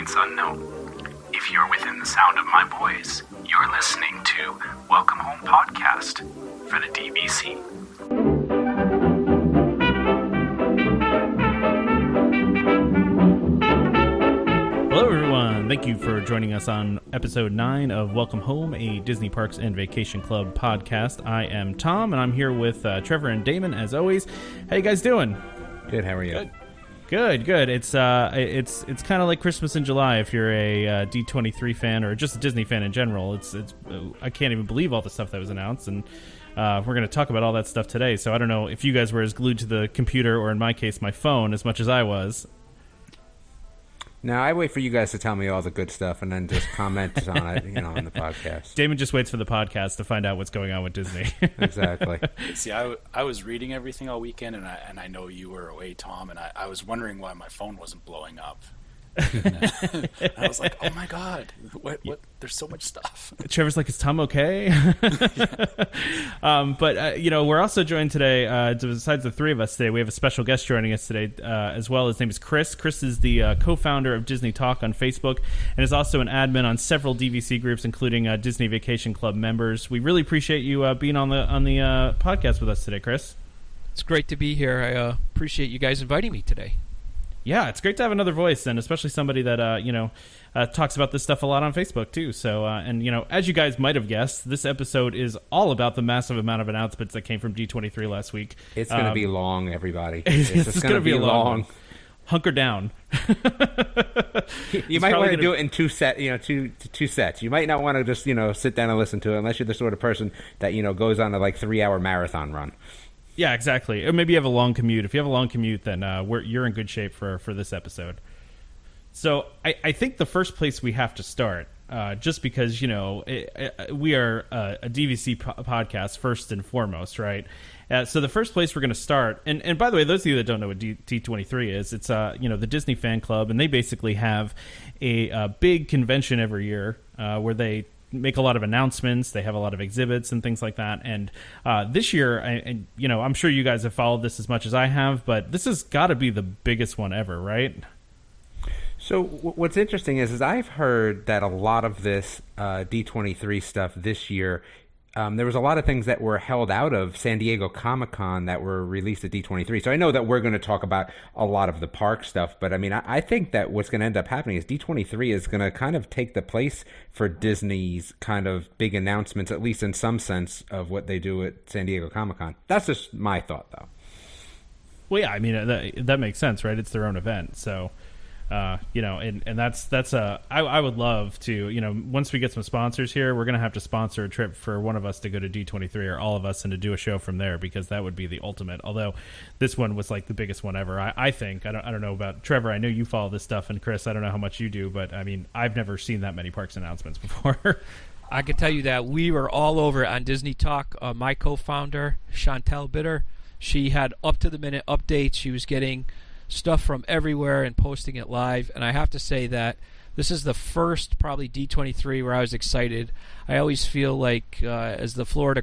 points unknown. If you're within the sound of my voice, you're listening to Welcome Home Podcast for the DBC. Hello everyone, thank you for joining us on episode 9 of Welcome Home, a Disney Parks and Vacation Club podcast. I am Tom, and I'm here with Trevor and Damon, as always. How you guys doing? Good, how are you? Good. It's kind of like Christmas in July if you're a D23 fan or just a Disney fan in general. It's I can't even believe all the stuff that was announced, and we're going to talk about all that stuff today. So I don't know if you guys were as glued to the computer, or in my case, my phone, as much as I was. No, I wait for you guys to tell me all the good stuff and then just comment on it, on the podcast. Damon just waits for the podcast to find out what's going on with Disney. Exactly. See, I was reading everything all weekend, and I know you were away, Tom, and I was wondering why my phone wasn't blowing up. And I was like, oh my God, what? There's so much stuff. Trevor's like, is Tom okay? But we're also joined today, besides the three of us today, we have a special guest joining us today as well. His name is Chris. Chris is the co-founder of Disney Talk on Facebook and is also an admin on several DVC groups, including Disney Vacation Club members. We really appreciate you being on the podcast with us today, Chris. It's great to be here. I appreciate you guys inviting me today. Yeah, it's great to have another voice, and especially somebody that talks about this stuff a lot on Facebook too. So, as you guys might have guessed, this episode is all about the massive amount of announcements that came from D23 last week. It's going to be long, everybody. It's going to be long. Hunker down. You might want to do it in two sets. You might not want to just sit down and listen to it unless you're the sort of person that goes on a 3-hour marathon run. Yeah, exactly. Or maybe you have a long commute. If you have a long commute, then you're in good shape for this episode. So I think the first place we have to start, just because, we are a DVC podcast first and foremost, right? So the first place we're going to start, and by the way, those of you that don't know what D23 is, it's the Disney Fan Club, and they basically have a big convention every year where they make a lot of announcements. They have a lot of exhibits and things like that. And this year, I'm sure you guys have followed this as much as I have, but this has got to be the biggest one ever, right? So what's interesting is I've heard that a lot of this D23 stuff this year, there was a lot of things that were held out of San Diego Comic-Con that were released at D23. So I know that we're going to talk about a lot of the park stuff, but I think that what's going to end up happening is D23 is going to kind of take the place for Disney's kind of big announcements, at least in some sense of what they do at San Diego Comic-Con. That's just my thought, though. Well, yeah, that makes sense, right? It's their own event, so... and that's I would love to, once we get some sponsors here, we're going to have to sponsor a trip for one of us to go to D23, or all of us, and to do a show from there, because that would be the ultimate. Although this one was like the biggest one ever. I think, I don't know about Trevor. I know you follow this stuff, and Chris, I don't know how much you do, but I've never seen that many parks announcements before. I can tell you that we were all over on Disney Talk. My co-founder, Chantel Bitter, she had up-to-the-minute updates. She was getting stuff from everywhere and posting it live, and I have to say that this is the first probably D23 where I was excited. I always feel like as the Florida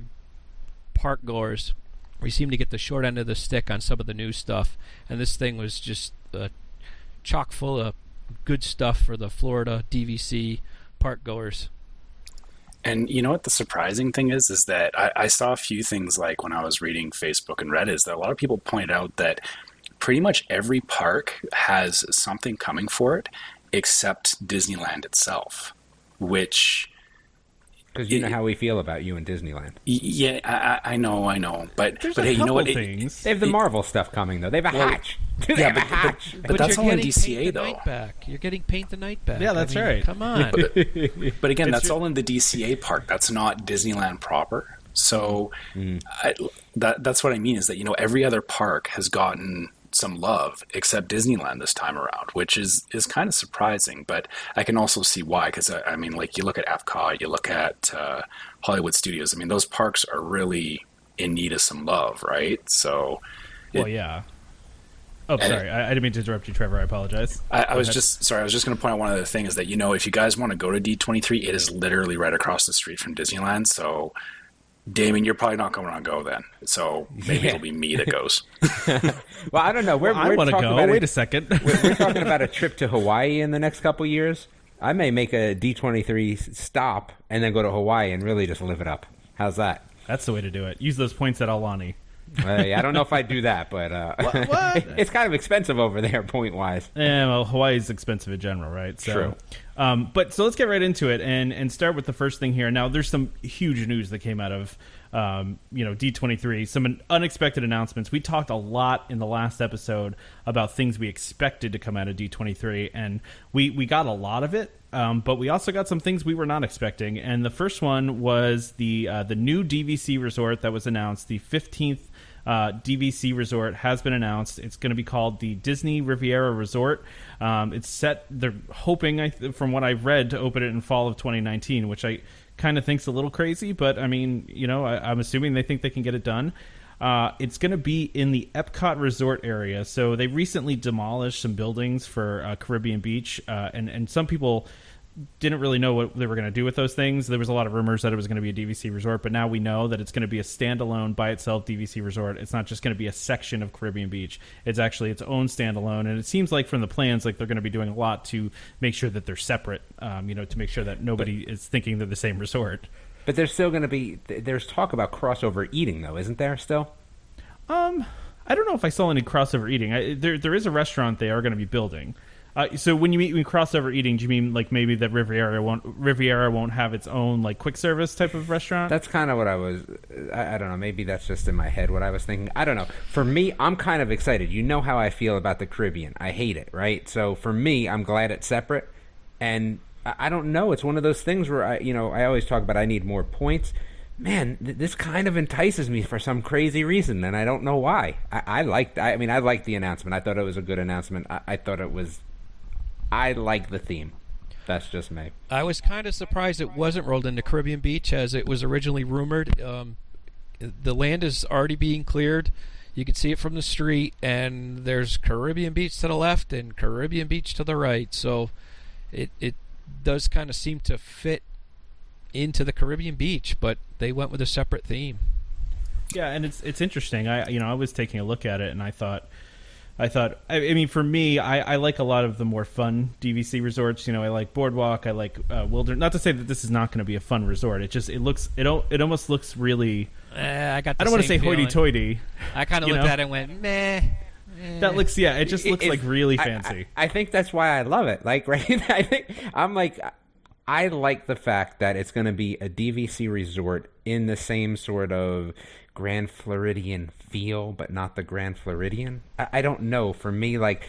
park goers, we seem to get the short end of the stick on some of the new stuff, and this thing was just chock full of good stuff for the Florida DVC park goers. And you know what the surprising thing is that I saw a few things, like when I was reading Facebook and Reddit, is that a lot of people pointed out that pretty much every park has something coming for it except Disneyland itself, which... Because you know how we feel about you in Disneyland. Yeah, I know. But hey, you know what? They have the Marvel stuff coming, though. They have a hatch. They have a hatch. But that's all in DCA, though. You're getting Paint the Night back. Yeah, that's right. Come on. But again, that's all in the DCA park. That's not Disneyland proper. So that's what I mean, is that, every other park has gotten some love except Disneyland this time around, which is kind of surprising, but I can also see why, because you look at Epcot, you look at Hollywood Studios, those parks are really in need of some love, right? So yeah. Oh, sorry, I didn't mean to interrupt you, Trevor. I apologize. I was just going to point out one other thing, is that, if you guys want to go to D23, it is literally right across the street from Disneyland, so Damon, you're probably not going on Go then, so maybe it'll be me that goes. Well, I don't know. I want to go. Wait a second. We're talking about a trip to Hawaii in the next couple years. I may make a D23 stop and then go to Hawaii and really just live it up. How's that? That's the way to do it. Use those points at Aulani. I don't know if I'd do that, but what? It's kind of expensive over there, point-wise. Yeah, well, Hawaii's expensive in general, right? So, true. But so let's get right into it and start with the first thing here. Now, there's some huge news that came out of D23, some unexpected announcements. We talked a lot in the last episode about things we expected to come out of D23, and we got a lot of it. But we also got some things we were not expecting, and the first one was the new DVC resort that was announced. The 15th DVC resort has been announced. It's going to be called the Disney Riviera Resort. It's set. They're hoping, from what I've read, to open it in fall of 2019, which I kind of think's a little crazy. But I mean, I'm assuming they think they can get it done. It's going to be in the Epcot Resort area. So they recently demolished some buildings for Caribbean Beach, and some people didn't really know what they were going to do with those things. There was a lot of rumors that it was going to be a DVC resort, but now we know that it's going to be a standalone, by itself DVC resort. It's not just going to be a section of Caribbean Beach. It's actually its own standalone, and it seems like from the plans, like they're going to be doing a lot to make sure that they're separate, to make sure that nobody is thinking they're the same resort. But there's still going to be, there's talk about crossover eating, though, isn't there still? I don't know if I saw any crossover eating. There is a restaurant they are going to be building. So when you mean crossover eating, do you mean like maybe that Riviera won't have its own like quick service type of restaurant? That's kind of what I don't know. Maybe that's just in my head what I was thinking. I don't know. For me, I'm kind of excited. You know how I feel about the Caribbean. I hate it, right? So for me, I'm glad it's separate. And I don't know. It's one of those things where I always talk about I need more points. Man, this kind of entices me for some crazy reason, and I don't know why. I liked the announcement. I thought it was a good announcement. I like the theme. That's just me. I was kind of surprised it wasn't rolled into Caribbean Beach as it was originally rumored. The land is already being cleared. You can see it from the street, and there's Caribbean Beach to the left and Caribbean Beach to the right. So it does kind of seem to fit into the Caribbean Beach, but they went with a separate theme. Yeah, and it's interesting. I was taking a look at it, and I thought, I mean, for me, I like a lot of the more fun DVC resorts. I like Boardwalk. I like Wilderness. Not to say that this is not going to be a fun resort. It almost looks really. I don't want to say hoity-toity. I kind of looked at it and went, meh. That looks, it just looks like really fancy. I think that's why I love it. Like, right? I like the fact that it's going to be a DVC resort in the same sort of Grand Floridian feel, but not the Grand Floridian. I don't know. For me, like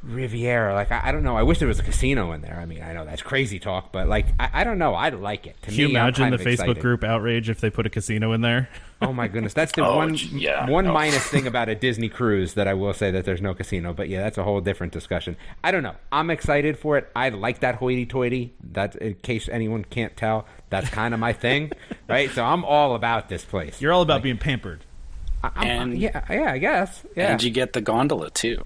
Riviera, like I don't know. I wish there was a casino in there. I mean, I know that's crazy talk, but like I don't know. I like it. Can you imagine the Facebook group outrage if they put a casino in there? Oh my goodness, that's the one minus thing about a Disney cruise that I will say that there's no casino. But yeah, that's a whole different discussion. I don't know. I'm excited for it. I like that hoity-toity. That's, in case anyone can't tell, that's kind of my thing, right? So I'm all about this place. You're all about being pampered. Yeah, I guess. Yeah, and you get the gondola too.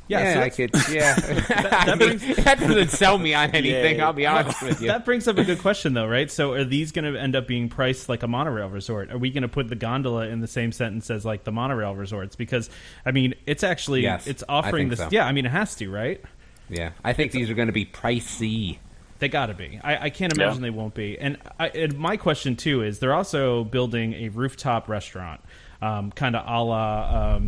Yeah, so I could. Yeah, that doesn't sell me on anything. Yeah. I'll be honest with you. That brings up a good question, though, right? So, are these going to end up being priced like a monorail resort? Are we going to put the gondola in the same sentence as like the monorail resorts? Because I mean, it's actually it's offering this. So. Yeah, I mean, it has to, right? Yeah, I think these are going to be pricey. They got to be. I can't imagine they won't be. And my question too is, they're also building a rooftop restaurant. Kind of a la,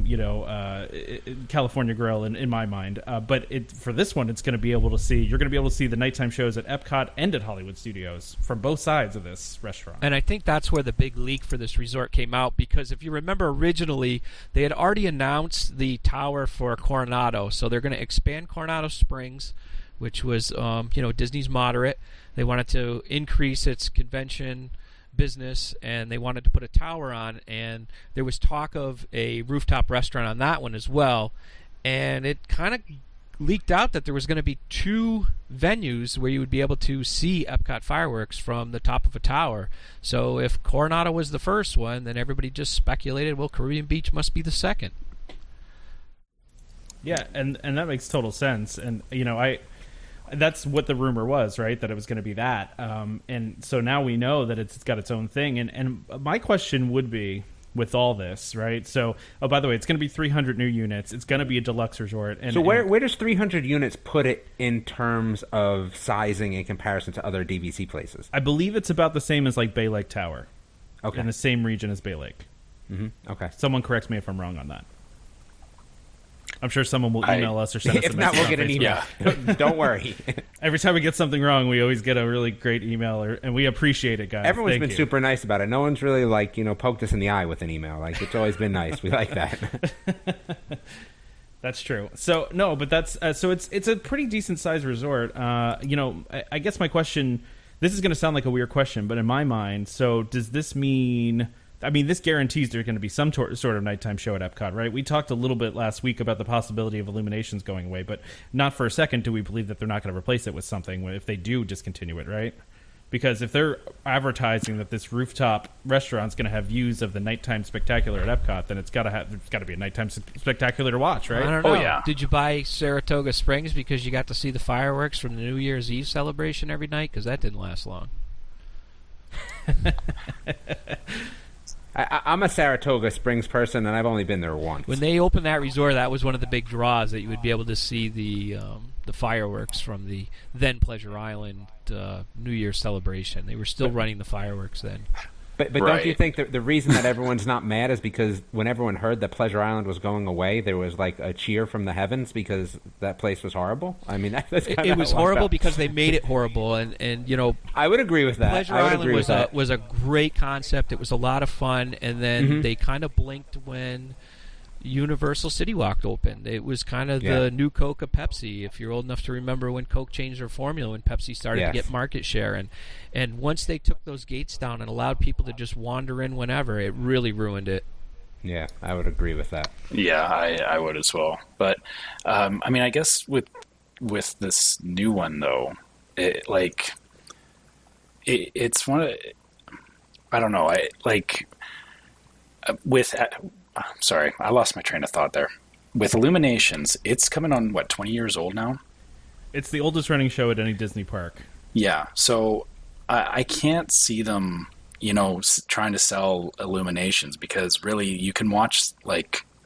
California Grill in my mind. But for this one, you're going to be able to see the nighttime shows at Epcot and at Hollywood Studios from both sides of this restaurant. And I think that's where the big leak for this resort came out, because if you remember originally, they had already announced the tower for Coronado. So they're going to expand Coronado Springs, which was, Disney's moderate. They wanted to increase its convention business, and they wanted to put a tower on, and there was talk of a rooftop restaurant on that one as well, and it kind of leaked out that there was going to be 2 venues where you would be able to see Epcot fireworks from the top of a tower. So if Coronado was the first one, then everybody just speculated, well, Caribbean Beach must be the second. Yeah, and that makes total sense. And That's what the rumor was, right? That it was going to be that. And so now we know that it's got its own thing. And my question would be, with all this, right? So, oh, by the way, it's going to be 300 new units. It's going to be a deluxe resort. And, so where does 300 units put it in terms of sizing in comparison to other DVC places? I believe it's about the same as like Bay Lake Tower. Okay. In the same region as Bay Lake. Mm-hmm. Okay. Someone corrects me if I'm wrong on that. I'm sure someone will email us or send us a if message. not, we'll get an email. Yeah. Don't worry. Every time we get something wrong, we always get a really great email, and we appreciate it, guys. Everyone's Thank been you. super nice about it. No one's really poked us in the eye with an email. It's always been nice. We like that. That's true. So no, but that's so it's a pretty decent sized resort. I guess my question. This is going to sound like a weird question, but in my mind, so does this mean? I mean, this guarantees there's going to be some sort of nighttime show at Epcot, right? We talked a little bit last week about the possibility of Illuminations going away, but not for a second do we believe that they're not going to replace it with something if they do discontinue it, right? Because if they're advertising that this rooftop restaurant's going to have views of the nighttime spectacular at Epcot, then it's got to be a nighttime spectacular to watch, right? I don't know. Oh, yeah. Did you buy Saratoga Springs because you got to see the fireworks from the New Year's Eve celebration every night? Because that didn't last long. I'm a Saratoga Springs person, and I've only been there once. When they opened that resort, that was one of the big draws, that you would be able to see the fireworks from the then Pleasure Island New Year's celebration. They were still running the fireworks then. But don't you think that the reason that everyone's not mad is because when everyone heard that Pleasure Island was going away, there was like a cheer from the heavens because that place was horrible? I mean, that's kind of it was horrible because they made it horrible, and I would agree with that. Pleasure Island was a great concept. It was a lot of fun, and then they kind of blinked when Universal City Walk opened. It was kind of the new Coke of Pepsi, if you're old enough to remember when Coke changed their formula, when Pepsi started to get market share. And once they took those gates down and allowed people to just wander in whenever, it really ruined it. Yeah, I would agree with that. Yeah, I would as well. But, I mean, I guess with this new one, though, it's one of... I don't know. Sorry, I lost my train of thought there. With Illuminations, it's coming on, 20 years old now? It's the oldest running show at any Disney park. Yeah, so I can't see them, trying to sell Illuminations, because really you can watch,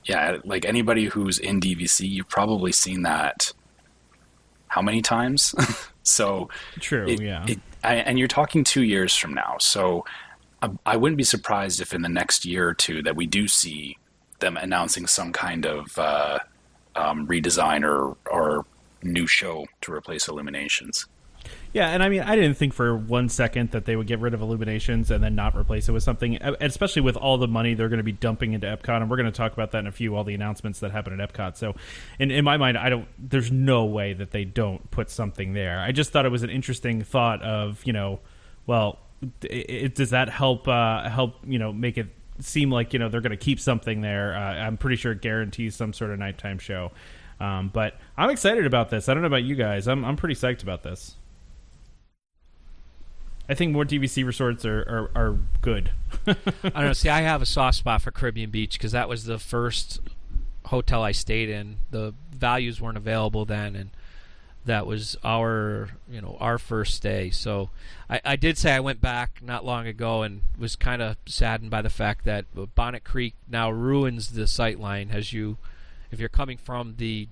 anybody who's in DVC, you've probably seen that how many times? So true, and you're talking 2 years from now, so... I wouldn't be surprised if in the next year or two that we do see them announcing some kind of redesign or new show to replace Illuminations. Yeah, and I mean, I didn't think for 1 second that they would get rid of Illuminations and then not replace it with something, especially with all the money they're going to be dumping into Epcot, and we're going to talk about that in a few, all the announcements that happen at Epcot. So in my mind, there's no way that they don't put something there. I just thought it was an interesting thought of, does that help make it seem like they're going to keep something there? I'm pretty sure it guarantees some sort of nighttime show, but I'm excited about this. I don't know about you guys. I'm pretty psyched about this. I think more DVC resorts are good. I don't know. See, I have a soft spot for Caribbean Beach because that was the first hotel I stayed in. The values weren't available then, and that was our first stay. So I did say I went back not long ago and was kind of saddened by the fact that Bonnet Creek now ruins the sight line if you're coming from the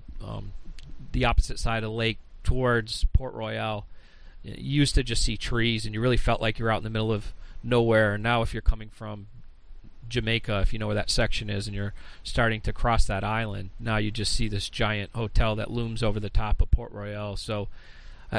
opposite side of the lake towards Port Royale. You used to just see trees and you really felt like you're out in the middle of nowhere. And now if you're coming from Jamaica, if you know where that section is, and you're starting to cross that island, now you just see this giant hotel that looms over the top of Port Royale. So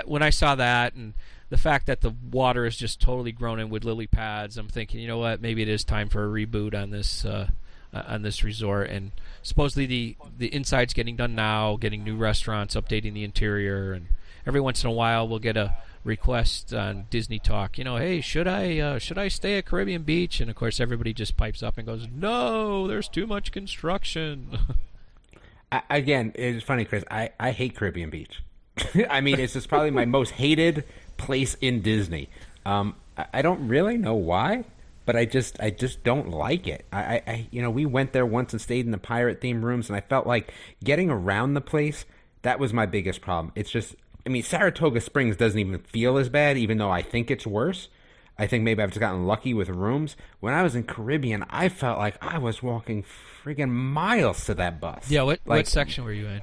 when I saw that and the fact that the water is just totally grown in with lily pads, I'm thinking, you know what, maybe it is time for a reboot on this resort. And supposedly the inside's getting done now, getting new restaurants, updating the interior, and every once in a while we'll get a request on Disney Talk, hey, should I stay at Caribbean Beach? And of course everybody just pipes up and goes, no, there's too much construction. Again, it's funny, Chris, I hate Caribbean Beach. I mean, it's just probably my most hated place in Disney. I don't really know why, but I just don't like it. We went there once and stayed in the pirate themed rooms, and I felt like getting around the place, that was my biggest problem. It's just I mean, Saratoga Springs doesn't even feel as bad, even though I think it's worse. I think maybe I've just gotten lucky with rooms. When I was in Caribbean, I felt like I was walking friggin' miles to that bus. Yeah, what section were you in?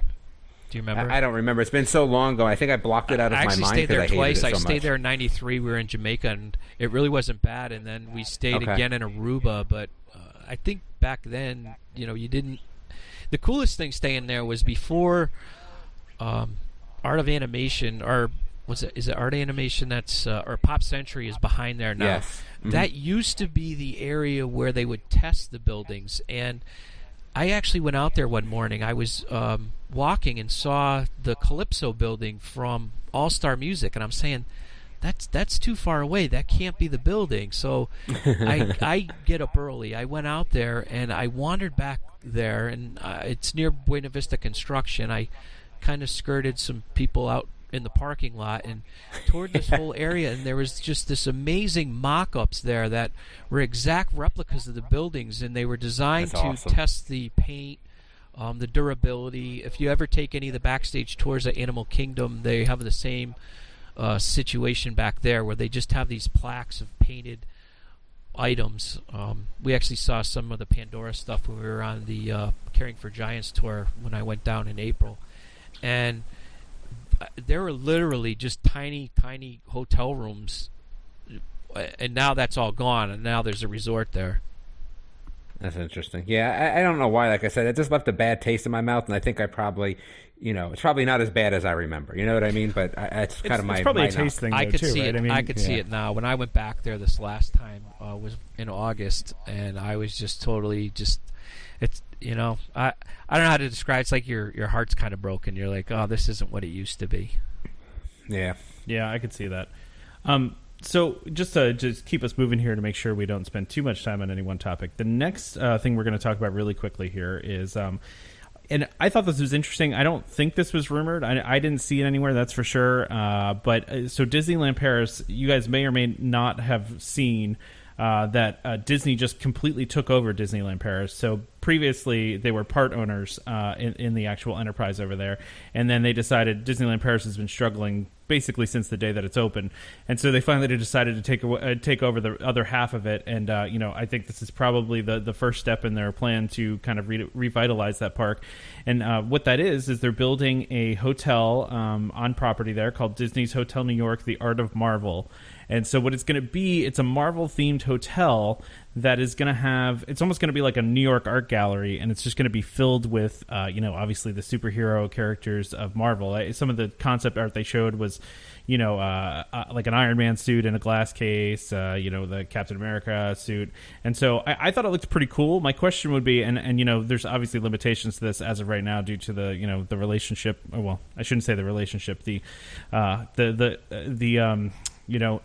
Do you remember? I don't remember. It's been so long ago. I think I blocked it out of my mind. I actually stayed there twice. I stayed there in '93. We were in Jamaica, and it really wasn't bad. And then we stayed again in Aruba. But I think back then, you didn't. The coolest thing staying there was before Art of Animation, or is it Art Animation that's or Pop Century is behind there now. Yes. Mm-hmm. That used to be the area where they would test the buildings, and I actually went out there one morning. I was walking and saw the Calypso building from All Star Music, and I'm saying, that's too far away. That can't be the building. So I get up early. I went out there, and I wandered back there, and it's near Buena Vista Construction. I kind of skirted some people out in the parking lot and toured this whole area, and there was just this amazing mock-ups there that were exact replicas of the buildings, and they were designed to test the paint, the durability. If you ever take any of the backstage tours at Animal Kingdom, they have the same situation back there where they just have these plaques of painted items. We actually saw some of the Pandora stuff when we were on the Caring for Giants tour when I went down in April, and there were literally just tiny hotel rooms, and now that's all gone, and now there's a resort there. That's interesting. Yeah, I don't know why. Like I said, it just left a bad taste in my mouth, and I think I probably, it's probably not as bad as I remember. You know what I mean? But it's kind of my. It's probably my a taste thing. I could too, see right? it. I could see it now. When I went back there this last time was in August, and I was just totally just. It's I don't know how to describe. It's like your heart's kind of broken. You're like, oh, this isn't what it used to be. Yeah, I could see that. So just to keep us moving here to make sure we don't spend too much time on any one topic, the next thing we're going to talk about really quickly here is, and I thought this was interesting. I don't think this was rumored. I didn't see it anywhere, that's for sure. But so Disneyland Paris, you guys may or may not have seen that Disney just completely took over Disneyland Paris. So previously they were part owners in the actual enterprise over there, and then they decided Disneyland Paris has been struggling basically since the day that it's open, and so they finally decided to take over the other half of it. And I think this is probably the first step in their plan to kind of revitalize that park. And what that is they're building a hotel on property there called Disney's Hotel New York, The Art of Marvel. And so what it's going to be, it's a Marvel-themed hotel that is going to have, it's almost going to be like a New York art gallery, and it's just going to be filled with, obviously the superhero characters of Marvel. Some of the concept art they showed was, like an Iron Man suit in a glass case, the Captain America suit. And so I thought it looked pretty cool. My question would be, and there's obviously limitations to this as of right now due to the relationship. Well, I shouldn't say the relationship, the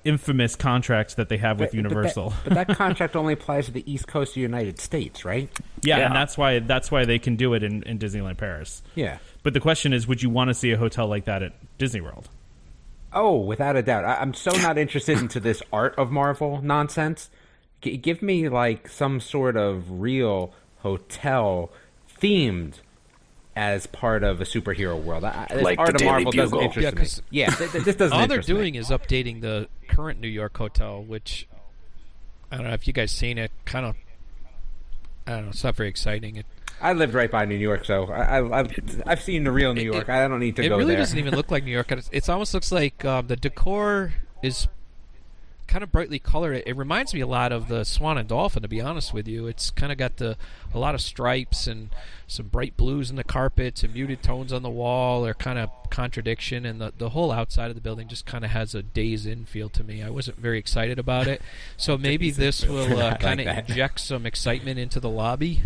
infamous contracts that they have with Universal. But that contract only applies to the East Coast of the United States, right? Yeah, and that's why they can do it in Disneyland Paris. Yeah. But the question is, would you want to see a hotel like that at Disney World? Oh, without a doubt. I'm so not interested into this Art of Marvel nonsense. Give me like some sort of real hotel themed as part of a superhero world. Like Art the of Daily Marvel Bugle. doesn't interest me. Yeah, this doesn't All interest they're me. doing is updating the current New York hotel, which I don't know if you guys seen it. Kind of, I don't know. It's not very exciting. I lived right by New York, so I've seen the real New York. I don't need to go there. It really doesn't even look like New York. It almost looks like the decor is kind of brightly colored. It reminds me a lot of the Swan and Dolphin, to be honest with you. It's kind of got a lot of stripes and some bright blues in the carpets and muted tones on the wall, or kind of contradiction, and the whole outside of the building just kind of has a Days Inn feel to me. I wasn't very excited about it, so maybe this will kind of inject some excitement into the lobby.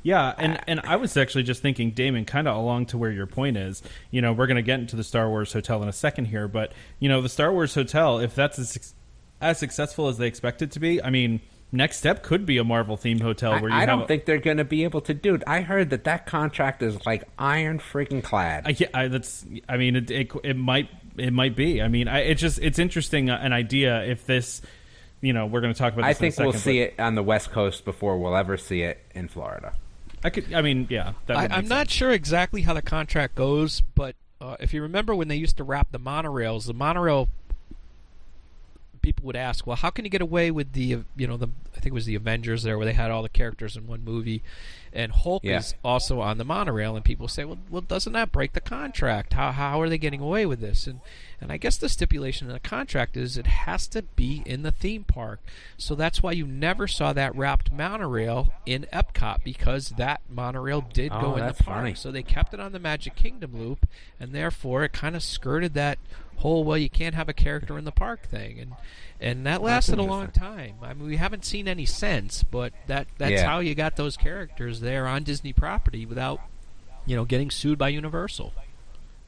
Yeah, and I was actually just thinking, Damon, kind of along to where your point is. We're going to get into the Star Wars Hotel in a second here, but the Star Wars Hotel, if that's as successful as they expect it to be, I mean, next step could be a Marvel themed hotel where I don't think they're going to be able to do it. I heard that contract is like iron freaking clad. It might be. I mean, it's interesting an idea if this. We're going to talk about this. I think in a second, we'll see it on the West Coast before we'll ever see it in Florida. I'm not sure exactly how the contract goes, but if you remember when they used to wrap the monorail people would ask, well, how can you get away with the I think it was the Avengers there, where they had all the characters in one movie, and Hulk is also on the monorail, and people say, well, doesn't that break the contract? How are they getting away with this? And I guess the stipulation in the contract is it has to be in the theme park. So that's why you never saw that wrapped monorail in Epcot, because that monorail did go in the park. Funny. So they kept it on the Magic Kingdom loop, and therefore it kind of skirted that whole, well, you can't have a character in the park thing. And that lasted a long time. I mean, we haven't seen any since, but that's how you got those characters there on Disney property without, getting sued by Universal.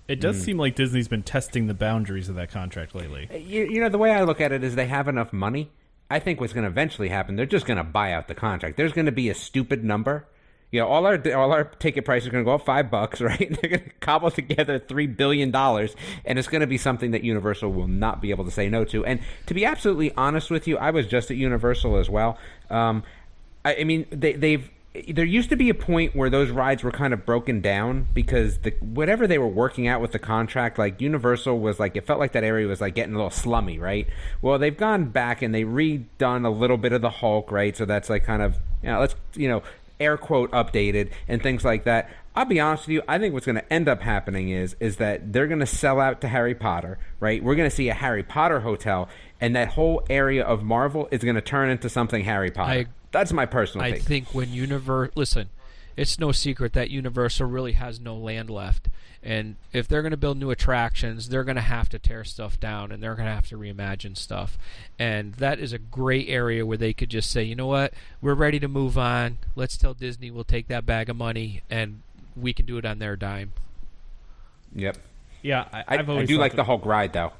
It does seem like Disney's been testing the boundaries of that contract lately. The way I look at it is they have enough money. I think what's going to eventually happen, they're just going to buy out the contract. There's going to be a stupid number. All our ticket prices are going to go up $5, right? They're going to cobble together $3 billion, and it's going to be something that Universal will not be able to say no to. And to be absolutely honest with you, I was just at Universal as well. I mean, there used to be a point where those rides were kind of broken down because whatever they were working out with the contract, like Universal was like, it felt like that area was like getting a little slummy, right? Well, they've gone back and they redone a little bit of the Hulk, right? So that's like kind of, air quote updated and things like that. I'll be honest with you, I think what's going to end up happening is that they're going to sell out to Harry Potter, right? We're going to see a Harry Potter hotel, and that whole area of Marvel is going to turn into something Harry Potter. That's my personal take. I think when listen, it's no secret that Universal really has no land left. And if they're going to build new attractions, they're going to have to tear stuff down, and they're going to have to reimagine stuff. And that is a great area where they could just say, you know what, we're ready to move on. Let's tell Disney we'll take that bag of money, and we can do it on their dime. Yep. Yeah, I do like the Hulk ride, though.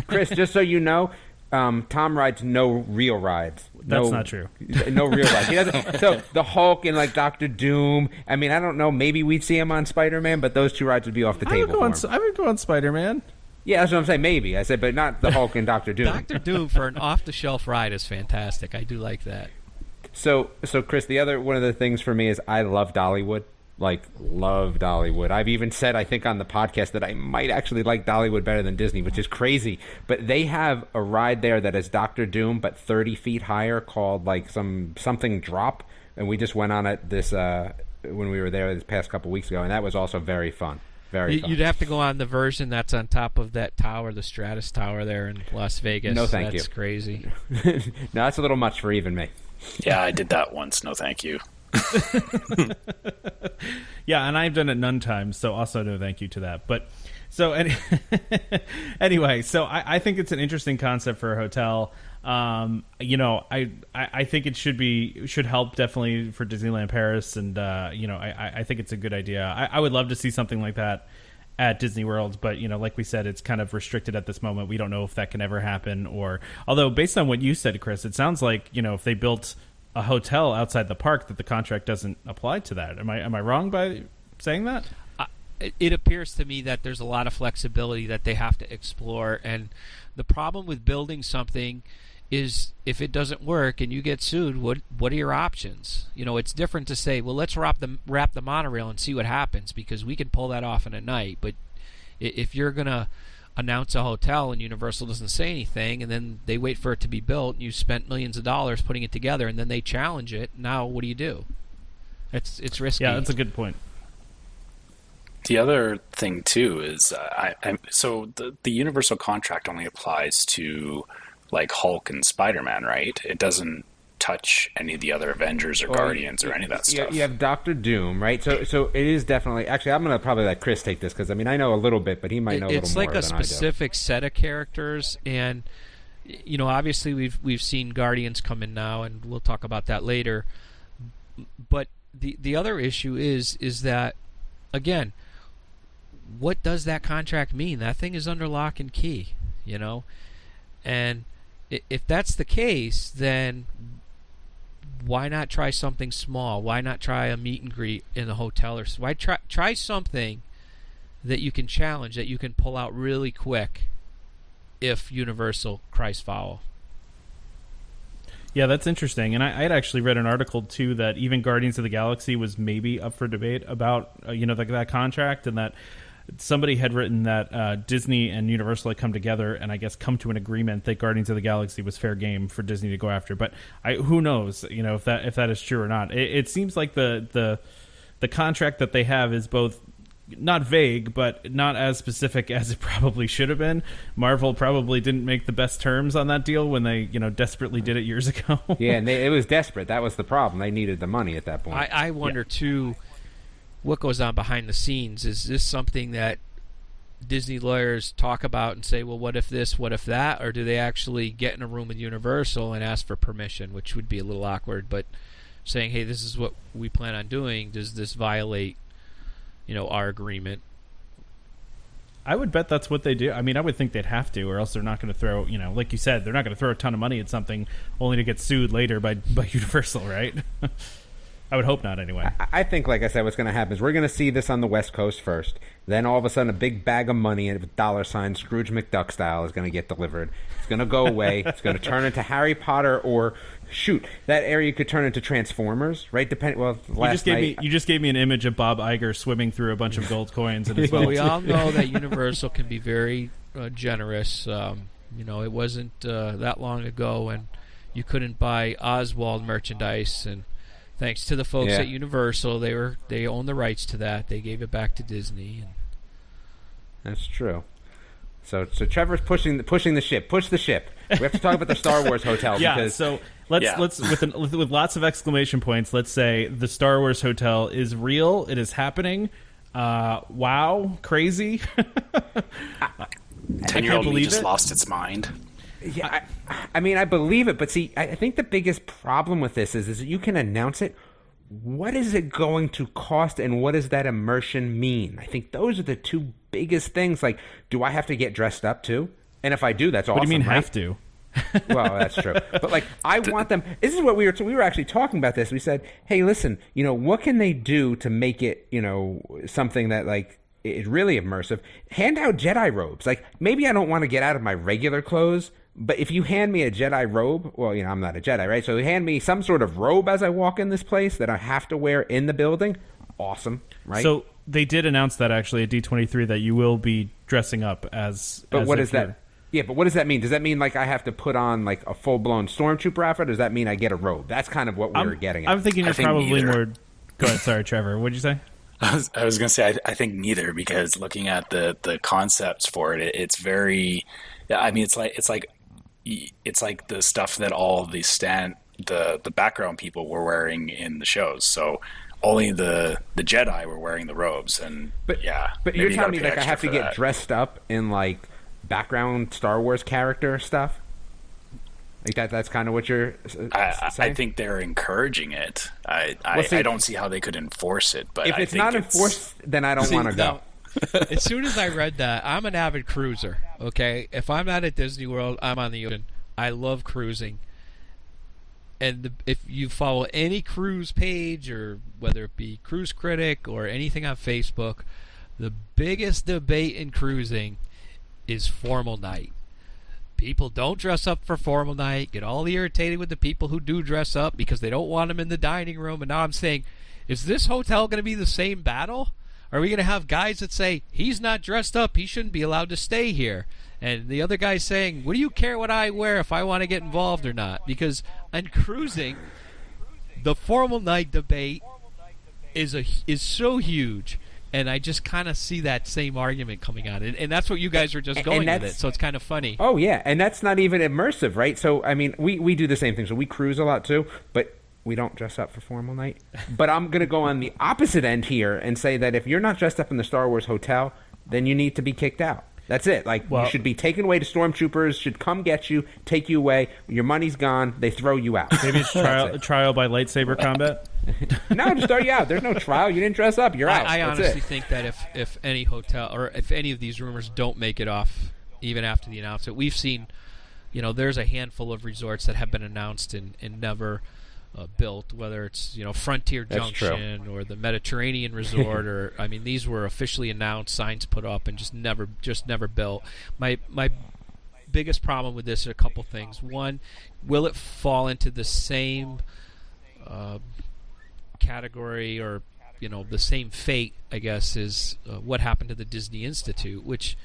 Chris, just so you know, Tom rides no real rides. That's not true. No real rides. He doesn't. So the Hulk and like Doctor Doom. I mean, I don't know. Maybe we'd see him on Spider-Man, but those two rides would be off the table. I would go on Spider-Man. Yeah, that's what I'm saying. Maybe I said, but not the Hulk and Doctor Doom. Doctor Doom for an off-the-shelf ride is fantastic. I do like that. So Chris, the other one of the things for me is I love Dollywood. Love Dollywood. I've even said, I think on the podcast, that I might actually like Dollywood better than Disney, which is crazy. But they have a ride there that is Doctor Doom, but 30 feet higher, called like something drop. And we just went on it when we were there this past couple weeks ago, and that was also very fun. Very fun. You'd have to go on the version that's on top of that tower, the Stratus Tower there in Las Vegas. No, thank you. That's crazy. No, that's a little much for even me. Yeah, I did that once. No, thank you. Yeah, and I've done it none times, so also no thank you to that. But so anyway, so I think it's an interesting concept for a hotel. I think it should help definitely for Disneyland Paris, and I think it's a good idea. I would love to see something like that at Disney World, but like we said, it's kind of restricted at this moment. We don't know if that can ever happen, although based on what you said, Chris, it sounds like if they built a hotel outside the park, that the contract doesn't apply to that. Am I wrong by saying that? It appears to me that there's a lot of flexibility that they have to explore, and the problem with building something is if it doesn't work and you get sued, what are your options? It's different to say, well, let's wrap the monorail and see what happens, because we can pull that off in a night. But if you're gonna announce a hotel and Universal doesn't say anything, and then they wait for it to be built, and you spent millions of dollars putting it together, and then they challenge it, now what do? It's risky. Yeah, that's a good point. The other thing too is so the Universal contract only applies to like Hulk and Spider-Man, right? It doesn't touch any of the other Avengers or Guardians or any of that stuff. You have Doctor Doom, right? So it is definitely... Actually, I'm going to probably let Chris take this, because, I mean, I know a little bit, but he might know a little more than I do. It's like a specific set of characters, and, obviously we've seen Guardians come in now, and we'll talk about that later. But the other issue is that, again, what does that contract mean? That thing is under lock and key, And if that's the case, then why not try something small? Why not try a meet and greet in a hotel? Or why try something that you can challenge, that you can pull out really quick if Universal cries foul? Yeah, that's interesting. And I had actually read an article, too, that even Guardians of the Galaxy was maybe up for debate about, that contract, and that somebody had written that Disney and Universal had come together and I guess come to an agreement that Guardians of the Galaxy was fair game for Disney to go after. But who knows, if that is true or not. It seems like the contract that they have is both not vague, but not as specific as it probably should have been. Marvel probably didn't make the best terms on that deal when they, desperately did it years ago. Yeah, and it was desperate. That was the problem. They needed the money at that point. I wonder, too, what goes on behind the scenes. Is this something that Disney lawyers talk about and say, well, what if this, what if that? Or do they actually get in a room with Universal and ask for permission, which would be a little awkward, but saying, hey, this is what we plan on doing. Does this violate our agreement? I would bet that's what they do. I mean, I would think they'd have to, or else they're not going to throw, like you said, they're not going to throw a ton of money at something only to get sued later by Universal, right? I would hope not, anyway. I think, like I said, what's going to happen is we're going to see this on the West Coast first. Then all of a sudden, a big bag of money with dollar signs, Scrooge McDuck style, is going to get delivered. It's going to go away. It's going to turn into Harry Potter, or shoot, that area could turn into Transformers, right? You just gave me an image of Bob Iger swimming through a bunch of gold coins. In his well, we all know that Universal can be very generous. It wasn't that long ago when you couldn't buy Oswald merchandise, and thanks to the folks at Universal, they own the rights to that. They gave it back to Disney. And that's true. So Trevor's pushing the ship. Push the ship. We have to talk about the Star Wars hotel. Because, so let's with lots of exclamation points. Let's say the Star Wars hotel is real. It is happening. Wow, crazy! 10-year-old me just lost its mind. Yeah, I mean, I believe it, but see, I think the biggest problem with this is that you can announce it. What is it going to cost, and what does that immersion mean? I think those are the two biggest things. Like, do I have to get dressed up too? And if I do, that's awesome. What do you mean right? have to? Well, that's true. But like, I want them. This is what we were actually talking about. This we said, hey, listen, what can they do to make it, something that like is really immersive? Hand out Jedi robes. Like, maybe I don't want to get out of my regular clothes. But if you hand me a Jedi robe, well, I'm not a Jedi, right? So you hand me some sort of robe as I walk in this place that I have to wear in the building. Awesome, right? So they did announce that actually at D23 that you will be dressing up as. But what is that? Yeah, but what does that mean? Does that mean like I have to put on like a full-blown stormtrooper outfit, or does that mean I get a robe? That's kind of what we were getting at. I'm thinking you're probably more. Go ahead, sorry, Trevor. What'd you say? I was going to say I think neither, because looking at the concepts for it, it's very. I mean, it's like the stuff that all the background people were wearing in the shows. So only the Jedi were wearing the robes, but you're telling me like I have to get dressed up in like background Star Wars character stuff? Like that's kind of what you're saying? I think they're encouraging it. I don't see how they could enforce it. But if it's not enforced, then I don't want to go. As soon as I read that, I'm an avid cruiser, okay? If I'm not at Disney World, I'm on the ocean. I love cruising. And if you follow any cruise page, or whether it be Cruise Critic or anything on Facebook, the biggest debate in cruising is formal night. People don't dress up for formal night, get all irritated with the people who do dress up because they don't want them in the dining room. And now I'm saying, is this hotel going to be the same battle? Are we going to have guys that say, he's not dressed up, he shouldn't be allowed to stay here? And the other guy's saying, what do you care what I wear if I want to get involved or not? Because on cruising, the formal night debate is so huge. And I just kind of see that same argument coming on. And that's what you guys are just going with it. So it's kind of funny. Oh, yeah. And that's not even immersive, right? So, I mean, we do the same thing. So we cruise a lot, too. But we don't dress up for formal night. But I'm going to go on the opposite end here and say that if you're not dressed up in the Star Wars hotel, then you need to be kicked out. That's it. Like, you should be taken away to stormtroopers, should come get you, take you away. Your money's gone. They throw you out. Maybe it's trial by lightsaber combat? No, just throw you out. There's no trial. You didn't dress up. You're out. I honestly think that if any hotel, or if any of these rumors don't make it off, even after the announcement, we've seen, there's a handful of resorts that have been announced and never built, whether it's Frontier Junction or the Mediterranean Resort, or these were officially announced, signs put up, and just never built. My biggest problem with this are a couple things. One, will it fall into the same category or the same fate, I guess, is what happened to the Disney Institute, which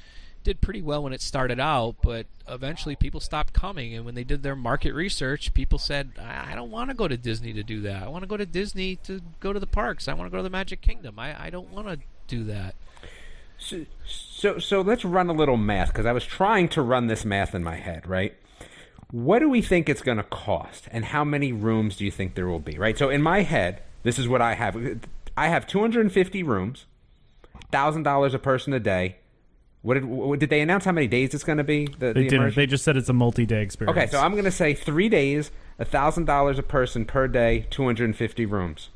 did pretty well when it started out, but eventually people stopped coming. And when they did their market research, people said, I don't want to go to Disney to do that. I want to go to Disney to go to the parks. I want to go to the Magic Kingdom. I don't want to do that. So let's run a little math, because I was trying to run this math in my head, right? What do we think it's going to cost, and how many rooms do you think there will be, right? So in my head, this is what I have. I have 250 rooms, $1,000 a person a day. What did they announce how many days it's going to be? They didn't. They just said it's a multi-day experience. Okay, so I'm going to say 3 days, $1,000 a person per day, 250 rooms.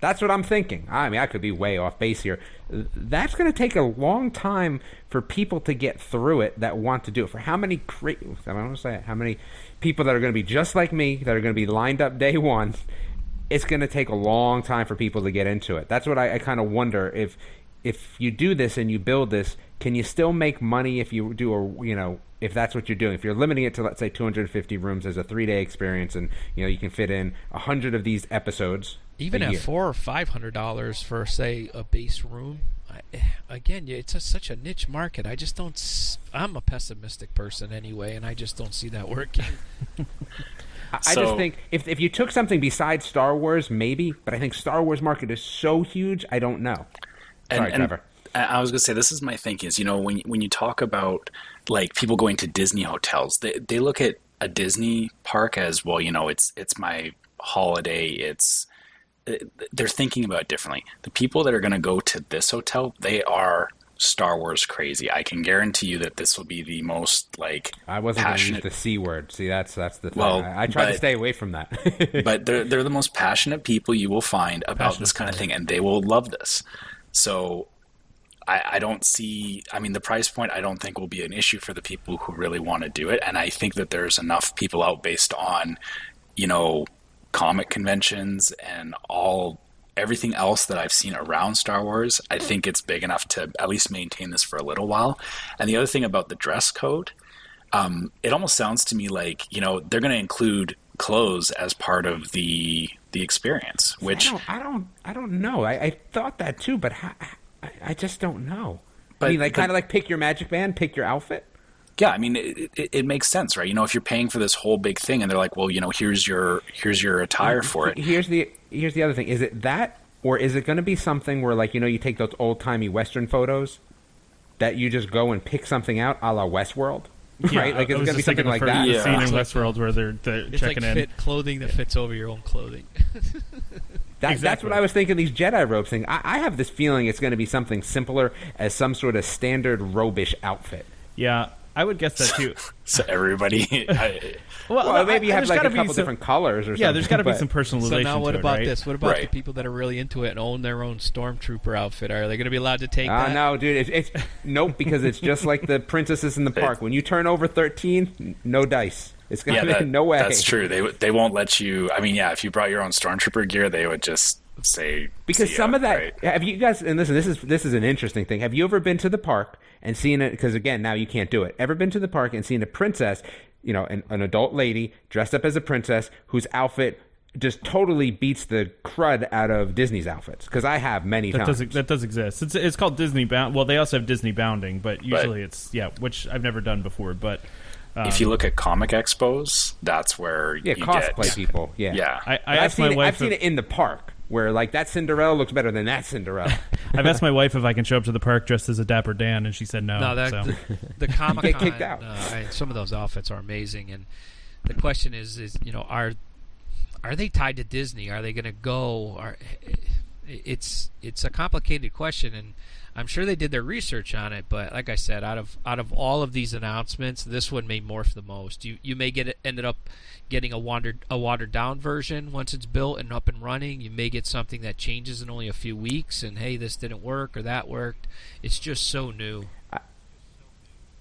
That's what I'm thinking. I mean, I could be way off base here. That's going to take a long time for people to get through it that want to do it. For how many how many people that are going to be just like me, that are going to be lined up day one, it's going to take a long time for people to get into it. That's what I kind of wonder. If you do this and you build this, can you still make money if you do if that's what you're doing? If you're limiting it to, let's say, 250 rooms as a 3-day experience, and you can fit in 100 of these episodes, even at $400 or $500 for, say, a base room. Again, it's such a niche market. I just don't. I'm a pessimistic person anyway, and I just don't see that working. I just think if you took something besides Star Wars, maybe, but I think Star Wars market is so huge, I don't know. Sorry, Trevor. I was going to say, this is my thinking is, when you talk about like people going to Disney hotels, they look at a Disney park as, well, it's my holiday. They're thinking about it differently. The people that are going to go to this hotel, they are Star Wars crazy. I can guarantee you that this will be the most I wasn't going to use the C word. See, that's the thing. Well, I try to stay away from that. But they're the most passionate people you will find about this kind of thing, and they will love this. So I don't see, the price point I don't think will be an issue for the people who really want to do it. And I think that there's enough people out based on, comic conventions and everything else that I've seen around Star Wars. I think it's big enough to at least maintain this for a little while. And the other thing about the dress code, it almost sounds to me like, they're going to include clothes as part of the experience, which I don't know. I thought that too, but I just don't know. But, kind of like pick your magic band, pick your outfit. Yeah, it makes sense, right? If you're paying for this whole big thing, and they're like, well, here's your attire for it. Here's the other thing: is it that, or is it going to be something where, like, you take those old timey Western photos that you just go and pick something out, a la Westworld? Yeah, right? Like, it's going to be something like that. The scene in Westworld where they're it's checking like in. Clothing that fits over your own clothing. That's what I was thinking, these Jedi robes thing. I have this feeling it's going to be something simpler as some sort of standard robish outfit. Yeah, I would guess that too. So everybody... well, maybe you have like a couple different colors or something. Yeah, there's got to be some personalization. So now what about right? this? What about the people that are really into it and own their own stormtrooper outfit? Are they going to be allowed to take that? No, dude. It's nope, because it's just like the princesses in the park. When you turn over 13, no dice. It's going to be no way. That's true. They won't let you... if you brought your own stormtrooper gear, they would just say... Because some of that... Right? Have you guys... And listen, this is an interesting thing. Have you ever been to the park and seen it? Because, again, now you can't do it. Ever been to the park and seen a princess, an adult lady dressed up as a princess whose outfit just totally beats the crud out of Disney's outfits? Because I have many times. That does exist. It's called Disney Bound. Well, they also have Disney Bounding, but usually it's... Yeah, which I've never done before, but... if you look at comic expos, that's where you cosplay get people. Yeah. I've seen it in the park where like that Cinderella looks better than that Cinderella. I've asked my wife if I can show up to the park dressed as a Dapper Dan, and she said no. No, the Comic Con. Get kicked out. Some of those outfits are amazing, and the question is are they tied to Disney? Are they going to go? It's a complicated question, and I'm sure they did their research on it, but like I said, out of all of these announcements, this one may morph the most. You may ended up getting a watered down version once it's built and up and running. You may get something that changes in only a few weeks, and hey, this didn't work or that worked. It's just so new.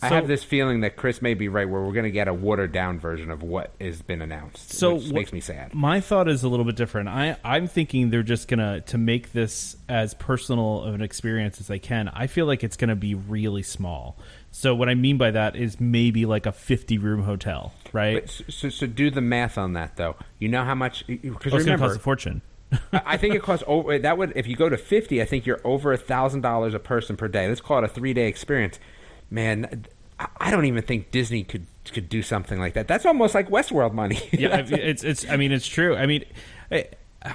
I have this feeling that Chris may be right, where we're going to get a watered-down version of what has been announced, which makes me sad. My thought is a little bit different. I'm thinking they're just going to make this as personal of an experience as they can. I feel like it's going to be really small. So what I mean by that is maybe like a 50-room hotel, right? So do the math on that, though. You know how much... Because it's going to cost a fortune. I think it costs over that would if you go to 50. I think you're over $1,000 a person per day. Let's call it a 3-day experience. Man, I don't even think Disney could do something like that. That's almost like Westworld money. Yeah, it's. I mean, it's true. I mean,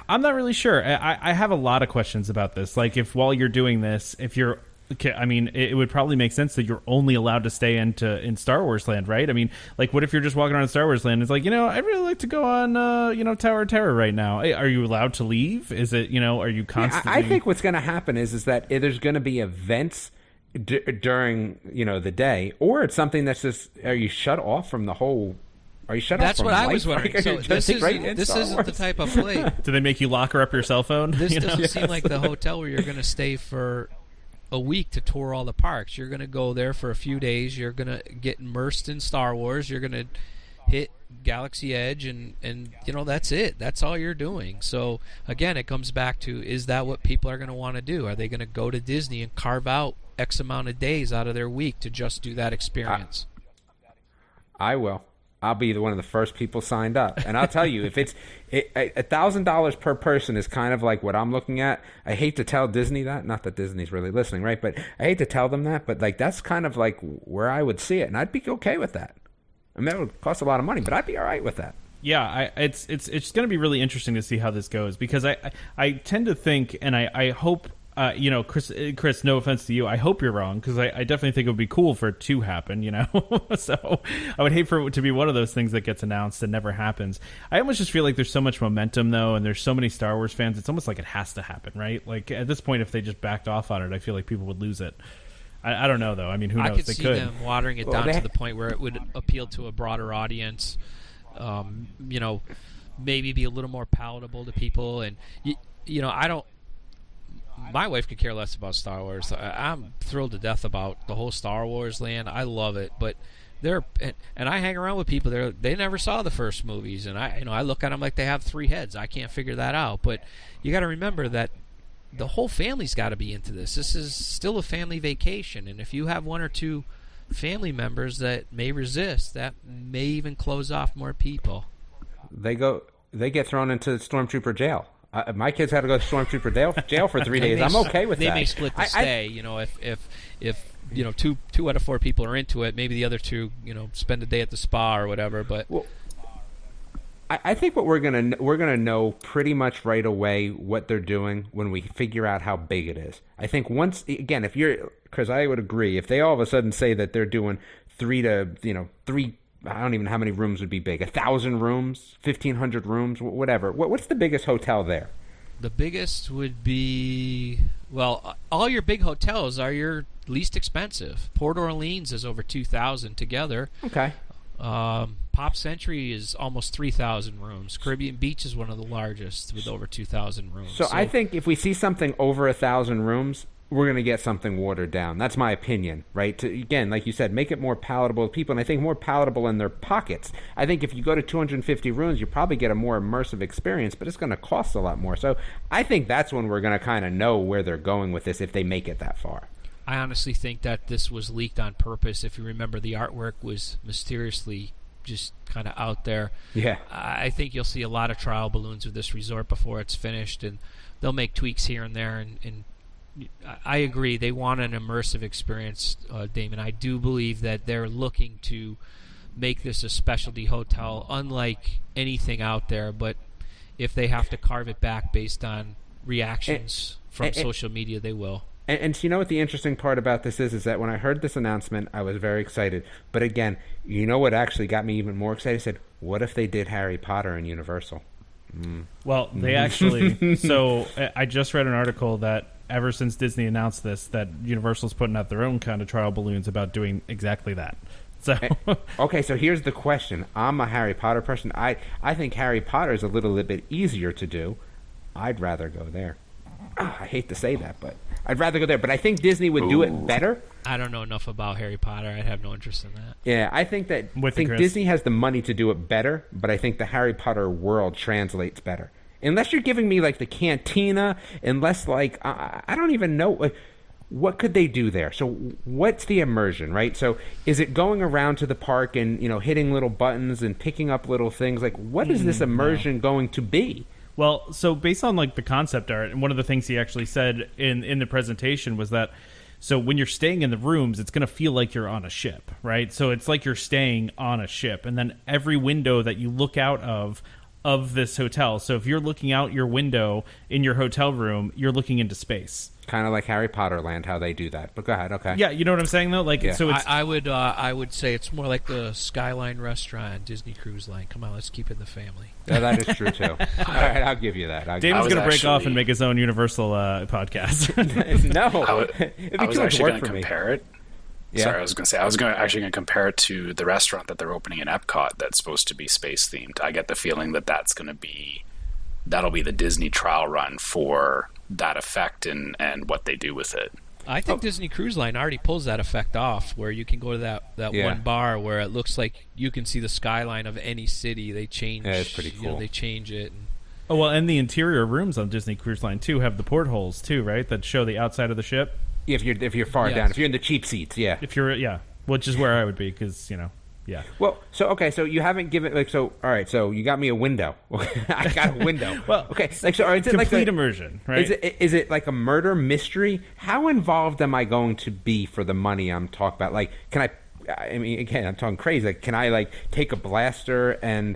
I'm not really sure. I have a lot of questions about this. Like, if while you're doing this, if you're I mean, it would probably make sense that you're only allowed to stay in Star Wars Land, right? I mean, like, what if you're just walking around Star Wars Land? It's like, I'd really like to go on, Tower of Terror right now. Hey, are you allowed to leave? Is it, are you constantly? I think what's going to happen is that there's going to be events during, the day, or it's something that's just, are you shut off from the whole? Are you shut That's off from what I life? was wondering. So this isn't the type of play. Do they make you locker up your cell phone? This doesn't seem like the hotel where you're going to stay for a week to tour all the parks. You're going to go there for a few days. You're going to get immersed in Star Wars. You're going to hit Galaxy Edge, and that's it. That's all you're doing. So again, it comes back to, is that what people are going to want to do? Are they going to go to Disney and carve out X amount of days out of their week to just do that experience? I will. I'll be one of the first people signed up. And I'll tell you, if it's $1,000 per person is kind of like what I'm looking at. I hate to tell Disney that. Not that Disney's really listening, right? But I hate to tell them that. But like that's kind of like where I would see it. And I'd be okay with that. I mean, that would cost a lot of money, but I'd be all right with that. Yeah, it's going to be really interesting to see how this goes, because I tend to think, and I hope, Chris, no offense to you, I hope you're wrong, because I definitely think it would be cool for it to happen, So I would hate for it to be one of those things that gets announced and never happens. I almost just feel like there's so much momentum, though, and there's so many Star Wars fans, it's almost like it has to happen, right? Like, at this point, if they just backed off on it, I feel like people would lose it. I don't know, though. I mean, who knows? I could see them watering it down to the point where it would appeal to a broader audience, maybe be a little more palatable to people. And, I don't... My wife could care less about Star Wars. I'm thrilled to death about the whole Star Wars land. I love it. But and I hang around with people they never saw the first movies, and I look at them like they have 3 heads. I can't figure that out. But you got to remember that the whole family's got to be into this. This is still a family vacation, and if you have 1 or 2 family members that may resist, that may even close off more people. They get thrown into Stormtrooper jail. My kids had to go to Stormtrooper jail for 3 days. I'm okay with that. They may split the stay. If 2 out of 4 people are into it, maybe the other 2, spend a day at the spa or whatever. But I think what we're gonna know pretty much right away what they're doing when we figure out how big it is. I think once again, if you're, because I would agree, if they all of a sudden say that they're doing 3, I don't even know how many rooms would be big. 1,000 rooms, 1,500 rooms, whatever. What's the biggest hotel there? The biggest would be, well, all your big hotels are your least expensive. Port Orleans is over 2,000 together. Okay. Pop Century is almost 3,000 rooms. Caribbean Beach is one of the largest with over 2,000 rooms. So I think if we see something over 1,000 rooms, we're going to get something watered down. That's my opinion, right? Again, like you said, make it more palatable to people, and I think more palatable in their pockets. I think if you go to 250 rooms, you probably get a more immersive experience, but it's going to cost a lot more. So I think that's when we're going to kind of know where they're going with this if they make it that far. I honestly think that this was leaked on purpose. If you remember, the artwork was mysteriously just kind of out there. Yeah. I think you'll see a lot of trial balloons with this resort before it's finished, and they'll make tweaks here and there, and I agree. They want an immersive experience, Damon. I do believe that they're looking to make this a specialty hotel, unlike anything out there. But if they have to carve it back based on reactions from social media, they will. And you know what the interesting part about this is that when I heard this announcement, I was very excited. But again, you know what actually got me even more excited? I said, what if they did Harry Potter in Universal? Well, they actually... So I just read an article that ever since Disney announced this, that Universal's putting out their own kind of trial balloons about doing exactly that. So okay, so here's the question. I'm a Harry Potter person. I think Harry Potter is a little bit easier to do. I'd rather go there. I hate to say that, but I'd rather go there. But I think Disney would do it better. I don't know enough about Harry Potter. I'd have no interest in that. Yeah, I think Disney has the money to do it better, but I think the Harry Potter world translates better. Unless you're giving me like the cantina, unless like I don't even know. Like, what could they do there? So what's the immersion, right? So is it going around to the park and hitting little buttons and picking up little things? Like what is this immersion going to be? Well, so based on like the concept art, and one of the things he actually said in the presentation was that, so when you're staying in the rooms, it's going to feel like you're on a ship, right? So it's like you're staying on a ship, and then every window that you look out of this hotel. So if you're looking out your window in your hotel room, you're looking into space. Kind of like Harry Potter Land, how they do that. But go ahead, okay. Yeah, you know what I'm saying though. Like, Yeah. so it's, I would say it's more like the Skyline restaurant, Disney Cruise Line. Come on, let's keep it in the family. Yeah, that is true too. All right, I'll give you that. David's going to break off actually- and make his own Universal podcast. No, it'd be I was too much actually work going to for me. compare it. Yeah. Sorry, I was going to say actually going to compare it to the restaurant that they're opening in Epcot. That's supposed to be space themed. I get the feeling that that'll be the Disney trial run for that effect and what they do with it. I think Disney Cruise Line already pulls that effect off, where you can go to that Yeah. one bar where it looks like you can see the skyline of any city. They change. Yeah, it's pretty cool. They change it. And, Oh, well, and the interior rooms on Disney Cruise Line too have the portholes too, right? That show the outside of the ship. If you're far Yes. down, if you're in the cheap seats, yeah. If you're which is where I would be, because yeah. Well, so you haven't given all right. So you got me a window. I got a window. Well, okay. Like, so is it complete like immersion, right? Is it like a murder mystery? How involved am I going to be for the money I'm talking about? Like, can I mean, again, I'm talking crazy. Like, can I like take a blaster and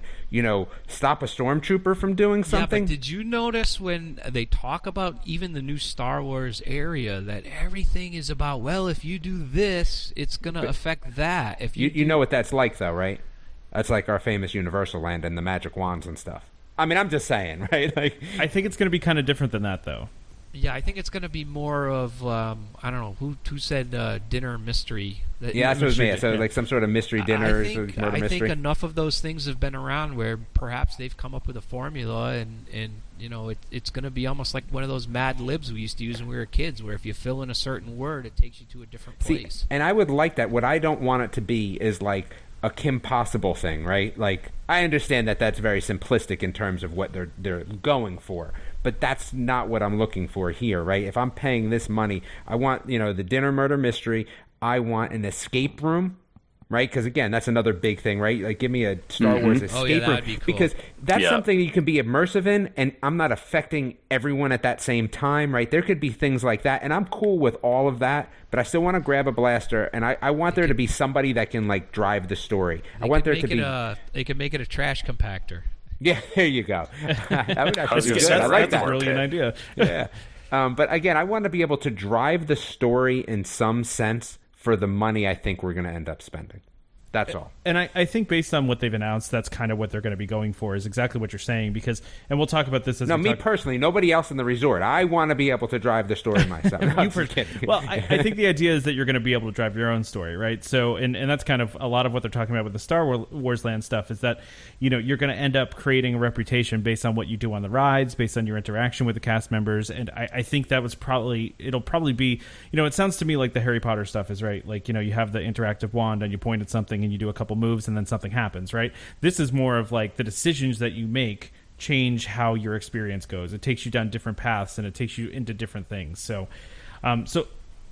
stop a stormtrooper from doing something? Yeah, but did you notice when they talk about even the new Star Wars area that everything is about? Well, if you do this, it's gonna affect that. If You know what that's like, though, right? That's like our famous Universal Land and the magic wands and stuff. I mean, I'm just saying, right? Like, I think it's going to be kind of different than that, though. Yeah, I think it's going to be more of I don't know who said dinner mystery. yeah, that's what it was me. So like some sort of mystery dinner, I murder think mystery. enough of those things have been around where perhaps they've come up with a formula, and it's going to be almost like one of those Mad Libs we used to use when we were kids, where if you fill in a certain word, it takes you to a different place. See, and I would like that. What I don't want it to be is like a Kim Possible thing, right? Like, I understand that that's very simplistic in terms of what they're going for, but that's not what I'm looking for here, right? If I'm paying this money, I want the dinner murder mystery. I want an escape room, right? Because again, that's another big thing, right? Like, give me a Star Wars escape room, that'd be cool. because that's something you can be immersive in, and I'm not affecting everyone at that same time, right? There could be things like that, and I'm cool with all of that, but I still want to grab a blaster, and I want there to be somebody that can like drive the story. I want there to be. They can make it a trash compactor. Yeah, there you go. That would actually be gonna good. say, I like That's that. a brilliant idea. Yeah. But again, I want to be able to drive the story in some sense for the money I think we're going to end up spending. That's all. And I think based on what they've announced, that's kind of what they're going to be going for, is exactly what you're saying. Because, and we'll talk about this as No, personally, nobody else in the resort. I want to be able to drive the story myself. No, I'm just kidding. Well, I think the idea is that you're going to be able to drive your own story, right? So, and that's kind of a lot of what they're talking about with the Star Wars Land stuff, is that, you're going to end up creating a reputation based on what you do on the rides, based on your interaction with the cast members. And I think that it'll probably be, it sounds to me like the Harry Potter stuff is right. Like, you have the interactive wand and you point at something and you do a couple moves and then something happens, right? This is more of like the decisions that you make change how your experience goes. It takes you down different paths and it takes you into different things. So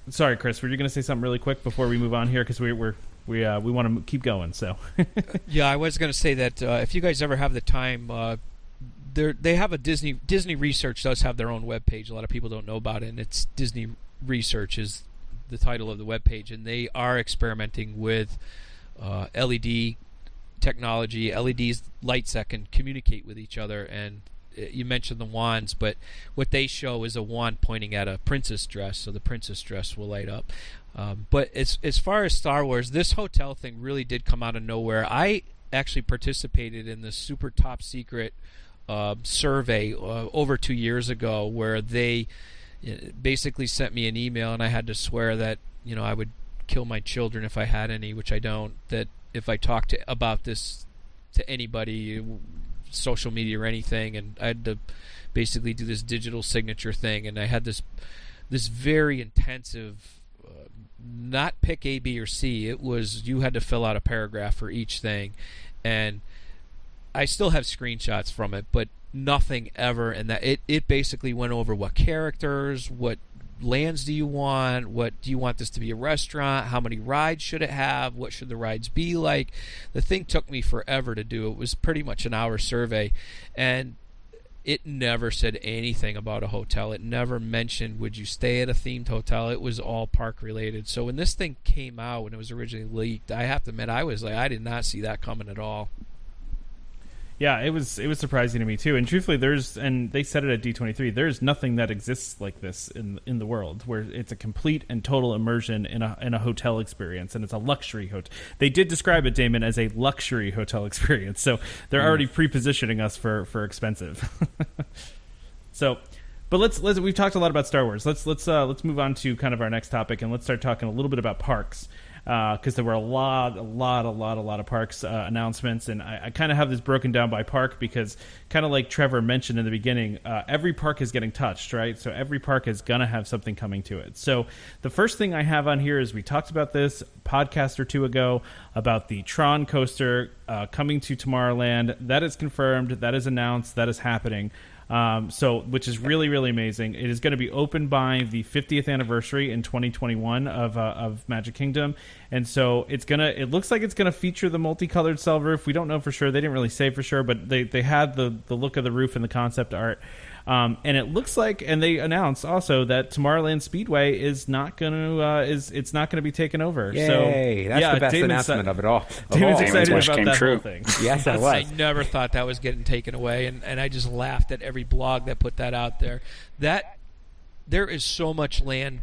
sorry, Chris, were you going to say something really quick before we move on here? Because we want to keep going. So Yeah, I was going to say that if you guys ever have the time, they have a Disney Research does have their own webpage. A lot of people don't know about it, and it's Disney Research is the title of the webpage, and they are experimenting with LED technology. LEDs, lights that can communicate with each other, and you mentioned the wands, but what they show is a wand pointing at a princess dress, so the princess dress will light up. But as far as Star Wars, this hotel thing really did come out of nowhere. I actually participated in the super top secret survey over 2 years ago, where they basically sent me an email, and I had to swear that I would kill my children if I had any, which I don't, that if I talked about this to anybody, social media or anything, and I had to basically do this digital signature thing, and I had this very intensive not pick A, B, or C. It was you had to fill out a paragraph for each thing, and I still have screenshots from it, but nothing ever, and that it basically went over what characters, what lands do you want, what do you want this to be a restaurant, how many rides should it have, what should the rides be like. The thing took me forever to do. It was pretty much an hour survey, and it never said anything about a hotel. It never mentioned, would you stay at a themed hotel? It was all park related. So when this thing came out, when it was originally leaked, I have to admit, I was like, I did not see that coming at all. Yeah, it was surprising to me too. And truthfully, and they said it at D23, there's nothing that exists like this in the world, where it's a complete and total immersion in a hotel experience, and it's a luxury hotel. They did describe it, Damon, as a luxury hotel experience, so they're already pre-positioning us for expensive. So, but let's we've talked a lot about Star Wars. Let's move on to kind of our next topic, and let's start talking a little bit about parks. Because there were a lot of parks announcements, and I kind of have this broken down by park because, kind of like Trevor mentioned in the beginning, every park is getting touched, right? So every park is going to have something coming to it. So the first thing I have on here is we talked about this podcast or two ago about the Tron coaster coming to Tomorrowland. That is confirmed. That is announced. That is happening. Which is really, really amazing. It is going to be opened by the 50th anniversary in 2021 of Magic Kingdom, and so it looks like it's gonna feature the multicolored cell roof. We don't know for sure. They didn't really say for sure, but they had the look of the roof and the concept art. And it looks like, and they announced also that Tomorrowland Speedway is not going to be taken over. Yay! So, that's the best announcement of it all. Damon's excited wish about came that true. whole thing. Yes, it was. I never thought that was getting taken away, and I just laughed at every blog that put that out there. That there is so much land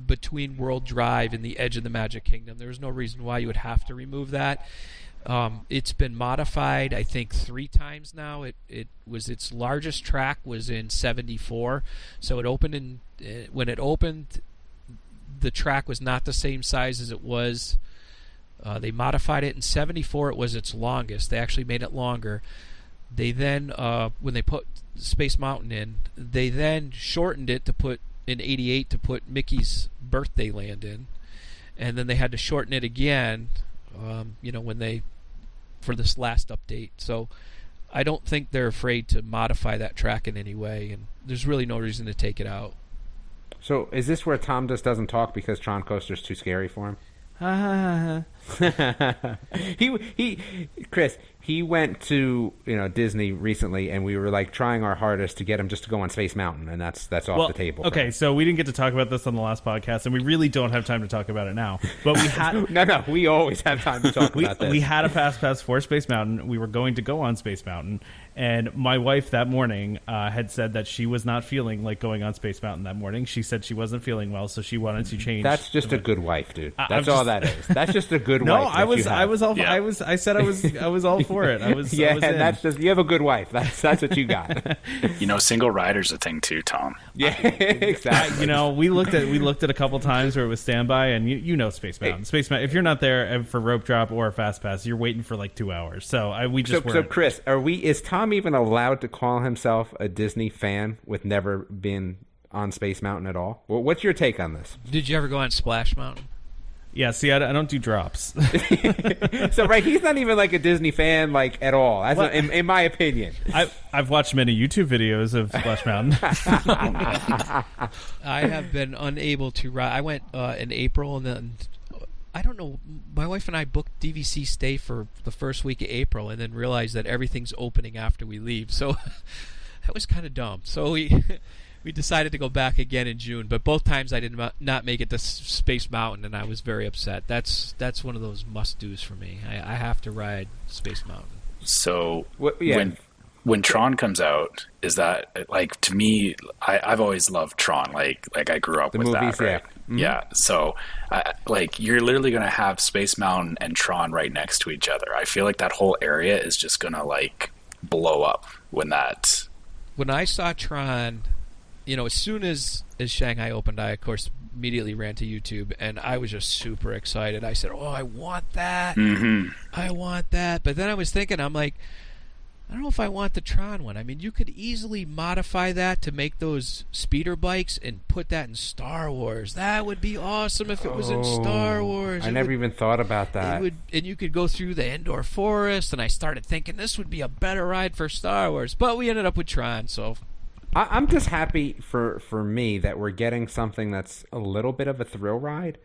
between World Drive and the edge of the Magic Kingdom. There's no reason why you would have to remove that. It's been modified, I think, 3 times now. Its largest track was in '74, so it opened when it opened, the track was not the same size as it was. They modified it in '74. It was its longest. They actually made it longer. They then, when they put Space Mountain in, they then shortened it to put in '88 to put Mickey's birthday land in, and then they had to shorten it again. When they for this last update. So I don't think they're afraid to modify that track in any way, and there's really no reason to take it out. So is this where Tom just doesn't talk because Tron Coaster's too scary for him? Chris, he went to Disney recently, and we were like trying our hardest to get him just to go on Space Mountain, and that's off the table. Okay, so we didn't get to talk about this on the last podcast, and we really don't have time to talk about it now. But we had no, we always have time to talk about this. We had a fast pass for Space Mountain. We were going to go on Space Mountain, and my wife that morning had said that she was not feeling like going on Space Mountain that morning. She said she wasn't feeling well, so she wanted to change. That's just a good wife, dude. That's all that is. That's just a good wife. No, I said I was all for it. I was and that's just, you have a good wife. That's what you got. Single rider's a thing too, Tom. Yeah, exactly. We looked at a couple times where it was standby, and Space Mountain. Space Mountain. If you're not there for rope drop or a fast pass, you're waiting for like 2 hours. So weren't. So Chris, is Tom even allowed to call himself a Disney fan with never been on Space Mountain at all? Well, what's your take on this? Did you ever go on Splash Mountain? Yeah, see, I don't do drops. So, right, he's not even like a Disney fan, like, at all. That's in my opinion. I've watched many YouTube videos of Splash Mountain. I have been unable to ride. I went in April, and then, I don't know, my wife and I booked DVC stay for the first week of April, and then realized that everything's opening after we leave. So, that was kind of dumb. So, we decided to go back again in June, but both times I did not make it to Space Mountain, and I was very upset. That's one of those must-dos for me. I have to ride Space Mountain. So when Tron comes out, is that, like, to me, I've always loved Tron. Like I grew up with movies, that, right? Yeah. Mm-hmm. Yeah. So, you're literally going to have Space Mountain and Tron right next to each other. I feel like that whole area is just going to, like, blow up when I saw Tron, as soon as Shanghai opened, I, of course, immediately ran to YouTube, and I was just super excited. I said, I want that. Mm-hmm. I want that. But then I was thinking, I'm like, I don't know if I want the Tron one. I mean, you could easily modify that to make those speeder bikes and put that in Star Wars. That would be awesome if it was in Star Wars. I never even thought about that. And you could go through the indoor forest, and I started thinking this would be a better ride for Star Wars. But we ended up with Tron, so... I'm just happy for me that we're getting something that's a little bit of a thrill ride.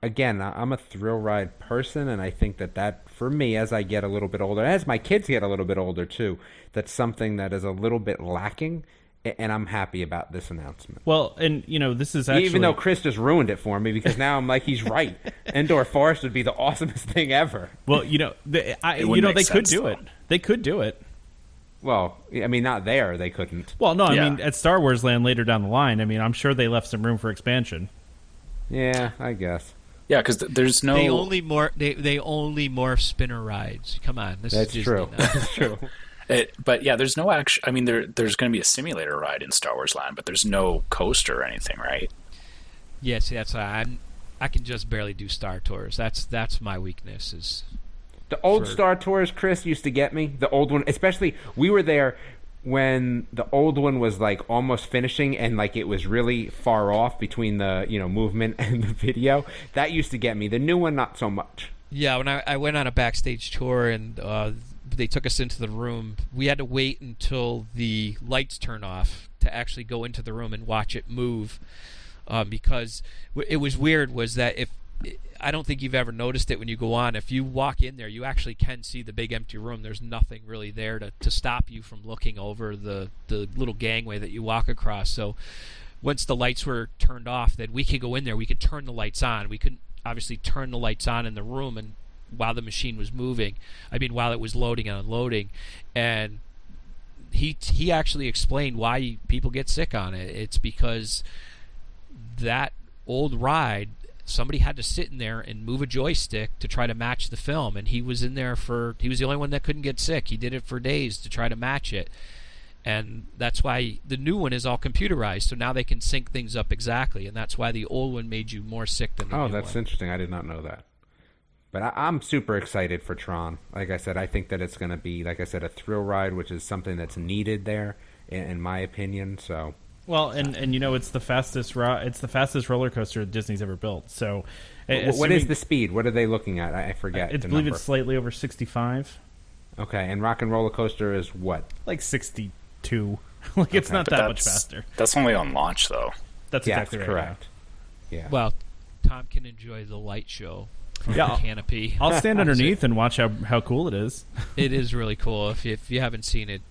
again, I'm a thrill ride person, and I think that for me, as I get a little bit older, as my kids get a little bit older too, that's something that is a little bit lacking. And I'm happy about this announcement. Well, and this is actually, even though Chris just ruined it for me, because now I'm like, he's right. Indoor forest would be the awesomest thing ever. Well, they could do it. They could do it. Well, I mean, not there. They couldn't. Well, no, I mean, at Star Wars Land later down the line, I mean, I'm sure they left some room for expansion. Yeah, I guess. Yeah, because there's no. They only morph spinner rides. Come on, That's is true. That's true. But yeah, there's no actual. I mean, there's going to be a simulator ride in Star Wars Land, but there's no coaster or anything, right? Yeah, see, that's I can just barely do Star Tours. That's my weakness. Is the old Star Tours, Chris, used to get me. The old one, especially, we were there when the old one was like almost finishing, and like it was really far off between the movement and the video. That used to get me. The new one, not so much. Yeah, when I went on a backstage tour and they took us into the room, we had to wait until the lights turned off to actually go into the room and watch it move, because it was weird was that I don't think you've ever noticed it when you go on. If you walk in there, you actually can see the big empty room. There's nothing really there to stop you from looking over the little gangway that you walk across. So once the lights were turned off, then we could go in there. We could turn the lights on. We couldn't obviously turn the lights on in the room and while the machine was moving. I mean, while it was loading and unloading. And he actually explained why people get sick on it. It's because that old ride, somebody had to sit in there and move a joystick to try to match the film, and he was in there he was the only one that couldn't get sick. He did it for days to try to match it. And that's why the new one is all computerized, so now they can sync things up exactly, and that's why the old one made you more sick than the new one. Oh, that's interesting. I did not know that. But I'm super excited for Tron. Like I said, I think that it's going to be, like I said, a thrill ride, which is something that's needed there, in my opinion. So, well, and it's the fastest roller coaster Disney's ever built. So, what is the speed? What are they looking at? I forget. I believe it's slightly over 65. Okay, and Rock and Roller Coaster is what? Like 62. Like it's not that much faster. That's only on launch, though. That's exactly right. Correct. Yeah. Well, Tom can enjoy the light show. The canopy. I'll stand underneath and watch how cool it is. It is really cool. If you haven't seen it,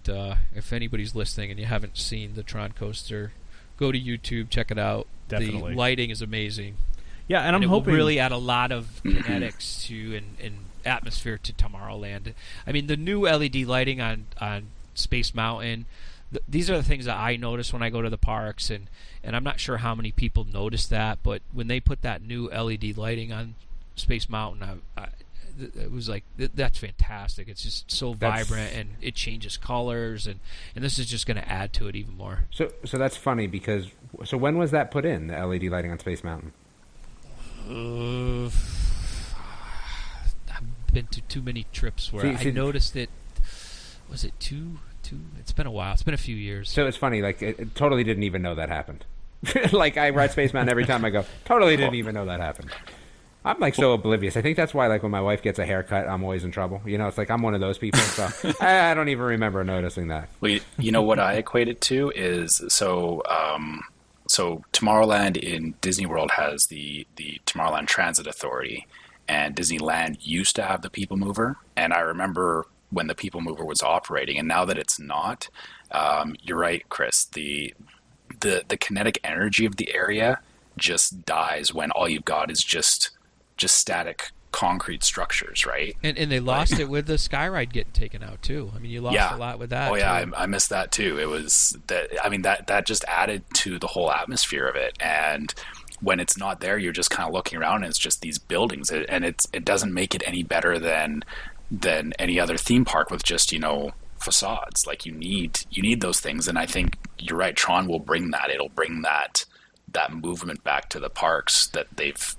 if anybody's listening and you haven't seen the Tron coaster, go to YouTube, check it out. Definitely. The lighting is amazing. Yeah, and I'm it hoping will really add a lot of kinetics to and atmosphere to Tomorrowland. I mean, the new LED lighting on Space Mountain. These are the things that I notice when I go to the parks, and I'm not sure how many people notice that, but when they put that new LED lighting on Space Mountain, it was like, that's fantastic. It's just so vibrant, and it changes colors, and this is just going to add to it even more. So that's funny because when was that put in, the LED lighting on Space Mountain? I've been to too many trips where I noticed it. Was it two? It's been a while. It's been a few years. So it's funny, like it totally didn't even know that happened. Like I ride Space Mountain every time I go. Totally didn't even know that happened. I'm like so oblivious. I think that's why, like, when my wife gets a haircut, I'm always in trouble. It's like I'm one of those people. So I don't even remember noticing that. Well, what I equate it to is so Tomorrowland in Disney World has the Tomorrowland Transit Authority, and Disneyland used to have the People Mover. And I remember when the People Mover was operating, and now that it's not, you're right, Chris. The kinetic energy of the area just dies when all you've got is just static concrete structures, right? And they lost it with the Skyride getting taken out too. I mean, you lost a lot with that. Oh yeah, I missed that too. It was that. I mean, that just added to the whole atmosphere of it. And when it's not there, you're just kind of looking around, and it's just these buildings, and it doesn't make it any better than any other theme park with just facades. Like you need those things, and I think you're right. Tron will bring that. It'll bring that movement back to the parks that they've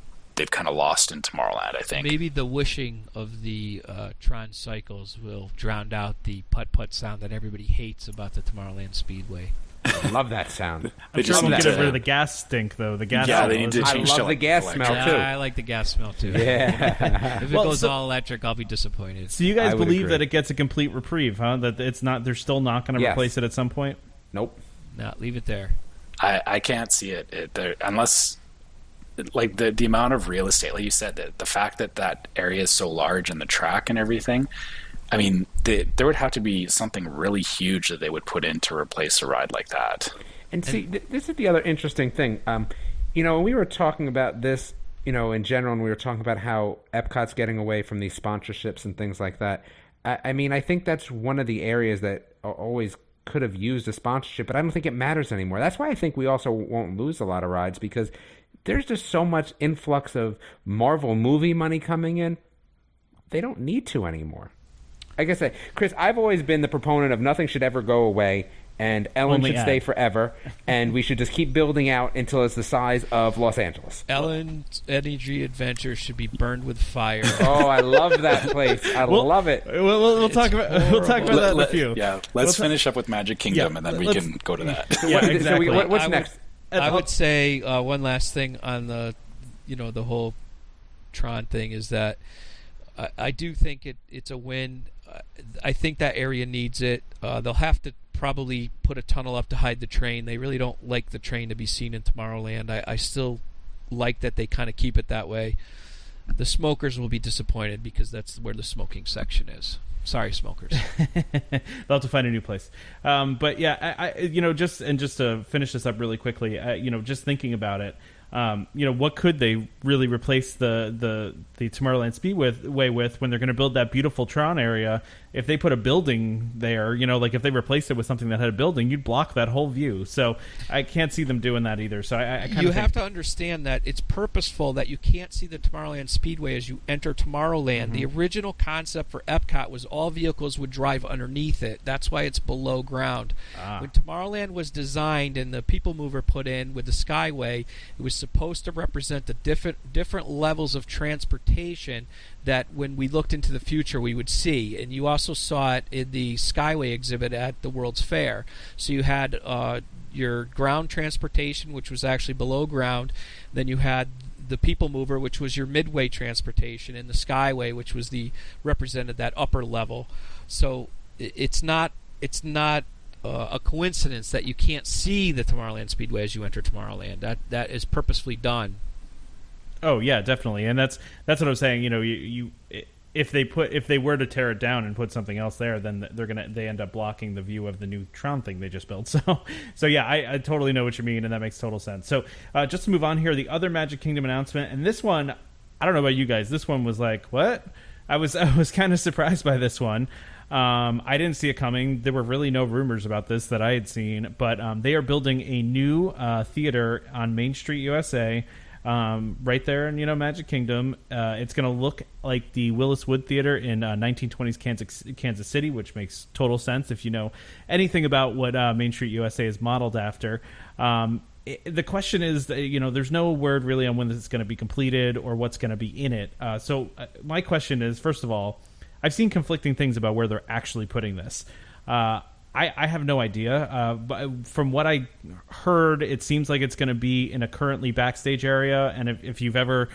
kind of lost in Tomorrowland, I think. Maybe the whooshing of the Tron cycles will drown out the putt-putt sound that everybody hates about the Tomorrowland Speedway. I love that sound. I'm sure we'll get rid of the gas stink, though. The gas smell. They need to change I love the gas smell, too. Yeah, I like the gas smell, too. Yeah. If it goes all electric, I'll be disappointed. So you guys believe that it gets a complete reprieve, huh? That it's not. They're still not going to replace it at some point? Nope. No, leave it there. I can't see it unless like the amount of real estate, like you said, that the fact that area is so large and the track and everything, I mean, there would have to be something really huge that they would put in to replace a ride like that. And see, this is the other interesting thing. When we were talking about this, in general, and we were talking about how Epcot's getting away from these sponsorships and things like that. I mean, I think that's one of the areas that always could have used a sponsorship, but I don't think it matters anymore. That's why I think we also won't lose a lot of rides, because there's just so much influx of Marvel movie money coming in. They don't need to anymore. Like I said, Chris, I've always been the proponent of nothing should ever go away, and Ellen should stay forever, and we should just keep building out until it's the size of Los Angeles. Ellen's Energy Adventure should be burned with fire. Oh, I love that place. I love it. We'll talk about that in a few. Yeah, let's finish up with Magic Kingdom, and then we can go to that. Yeah, exactly. So what's next? I would say one last thing on the whole Tron thing is that I do think it's a win. I think that area needs it. They'll have to probably put a tunnel up to hide the train. They really don't like the train to be seen in Tomorrowland. I still like that they kind of keep it that way. The smokers will be disappointed because that's where the smoking section is. Sorry, smokers. They'll have to find a new place. But yeah, just to finish this up really quickly, just thinking about it, what could they really replace the Tomorrowland Speedway with when they're going to build that beautiful Tron area? If they put a building there, like if they replaced it with something that had a building, you'd block that whole view. So I can't see them doing that either. So I kind of have to understand that it's purposeful that you can't see the Tomorrowland Speedway as you enter Tomorrowland. Mm-hmm. The original concept for Epcot was all vehicles would drive underneath it. That's why it's below ground. When Tomorrowland was designed and the People Mover put in with the Skyway, it was supposed to represent the different levels of transportation that when we looked into the future we would see. And you also saw it in the Skyway exhibit at the World's Fair. So you had your ground transportation, which was actually below ground. Then you had the People Mover, which was your midway transportation, and the Skyway, which was represented that upper level. So it's not a coincidence that you can't see the Tomorrowland Speedway as you enter Tomorrowland. That is purposefully done. Oh yeah, definitely, and that's what I was saying. If they were to tear it down and put something else there, then they end up blocking the view of the new Tron thing they just built. So yeah, I totally know what you mean, and that makes total sense. So just to move on here, the other Magic Kingdom announcement, and this one, I don't know about you guys, this one was like, what? I was kind of surprised by this one. I didn't see it coming. There were really no rumors about this that I had seen, but they are building a new theater on Main Street, USA. Right there in Magic Kingdom. It's going to look like the Willis Wood Theater in 1920s Kansas City, which makes total sense if you know anything about what Main Street USA is modeled after. The question is, there's no word really on when this is going to be completed or what's going to be in it. So my question is, first of all, I've seen conflicting things about where they're actually putting this. I have no idea. But from what I heard, it seems like it's going to be in a currently backstage area. And if you've ever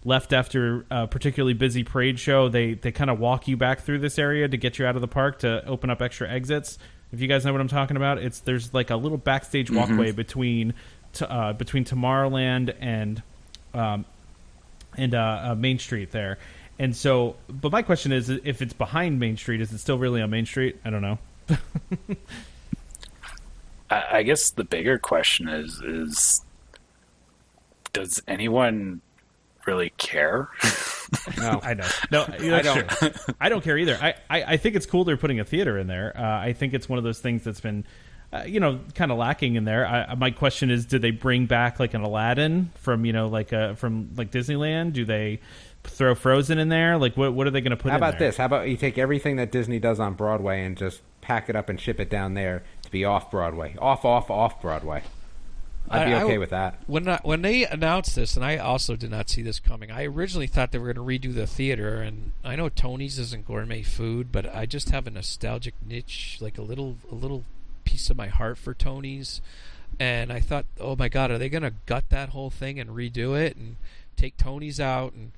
left after a particularly busy parade show, they kind of walk you back through this area to get you out of the park to open up extra exits. If you guys know what I'm talking about, there's like a little backstage walkway between Tomorrowland and Main Street there. And so, but my question is, if it's behind Main Street, is it still really on Main Street? I don't know. I guess the bigger question is does anyone really care? No, I know. No, I don't. True. I don't care either. I think it's cool they're putting a theater in there. I think it's one of those things that's been, kind of lacking in there. My question is, did they bring back like an Aladdin from Disneyland? Do they throw Frozen in there? Like, what are they going to put in there? How about this? How about you take everything that Disney does on Broadway and just pack it up and ship it down there to be off Broadway, off Broadway? I'd be okay with that. When they announced this, and I also did not see this coming, I originally thought they were going to redo the theater. And I know Tony's isn't gourmet food, but I just have a nostalgic niche, like a little piece of my heart for Tony's. And I thought, oh my God, are they going to gut that whole thing and redo it and take Tony's out? And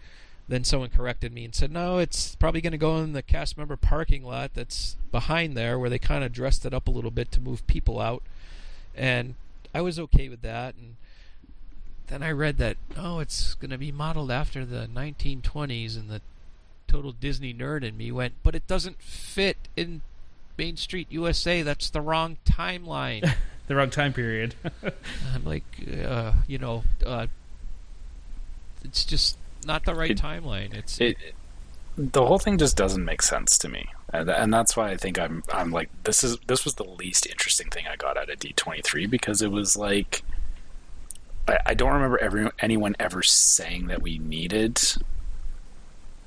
then someone corrected me and said, no, it's probably going to go in the cast member parking lot that's behind there, where they kind of dressed it up a little bit to move people out. And I was okay with that. And then I read that it's going to be modeled after the 1920s, and the total Disney nerd in me went, but it doesn't fit in Main Street USA. That's the wrong timeline. The wrong time period. I'm like, it's just not the right timeline. The whole thing just doesn't make sense to me, and that's why I think I'm like, this was the least interesting thing I got out of D23, because it was like, I don't remember anyone ever saying that we needed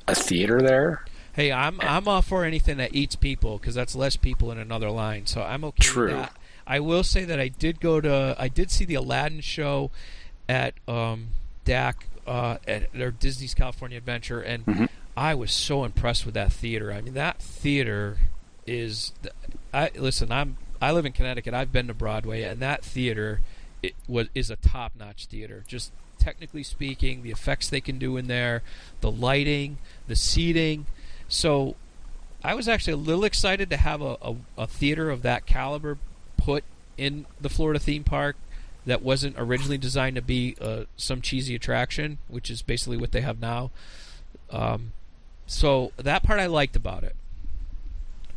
a theater there. Hey, I'm all for anything that eats people, because that's less people in another line, so I'm okay with that. I will say that I did see the Aladdin show at DAC at their Disney's California Adventure, and I was so impressed with that theater. I mean, that theater is. I live in Connecticut. I've been to Broadway, and that theater is a top-notch theater. Just technically speaking, the effects they can do in there, the lighting, the seating. So, I was actually a little excited to have a theater of that caliber put in the Florida theme park that wasn't originally designed to be some cheesy attraction, which is basically what they have now. So that part I liked about it.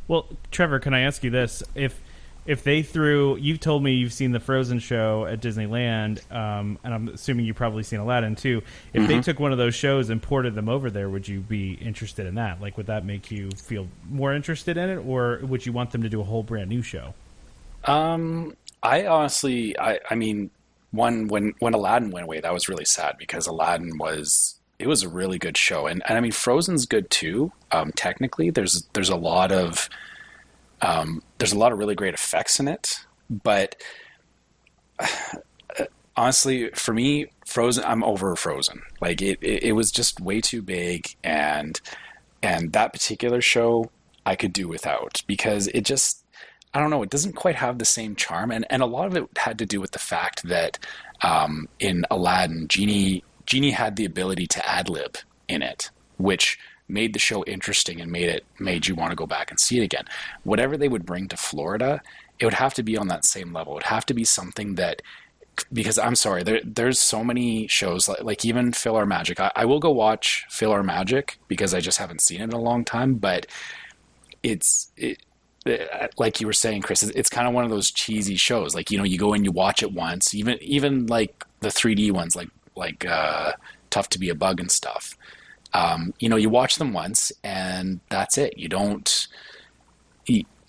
Well, Trevor, can I ask you this? If they threw, you've told me you've seen the Frozen show at Disneyland, and I'm assuming you've probably seen Aladdin too. If they took one of those shows and ported them over there, would you be interested in that? Like, would that make you feel more interested in it, or would you want them to do a whole brand new show? I honestly, I mean, when Aladdin went away, that was really sad, because Aladdin was a really good show, and I mean, Frozen's good too. Technically, there's a lot of really great effects in it, but honestly, for me, Frozen, I'm over Frozen. Like it was just way too big, and that particular show I could do without, because it just, I don't know, it doesn't quite have the same charm, and a lot of it had to do with the fact that in Aladdin, Genie had the ability to ad-lib in it, which made the show interesting and made you want to go back and see it again. Whatever they would bring to Florida, it would have to be on that same level. It would have to be something that, because I'm sorry, there's so many shows like even Fill Our Magic. I will go watch Fill Our Magic because I just haven't seen it in a long time, but it's like you were saying, Chris, it's kind of one of those cheesy shows. Like, you go and you watch it once, even like the 3D ones, like Tough to Be a Bug and stuff. You watch them once and that's it. You don't,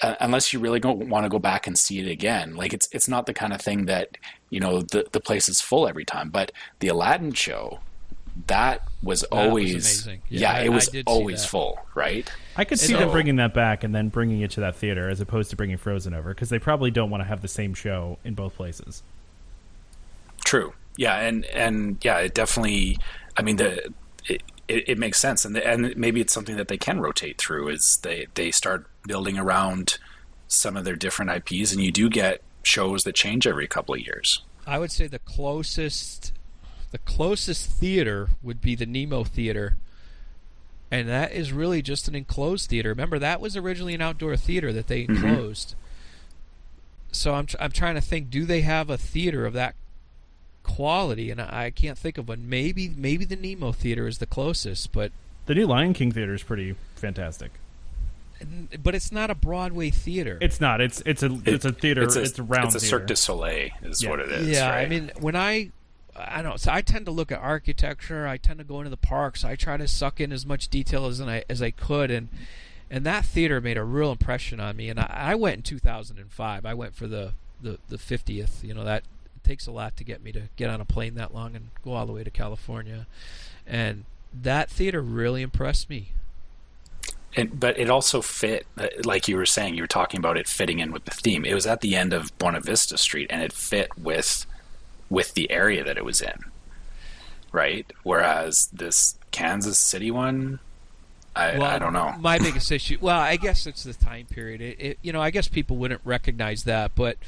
unless you really don't want to go back and see it again. Like it's not the kind of thing that, the place is full every time. But the Aladdin show, that was always amazing. It was always full, right? I could see them bringing that back and then bringing it to that theater as opposed to bringing Frozen over, because they probably don't want to have the same show in both places. True. Yeah, and yeah, it definitely. I mean, it makes sense, and maybe it's something that they can rotate through. Is they start building around some of their different IPs, and you do get shows that change every couple of years. I would say the closest theater would be the Nemo Theater, and that is really just an enclosed theater. Remember, that was originally an outdoor theater that they enclosed. So I'm trying to think, do they have a theater of that quality? And I can't think of one. Maybe the Nemo Theater is the closest, but the new Lion King theater is pretty fantastic. But it's not a Broadway theater. It's not. It's a theater. It's a round. It's a theater. Cirque du Soleil is what it is. Yeah, right? I mean, when I don't know. So I tend to look at architecture. I tend to go into the parks. I try to suck in as much detail as I could, and that theater made a real impression on me. And I went in 2005. I went for the 50th. That it takes a lot to get me to get on a plane that long and go all the way to California, and that theater really impressed me. But it also fit, like you were saying, you were talking about it fitting in with the theme. It was at the end of Buena Vista Street, and it fit with the area that it was in, right? Whereas this Kansas City one, I don't know. My biggest issue, well, I guess it's the time period. I guess people wouldn't recognize that, but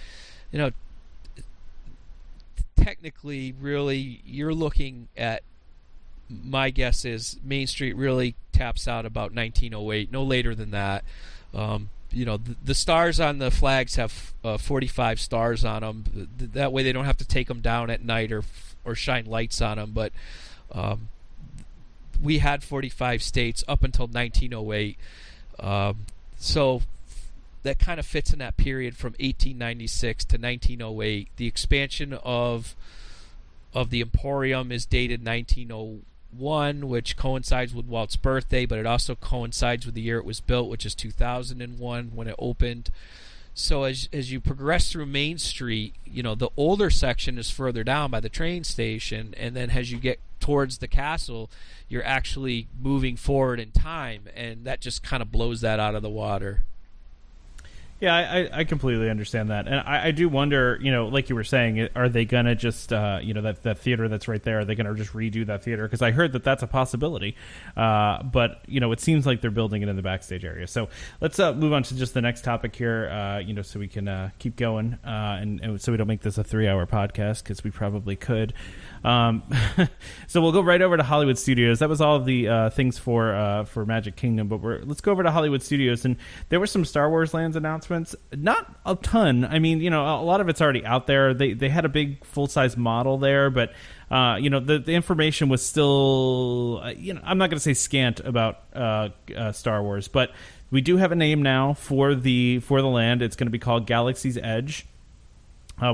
technically, really, you're looking at. My guess is Main Street really taps out about 1908, no later than that. The stars on the flags have 45 stars on them. That way they don't have to take them down at night or shine lights on them. But we had 45 states up until 1908. So that kind of fits in that period from 1896 to 1908. The expansion of the Emporium is dated 1901, which coincides with Walt's birthday, but it also coincides with the year it was built, which is 2001 when it opened. So as you progress through Main Street, the older section is further down by the train station, and then as you get towards the castle, you're actually moving forward in time, and that just kind of blows that out of the water. Yeah, I completely understand that. And I do wonder, like you were saying, are they going to just, that theater that's right there, are they going to just redo that theater? Because I heard that that's a possibility. But, it seems like they're building it in the backstage area. So let's move on to just the next topic here, so we can keep going and so we don't make this a 3-hour podcast, because we probably could. So we'll go right over to Hollywood Studios. That was all of the things for Magic Kingdom, but let's go over to Hollywood Studios, and there were some Star Wars Lands announcements. Not a ton. I mean, a lot of it's already out there. They had a big full-size model there, but the information was still I'm not going to say scant about Star Wars, but we do have a name now for the land. It's going to be called Galaxy's Edge.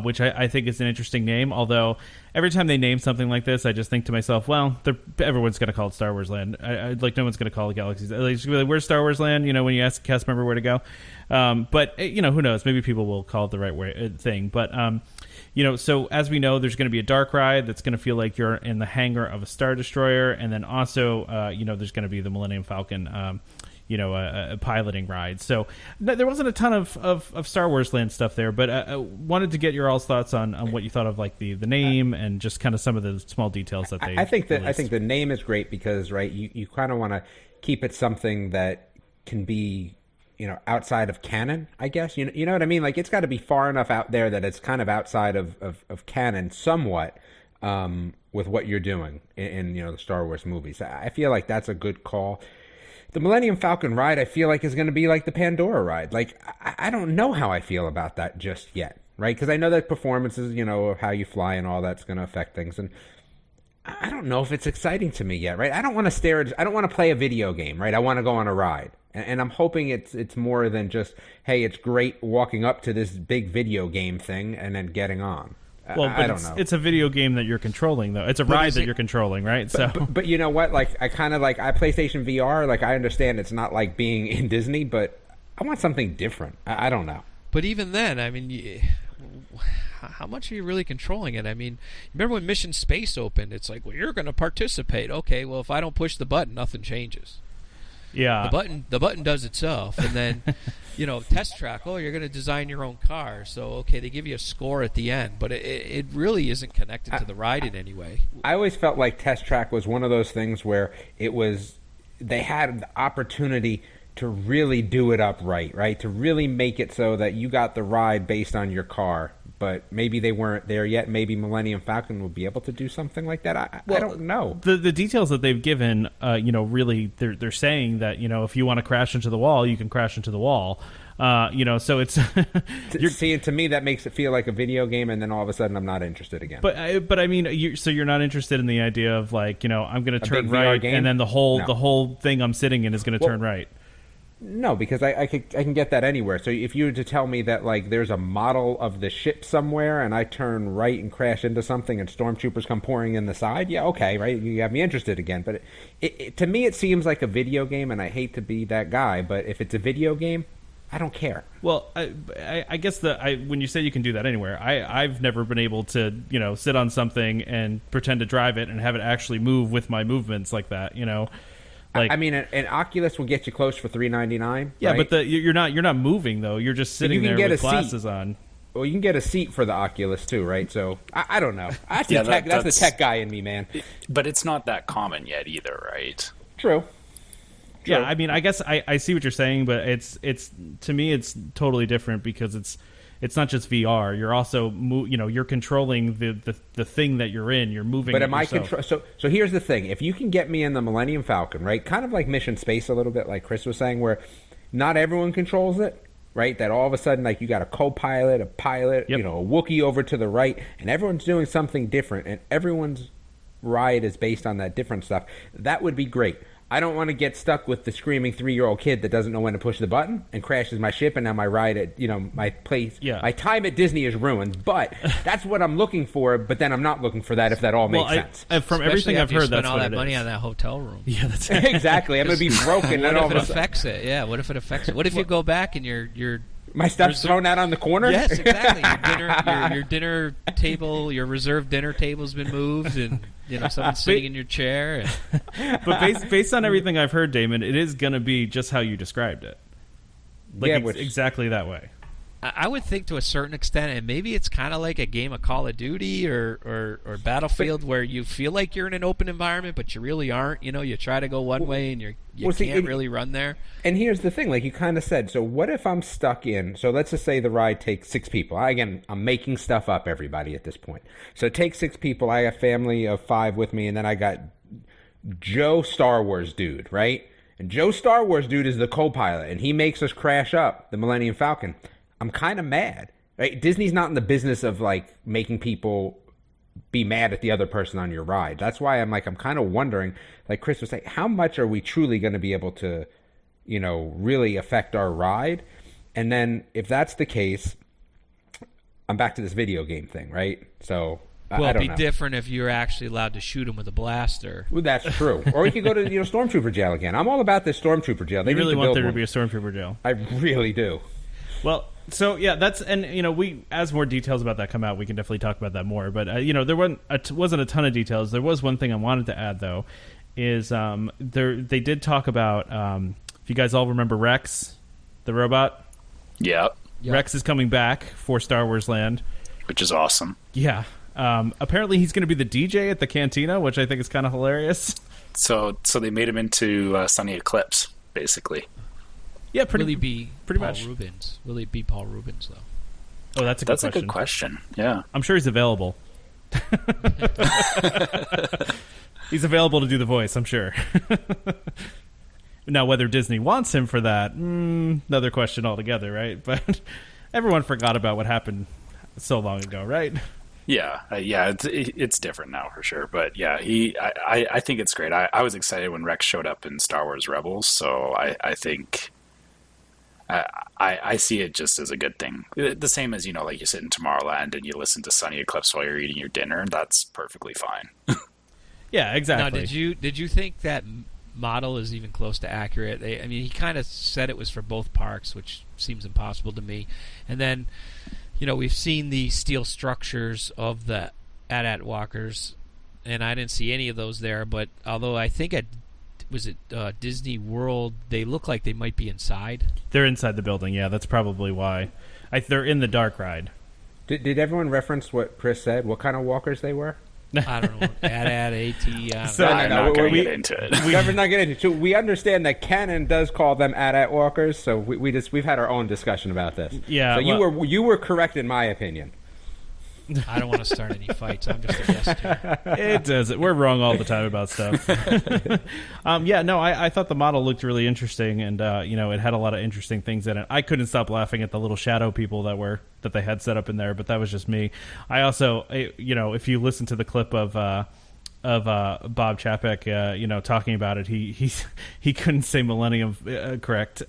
Which I think is an interesting name, although every time they name something like this, I just think to myself, well, everyone's going to call it Star Wars Land. No one's going to call it Galaxy's. Like, where's Star Wars Land? When you ask a cast member where to go. But who knows? Maybe people will call it the right thing. But so as we know, there's going to be a dark ride that's going to feel like you're in the hangar of a Star Destroyer, and then also there's going to be the Millennium Falcon. A piloting ride. So there wasn't a ton of Star Wars Land stuff there, but I wanted to get your all's thoughts on what you thought of like the name and just kind of some of the small details that they. I think the name is great because you kind of want to keep it something that can be outside of canon, I guess. You know what I mean? Like, it's got to be far enough out there that it's kind of outside of canon somewhat with what you're doing in the Star Wars movies. I feel like that's a good call. The Millennium Falcon ride, I feel like, is going to be like the Pandora ride. Like, I don't know how I feel about that just yet, right? Because I know that performances, of how you fly and all that's going to affect things. And I don't know if it's exciting to me yet, right? I don't want to play a video game, right? I want to go on a ride. And I'm hoping it's more than just, hey, it's great walking up to this big video game thing and then getting on. Well, but I don't know. It's a video game that you're controlling, though. It's a ride that you're controlling, right? But you know what? Like, I kind of like PlayStation VR. Like, I understand it's not like being in Disney, but I want something different. I don't know. But even then, I mean, how much are you really controlling it? I mean, remember when Mission Space opened? It's like, well, you're going to participate. Okay, well, if I don't push the button, nothing changes. Yeah, the button does itself, and then test track. Oh, you're going to design your own car, so okay, they give you a score at the end, but it really isn't connected to the ride in any way. I always felt like test track was one of those things where they had the opportunity to really do it up right, to really make it so that you got the ride based on your car. But maybe they weren't there yet. Maybe Millennium Falcon will be able to do something like that. I don't know. The details that they've given, really, they're saying that, if you want to crash into the wall, you can crash into the wall. So it's... See, to me, that makes it feel like a video game, and then all of a sudden I'm not interested again. But I mean, you're not interested in the idea of, like, I'm going to turn right, and then the whole thing I'm sitting in is going to turn right. No, because I can get that anywhere. So if you were to tell me that, like, there's a model of the ship somewhere and I turn right and crash into something and stormtroopers come pouring in the side, yeah, okay, right? You have me interested again. But to me, it seems like a video game, and I hate to be that guy, but if it's a video game, I don't care. Well, I guess when you say you can do that anywhere, I've never been able to, sit on something and pretend to drive it and have it actually move with my movements like that, Like, I mean, an Oculus will get you close for $399. Yeah, right? but you're not moving though. You're just sitting there with glasses on. Well, you can get a seat for the Oculus too, right? So I don't know. That's the tech guy in me, man. But it's not that common yet either, right? True. Yeah, I mean, I guess I see what you're saying, but it's to me it's totally different because it's not just VR. You're also you're controlling the thing that you're in. You're moving. But am I control? So here's the thing: if you can get me in the Millennium Falcon, right, kind of like Mission Space a little bit, like Chris was saying, where not everyone controls it, right? That all of a sudden, like, you got a co-pilot, a pilot, Yep. a Wookiee over to the right, and everyone's doing something different, and everyone's ride is based on that different stuff. That would be great. I don't want to get stuck with the screaming 3-year-old kid that doesn't know when to push the button and crashes my ship, and now my ride at, my place, my time at Disney is ruined. But that's what I'm looking for, but then I'm not looking for that if that all makes sense. From Especially everything I've after you heard, spend that's all what that it money is. on that hotel room. Yeah, that's Exactly. I'm going to be broken. What and all if of it a sudden, affects it? Yeah, what if it affects it? What if you go back and your my stuff's thrown out on the corner? Yes, exactly. Your dinner table, your reserved dinner table's been moved, and someone's sitting in your chair. But based on everything I've heard, Damon, it is going to be just how you described it. Exactly that way. I would think to a certain extent, and maybe it's kind of like a game of Call of Duty or Battlefield, where you feel like you're in an open environment, but you really aren't. You try to go one way, and you can't really run there. And here's the thing, like you kind of said, so what if I'm stuck in, so let's just say the ride takes 6 people. Again, I'm making stuff up, everybody, at this point. So take 6 people, I got a family of 5 with me, and then I got Joe Star Wars Dude, right? And Joe Star Wars Dude is the co-pilot, and he makes us crash up the Millennium Falcon. I'm kind of mad, right? Disney's not in the business of, like, making people be mad at the other person on your ride. That's why I'm kind of wondering, like Chris was saying, how much are we truly going to be able to, really affect our ride? And then if that's the case, I'm back to this video game thing, right? So I don't it'd know. be different if you're actually allowed to shoot him with a blaster. Well, that's true. Or we could go to Stormtrooper jail again. I'm all about this Stormtrooper jail. They You really need to want build there one. to be a Stormtrooper jail. I really do. Well, so yeah, that's, and we, as more details about that come out, we can definitely talk about that more. But there wasn't a ton of details. There was one thing I wanted to add though, is they did talk about if you guys all remember Rex, the robot. Yeah. Rex is coming back for Star Wars Land, Which is awesome. Yeah. Apparently he's going to be the DJ at the cantina, which I think is kind of hilarious. So they made him into Sunny Eclipse, basically. Yeah, Will he be pretty Paul much. Rubens? Will he be Paul Rubens though? Oh, that's a good question. Yeah. I'm sure he's available. He's available to do the voice, I'm sure. Now, whether Disney wants him for that, another question altogether, right? But everyone forgot about what happened so long ago, right? Yeah, it's different now for sure. But yeah, I think it's great. I was excited when Rex showed up in Star Wars Rebels, so I think I see it just as a good thing. The same as like you sit in Tomorrowland and you listen to Sunny Eclipse while you're eating your dinner. That's perfectly fine. Yeah, exactly. Now, did you think that model is even close to accurate? He kind of said it was for both parks, which seems impossible to me. And then, we've seen the steel structures of the AT-AT walkers, and I didn't see any of those there. But although I think was it Disney World, they look like they might be inside. They're inside the building, yeah. That's probably why. They're in the dark ride. Did everyone reference what Chris said? What kind of walkers they were? I don't know. AT-AT, So, I'm not going to get into it. We're not getting into it. So we understand that canon does call them AT-AT walkers, so we've had our own discussion about this. Yeah. So you were correct in my opinion. I don't want to start any fights. I'm just a guest here. It does. We're wrong all the time about stuff. I thought the model looked really interesting, and it had a lot of interesting things in it. I couldn't stop laughing at the little shadow people that they had set up in there, but that was just me. I also, if you listen to the clip of Bob Chapek, talking about it, he couldn't say millennium correct.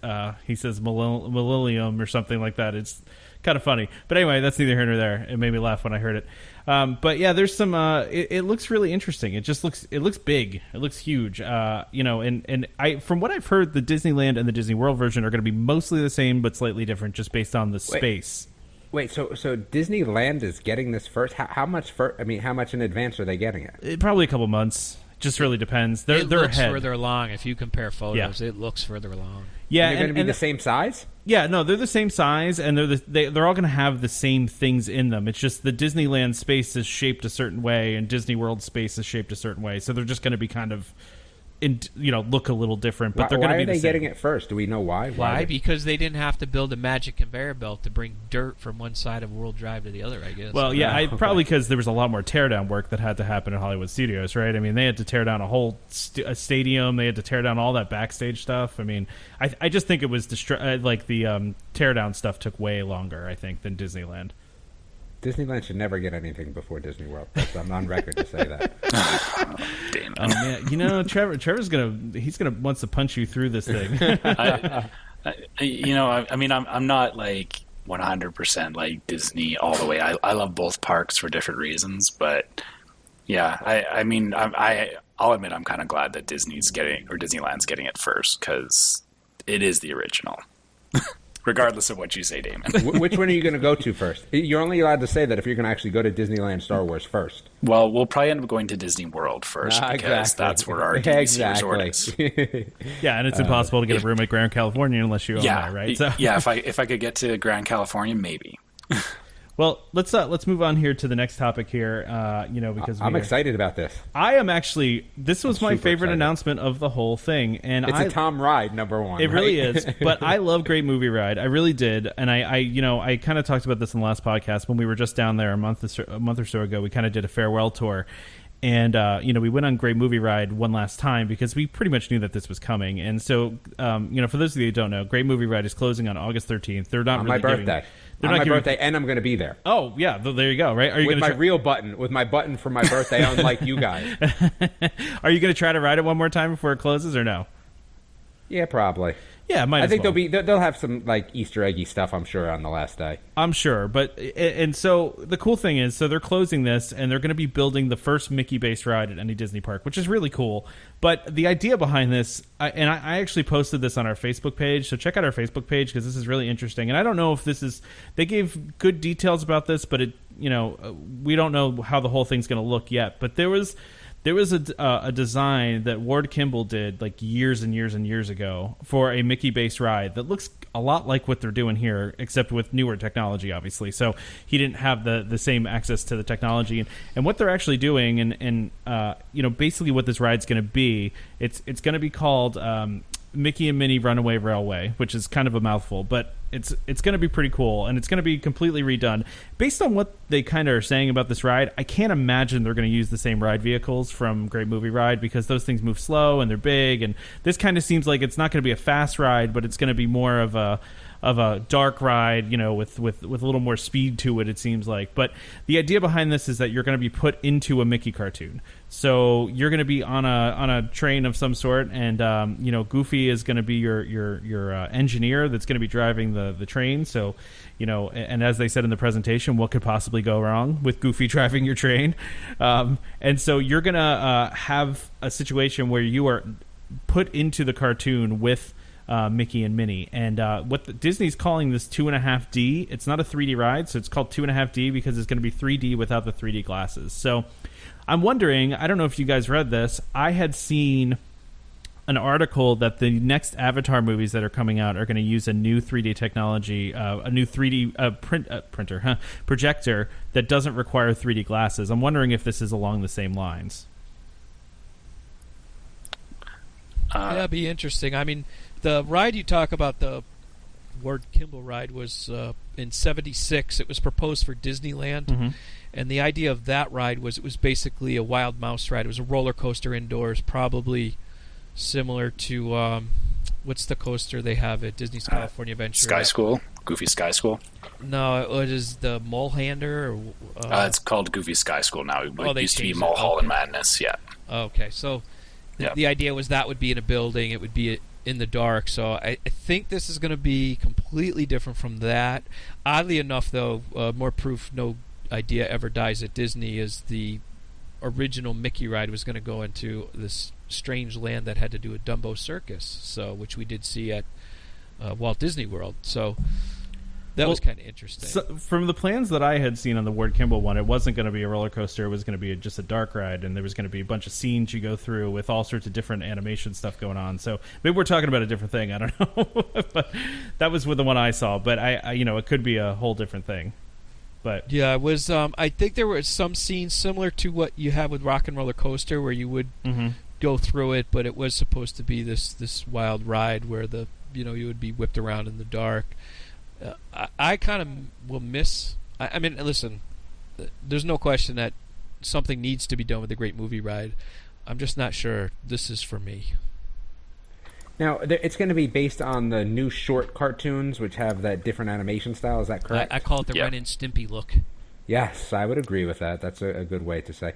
He says millennium or something like that. It's kind of funny, but anyway, that's neither here nor there. It made me laugh when I heard it. But yeah, there's some. It looks really interesting. It looks big. It looks huge. And I, from what I've heard, the Disneyland and the Disney World version are going to be mostly the same, but slightly different, just based on the space. Wait, so Disneyland is getting this first? How much how much in advance are they getting it? Probably a couple months. Just really depends. They're looks ahead. further along. If you compare photos, Yeah. it looks further along. Yeah, and they're going to be the same size? Yeah, no, they're the same size, and they're all going to have the same things in them. It's just the Disneyland space is shaped a certain way, and Disney World space is shaped a certain way. So they're just going to be kind of look a little different. But they're going to be Why are they the same. getting it first? Do we know why? Why? Because they didn't have to build a magic conveyor belt to bring dirt from one side of World Drive to the other, I guess. Well, yeah, probably because there was a lot more teardown work that had to happen at Hollywood Studios, right? I mean, they had to tear down a whole a stadium. They had to tear down all that backstage stuff. I mean, I just think it was the teardown stuff took way longer, I think, than Disneyland. Disneyland should never get anything before Disney World. I'm on record to say that. Damn. Oh man, Trevor's wants to punch you through this thing. I'm not like 100% like Disney all the way. I love both parks for different reasons, but yeah, I'll admit I'm kind of glad that Disneyland's getting it first, because it is the original. Regardless of what you say, Damon. Which one are you going to go to first? You're only allowed to say that if you're going to actually go to Disneyland Star Wars first. Well, we'll probably end up going to Disney World first, because that's where our DVC resort is. Yeah, and it's impossible to get a room at Grand California unless you own that, right? So. Yeah, if I could get to Grand California, maybe. Well, let's move on here to the next topic here. Because I'm excited about this. I am actually. This was my favorite announcement of the whole thing, and it's a Tom ride, number one. It really is. But I love Great Movie Ride. I really did, and I kind of talked about this in the last podcast when we were just down there a month or so ago. We kind of did a farewell tour. And, we went on Great Movie Ride one last time because we pretty much knew that this was coming. And so, for those of you who don't know, Great Movie Ride is closing on August 13th. They're not on really my birthday. They're on not my birthday, and I'm going to be there. Oh, yeah. There you go, right? Are you with my real button, with my button for my birthday, unlike you guys. Are you going to try to ride it one more time before it closes, or no? Yeah, probably. Yeah, I think they'll have some like Easter eggy stuff, I'm sure, on the last day. I'm sure, and so the cool thing is, so they're closing this, and they're going to be building the first Mickey-based ride at any Disney park, which is really cool. But the idea behind this, I actually posted this on our Facebook page, so check out our Facebook page because this is really interesting. And I don't know if they gave good details about this, but we don't know how the whole thing's going to look yet. But there was a design that Ward Kimball did like years and years and years ago for a Mickey-based ride that looks a lot like what they're doing here, except with newer technology, obviously. So he didn't have the same access to the technology. And what they're actually doing, and basically what this ride's going to be, it's going to be called Mickey and Minnie Runaway Railway, which is kind of a mouthful, but it's going to be pretty cool, and it's going to be completely redone. Based on what they kind of are saying about this ride, I can't imagine they're going to use the same ride vehicles from Great Movie Ride, because those things move slow and they're big, and this kind of seems like it's not going to be a fast ride, but it's going to be more of a dark ride, with a little more speed to it, it seems like. But the idea behind this is that you're going to be put into a Mickey cartoon. So you're going to be on a train of some sort, and Goofy is going to be your engineer that's going to be driving the train. So and as they said in the presentation, what could possibly go wrong with Goofy driving your train? And so you're going to have a situation where you are put into the cartoon with Mickey and Minnie, and Disney's calling this 2.5D. It's not a 3D ride, so it's called 2.5D because it's going to be 3D without the 3D glasses. So I'm wondering, I don't know if you guys read this, I had seen an article that the next Avatar movies that are coming out are going to use a new 3D technology, a new 3D projector that doesn't require 3D glasses. I'm wondering if this is along the same lines. That'd be interesting. I mean, the ride you talk about, the Ward Kimball ride, was in '76. It was proposed for Disneyland, mm-hmm. and the idea of that ride was it was basically a Wild Mouse ride. It was a roller coaster indoors, probably similar to what's the coaster they have at Disney's California Adventure? Sky School, Goofy Sky School. No, it is the Molehander. It's called Goofy Sky School now. It used to be changed it. Mulholland Madness. Yeah. Okay, so the idea was that would be in a building. It would be in the dark. So I think this is going to be completely different from that. Oddly enough, though, more proof no idea ever dies at Disney is the original Mickey ride was going to go into this strange land that had to do with Dumbo Circus, which we did see at Walt Disney World. So that was kind of interesting. So from the plans that I had seen on the Ward Kimball one, it wasn't going to be a roller coaster. It was going to be just a dark ride, and there was going to be a bunch of scenes you go through with all sorts of different animation stuff going on. So maybe we're talking about a different thing. I don't know. But that was with the one I saw. But I it could be a whole different thing. But yeah, it was. I think there were some scenes similar to what you have with Rock and Roller Coaster, where you would go through it, but it was supposed to be this wild ride where you would be whipped around in the dark. I kind of will miss. I mean, listen, there's no question that something needs to be done with the Great Movie Ride. I'm just not sure this is for me. Now, it's going to be based on the new short cartoons, which have that different animation style. Is that correct? I call it the Ren and Stimpy look. Yes, I would agree with that. That's a good way to say.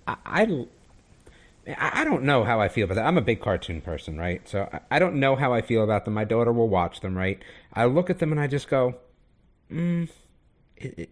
I don't know how I feel about that. I'm a big cartoon person, right? So I don't know how I feel about them. My daughter will watch them, right? I look at them and I just go,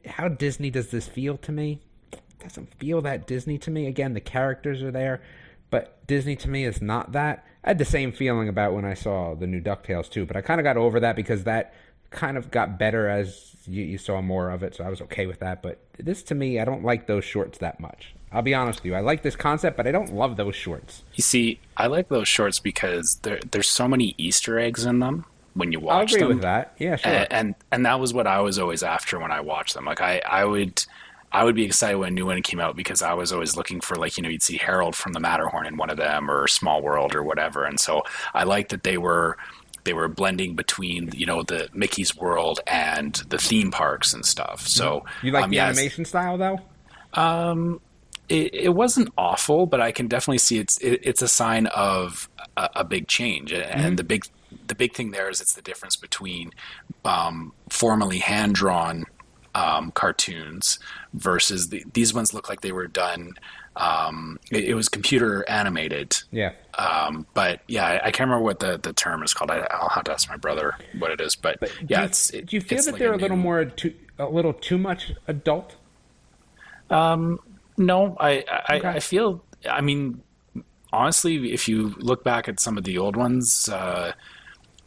how Disney does this feel to me? It doesn't feel that Disney to me. Again, the characters are there, but Disney to me is not that. I had the same feeling about when I saw the new DuckTales too, but I kind of got over that because that kind of got better as you saw more of it, so I was okay with that. But this, to me, I don't like those shorts that much. I'll be honest with you. I like this concept, but I don't love those shorts. You see, I like those shorts because there's so many Easter eggs in them when you watch them. I'll agree with that. Yeah, sure. And that was what I was always after when I watched them. Like I would be excited when a new one came out because I was always looking for, like, you'd see Harold from the Matterhorn in one of them, or Small World or whatever. And so I liked that they were blending between, the Mickey's world and the theme parks and stuff. So you like the animation style though? It wasn't awful, but I can definitely see it's a sign of a big change. And the big thing there is it's the difference between formerly hand-drawn cartoons versus these ones look like they were done. It was computer animated. Yeah. But yeah, I can't remember what the term is called. I'll have to ask my brother what it is. But yeah, do you feel that they're a little too much adult? No, I feel. I mean, honestly, if you look back at some of the old ones,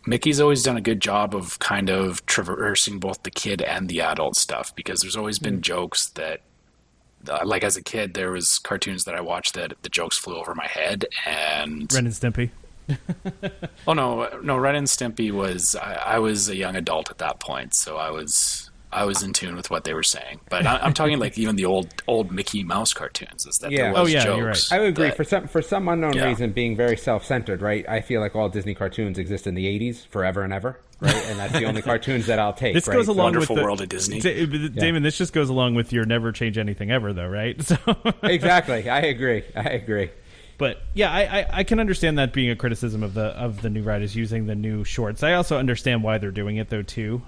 Mickey's always done a good job of kind of traversing both the kid and the adult stuff, because there's always been jokes that, like as a kid, there was cartoons that I watched that the jokes flew over my head. And Ren and Stimpy. Oh no, Ren and Stimpy was. I was a young adult at that point, so I was in tune with what they were saying. But I'm talking like even the old Mickey Mouse cartoons. Is that there was jokes? You're right. I would agree. For some unknown reason, being very self-centered, right? I feel like all Disney cartoons exist in the 80s, forever and ever, right? And that's the only cartoons that I'll take. This right? goes along Wonderful with World of Disney. Damon, this just goes along with your never change anything ever, though, right? So Exactly. I agree. But yeah, I can understand that being a criticism of the new ride is using the new shorts. I also understand why they're doing it though too.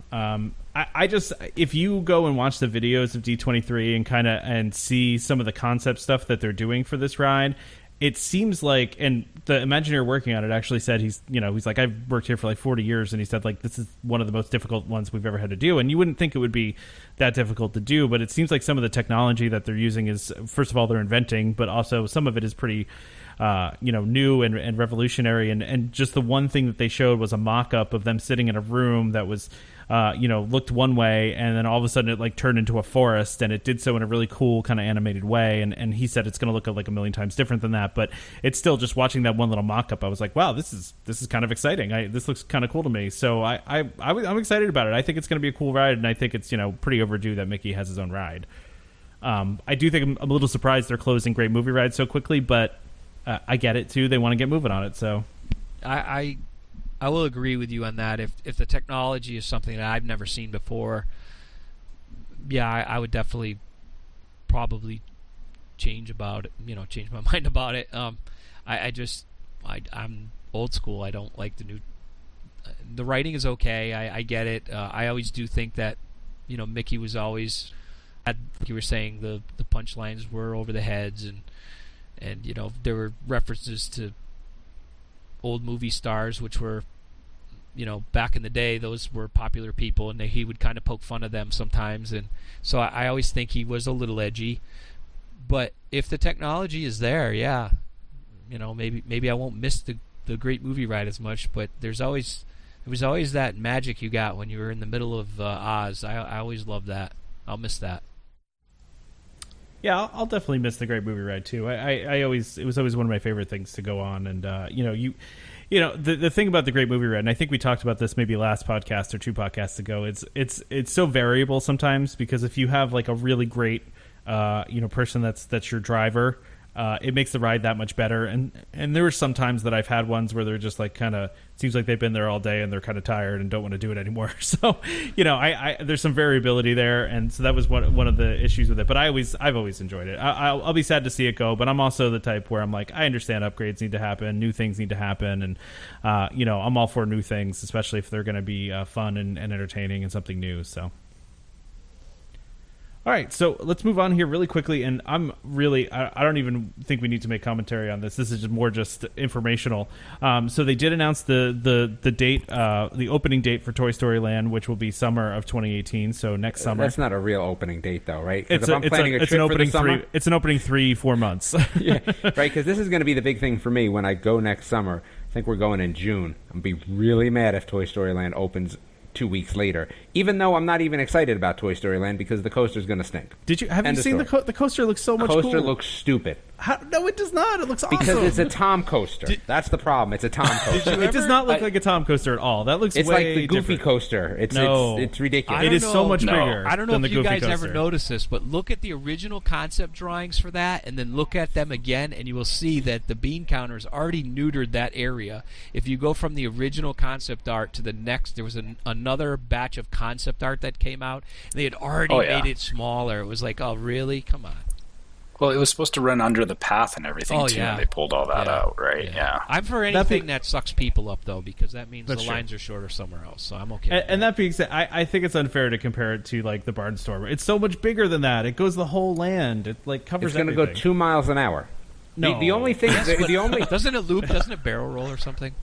I just, if you go and watch the videos of D23 and see some of the concept stuff that they're doing for this ride, it seems like, and the Imagineer working on it actually said he's like, I've worked here for like 40 years, and he said like this is one of the most difficult ones we've ever had to do, and you wouldn't think it would be that difficult to do, but it seems like some of the technology that they're using is, first of all, they're inventing, but also some of it is pretty new and revolutionary, and just the one thing that they showed was a mock-up of them sitting in a room that was looked one way, and then all of a sudden it like turned into a forest, and it did so in a really cool kind of animated way, and he said it's going to look like a million times different than that, but it's still, just watching that one little mock-up, I was like, wow, this is kind of exciting. This looks kind of cool to me, so I'm excited about it. I think it's going to be a cool ride, and I think it's pretty overdue that Mickey has his own ride. I do think I'm a little surprised they're closing Great Movie Ride so quickly, but I get it too. They want to get moving on it, so I will agree with you on that. If the technology is something that I've never seen before, yeah, I would definitely probably change my mind about it. I'm old school. I don't like the new. The writing is okay. I get it. I always do think that Mickey was always, like you were saying, the punchlines were over the heads, and there were references to old movie stars, which were, back in the day, those were popular people, and he would kind of poke fun of them sometimes, and so I always think he was a little edgy. But if the technology is there, yeah, maybe I won't miss the Great Movie Ride as much, but there was always that magic you got when you were in the middle of Oz. I always loved that. I'll miss that. Yeah, I'll definitely miss the Great Movie Ride too. It was always one of my favorite things to go on, and the thing about the Great Movie Ride, and I think we talked about this maybe last podcast or two podcasts ago. It's so variable sometimes, because if you have like a really great person that's your driver, it makes the ride that much better. And there were some times that I've had ones where they're just like kind of seems like they've been there all day and they're kind of tired and don't want to do it anymore. So, I there's some variability there, and so that was one of the issues with it. But I've always enjoyed it. I'll be sad to see it go, but I'm also the type where I'm like, I understand upgrades need to happen, new things need to happen, and I'm all for new things, especially if they're going to be fun and entertaining and something new. So. All right, so let's move on here really quickly, and I don't even think we need to make commentary on this. This is more just informational. So they did announce the date, the opening date for Toy Story Land, which will be summer of 2018, so next summer. That's not a real opening date, though, right? It's an opening 3-4 months. Yeah, right, because this is going to be the big thing for me when I go next summer. I think we're going in June. I'm going to be really mad if Toy Story Land opens 2 weeks later, even though I'm not even excited about Toy Story Land because the coaster's going to stink. Have you seen the coaster? Looks so much cool. The coaster looks stupid. No, it does not. It looks awesome. Because it's a Tom coaster. That's the problem. It's a Tom coaster. It does not look like a Tom coaster at all. That looks it's way like the Goofy different. Coaster. It's ridiculous. It is so much bigger. I don't know than if the you Goofy guys coaster. ever noticed this, but look at the original concept drawings for that, and then look at them again, and you will see that the bean counters already neutered that area. If you go from the original concept art to the next, there was another batch of concept art that came out, and they had already made it smaller. It was like, oh, really? Come on. Well, it was supposed to run under the path and everything, too, and they pulled all that out, right? Yeah. I'm for anything that sucks people up, though, because that means the lines are shorter somewhere else, so I'm okay. And that being said, I think it's unfair to compare it to, like, the Barnstormer. It's so much bigger than that. It goes the whole land. It, like, covers everything. It's going to go 2 miles an hour. No. The only thing... Doesn't it loop? Doesn't it barrel roll or something?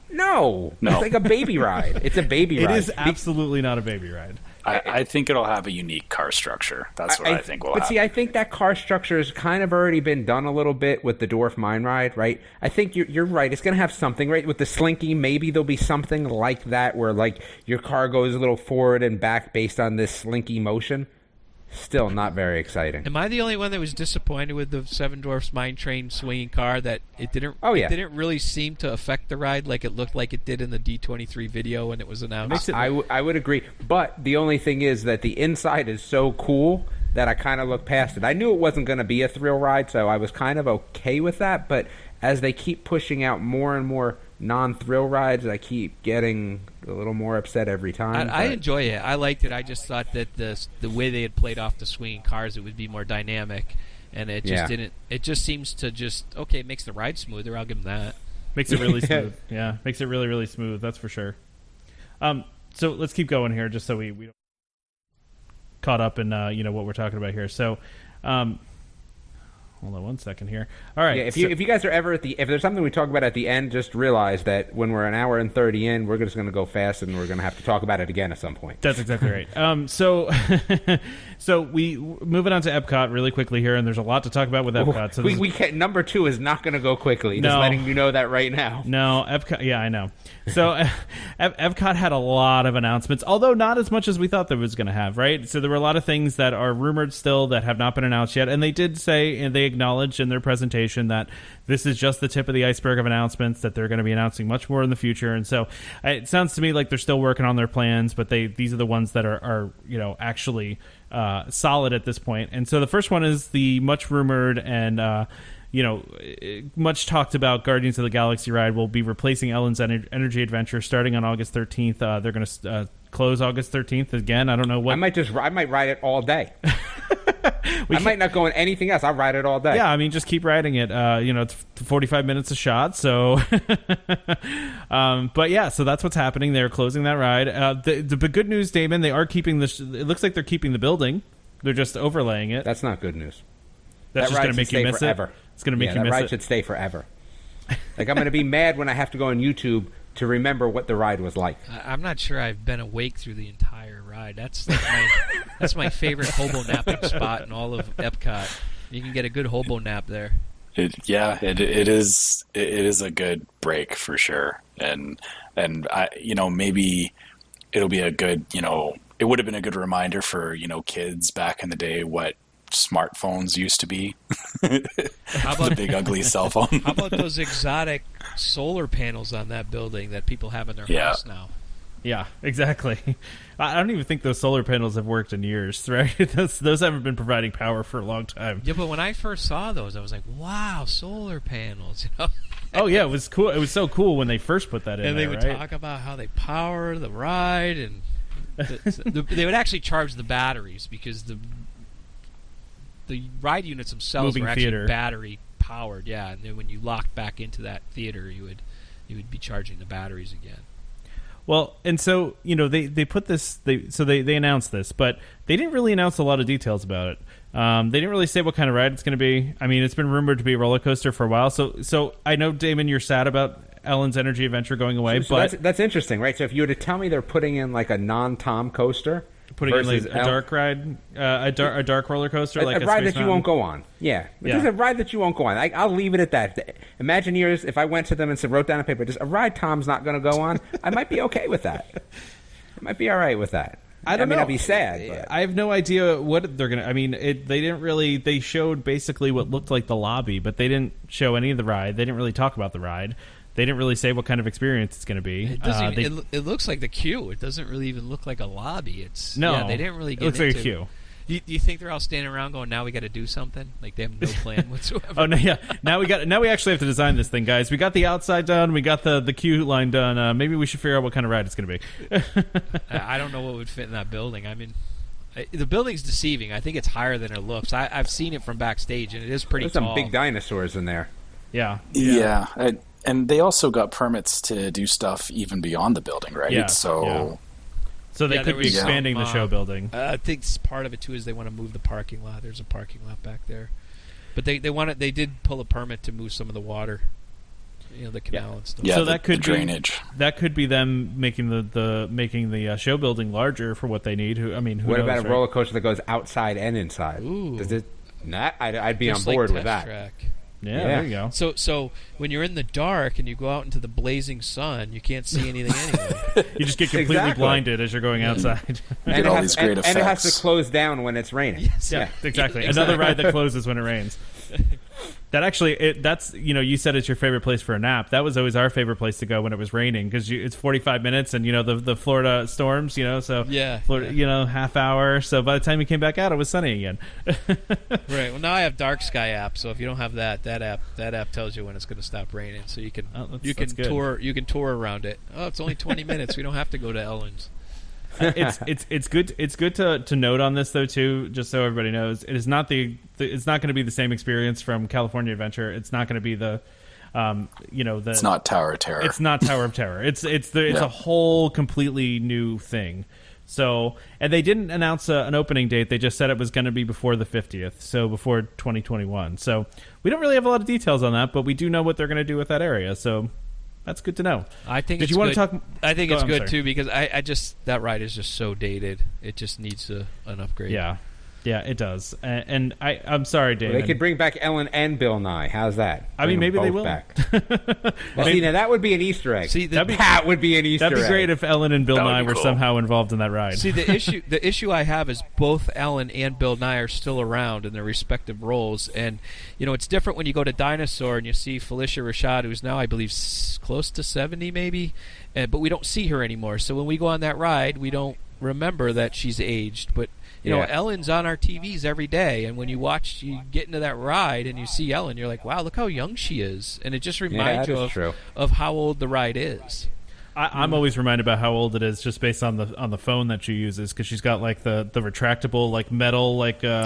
No. It's like a baby ride. It's a baby ride. It is absolutely not a baby ride. I think it'll have a unique car structure. That's what I think will happen. But see, I think that car structure has kind of already been done a little bit with the Dwarf Mine Ride, right? I think you're right. It's going to have something, right? With the Slinky, maybe there'll be something like that where, like, your car goes a little forward and back based on this Slinky motion. Still not very exciting. Am I the only one that was disappointed with the Seven Dwarfs Mine Train swinging car, that it didn't it didn't really seem to affect the ride like it looked like it did in the D23 video when it was announced? I would agree. But the only thing is that the inside is so cool that I kind of looked past it. I knew it wasn't going to be a thrill ride, so I was kind of okay with that. But as they keep pushing out more and more non-thrill rides, I keep getting a little more upset every time. I enjoy it. I liked it. I just thought that the way they had played off the swinging cars, it would be more dynamic, and it just didn't. It just seems to it makes the ride smoother. I'll give them that. Makes it really smooth. Yeah, makes it really, really smooth. That's for sure. So let's keep going here, just so we don't caught up in what we're talking about here. So. Hold on 1 second here. All right. Yeah, if you guys are ever if there's something we talk about at the end, just realize that when we're an hour and 30 in, we're just going to go fast, and we're going to have to talk about it again at some point. That's exactly right. So we moving on to Epcot really quickly here, and there's a lot to talk about with Epcot. So we can't, number 2 is not going to go quickly. Just letting you know that right now. No, Epcot. Yeah, I know. So Epcot had a lot of announcements, although not as much as we thought there was going to have. Right. So there were a lot of things that are rumored still that have not been announced yet, and they did say, and they acknowledged in their presentation that this is just the tip of the iceberg of announcements, that they're going to be announcing much more in the future. And so it sounds to me like they're still working on their plans, but these are the ones that are actually solid at this point. And so the first one is the much rumored and much talked about Guardians of the Galaxy ride will be replacing Ellen's Energy Adventure starting on August 13th. They're going to close August 13th again. I don't know what. I might ride it all day. I might not go on anything else. I'll ride it all day. Yeah, I mean, just keep riding it. It's 45 minutes a shot. So, but yeah, so that's what's happening. They're closing that ride. The good news, Damon, they are keeping this. It looks like they're keeping the building. They're just overlaying it. That's not good news. That's just going to make you miss forever. it. It's going to make you miss it. That ride should stay forever. Like, I'm going to be mad when I have to go on YouTube to remember what the ride was like. I'm not sure I've been awake through the entire ride. That's my favorite hobo napping spot in all of Epcot. You can get a good hobo nap there. It is a good break for sure, and maybe it'll be a good it would have been a good reminder for kids back in the day what smartphones used to be. How about the big ugly cell phone? How about those exotic solar panels on that building that people have in their house now? Yeah, exactly. I don't even think those solar panels have worked in years, right? Those haven't been providing power for a long time. Yeah, but when I first saw those, I was like, wow, solar panels, you know? Oh, yeah, it was cool. It was so cool when they first put that in and there, they would talk about how they power the ride, and they would actually charge the batteries because the ride units themselves Moving were actually theater. battery powered, yeah. And then when you locked back into that theater, you would be charging the batteries again. Well, and so, they put this, they announced this, but they didn't really announce a lot of details about it. They didn't really say what kind of ride it's going to be. I mean, it's been rumored to be a roller coaster for a while. So I know, Damon, you're sad about Ellen's Energy Adventure going away, but that's interesting, right? So if you were to tell me they're putting in like a non-Tom coaster, putting in like a dark ride, a dark roller coaster, like a ride Space that you won't go on. Yeah, just a ride that you won't go on. I'll leave it at that. Imagineers, if I went to them and said, wrote down a paper, just a ride Tom's not going to go on, I might be okay with that. I might be all right with that. I mean, I'd be sad. But. I have no idea what they're going to... I mean, they didn't really... They showed basically what looked like the lobby, but they didn't show any of the ride. They didn't really talk about the ride. They didn't really say what kind of experience it's going to be. It doesn't it looks like the queue. It doesn't really even look like a lobby. They didn't really get into it. Looks like a queue. Do you think they're all standing around going, now we got to do something? Like they have no plan whatsoever. Oh, no, yeah. Now we actually have to design this thing, guys. We got the outside done. We got the queue line done. Maybe we should figure out what kind of ride it's going to be. I don't know what would fit in that building. I mean, the building's deceiving. I think it's higher than it looks. I've seen it from backstage, and it is pretty tall. There's some big dinosaurs in there. Yeah. And they also got permits to do stuff even beyond the building, right? Yeah. So they could be expanding the show building. I think part of it too is they want to move the parking lot. There's a parking lot back there, but they did pull a permit to move some of the water, the canal and stuff. Yeah, so that could be drainage. That could be them making the show building larger for what they need. Who what knows, about a right? roller coaster that goes outside and inside? Ooh. Does it? I'd be Just on board like with that. Track. Yeah, there you go. So when you're in the dark and you go out into the blazing sun, you can't see anything anyway. You just get completely blinded as you're going outside. And, all these great effects. And it has to close down when it's raining. Yes. Yeah, exactly. Another ride that closes when it rains. That actually, that's you said it's your favorite place for a nap. That was always our favorite place to go when it was raining because it's 45 minutes and the Florida storms, so Florida, half hour. So by the time you came back out, it was sunny again. Right. Well, now I have Dark Sky app, so if you don't have that app tells you when it's going to stop raining, so you can tour around it. Oh, it's only 20 minutes. We don't have to go to Ellen's. It's good to note on this though too, just so everybody knows it's not it's not going to be the same experience from California Adventure. It's not going to be it's not Tower of Terror. It's not Tower of Terror. It's a whole completely new thing. So, and they didn't announce an opening date. They just said it was going to be before the 50th, so before 2021. So we don't really have a lot of details on that, but we do know what they're going to do with that area. So. That's good to know. I think. Did you want to talk? I think it's good too because I just that ride is just so dated. It just needs an upgrade. Yeah, it does. And I'm sorry, David. Well, they could bring back Ellen and Bill Nye. How's that? I mean, maybe they will. Back. Now that would be an Easter egg. See, that would be an Easter egg. That'd be great if Ellen and Bill Nye were somehow involved in that ride. See, the issue I have is both Ellen and Bill Nye are still around in their respective roles, and it's different when you go to Dinosaur and you see Felicia Rashad, who's now I believe close to 70 maybe, but we don't see her anymore. So when we go on that ride, we don't remember that she's aged, but. Ellen's on our TVs every day, and when you get into that ride and you see Ellen, you're like, wow, look how young she is. And it just reminds you of how old the ride is. I'm always reminded about how old it is just based on the phone that she uses because she's got like the retractable like metal it's the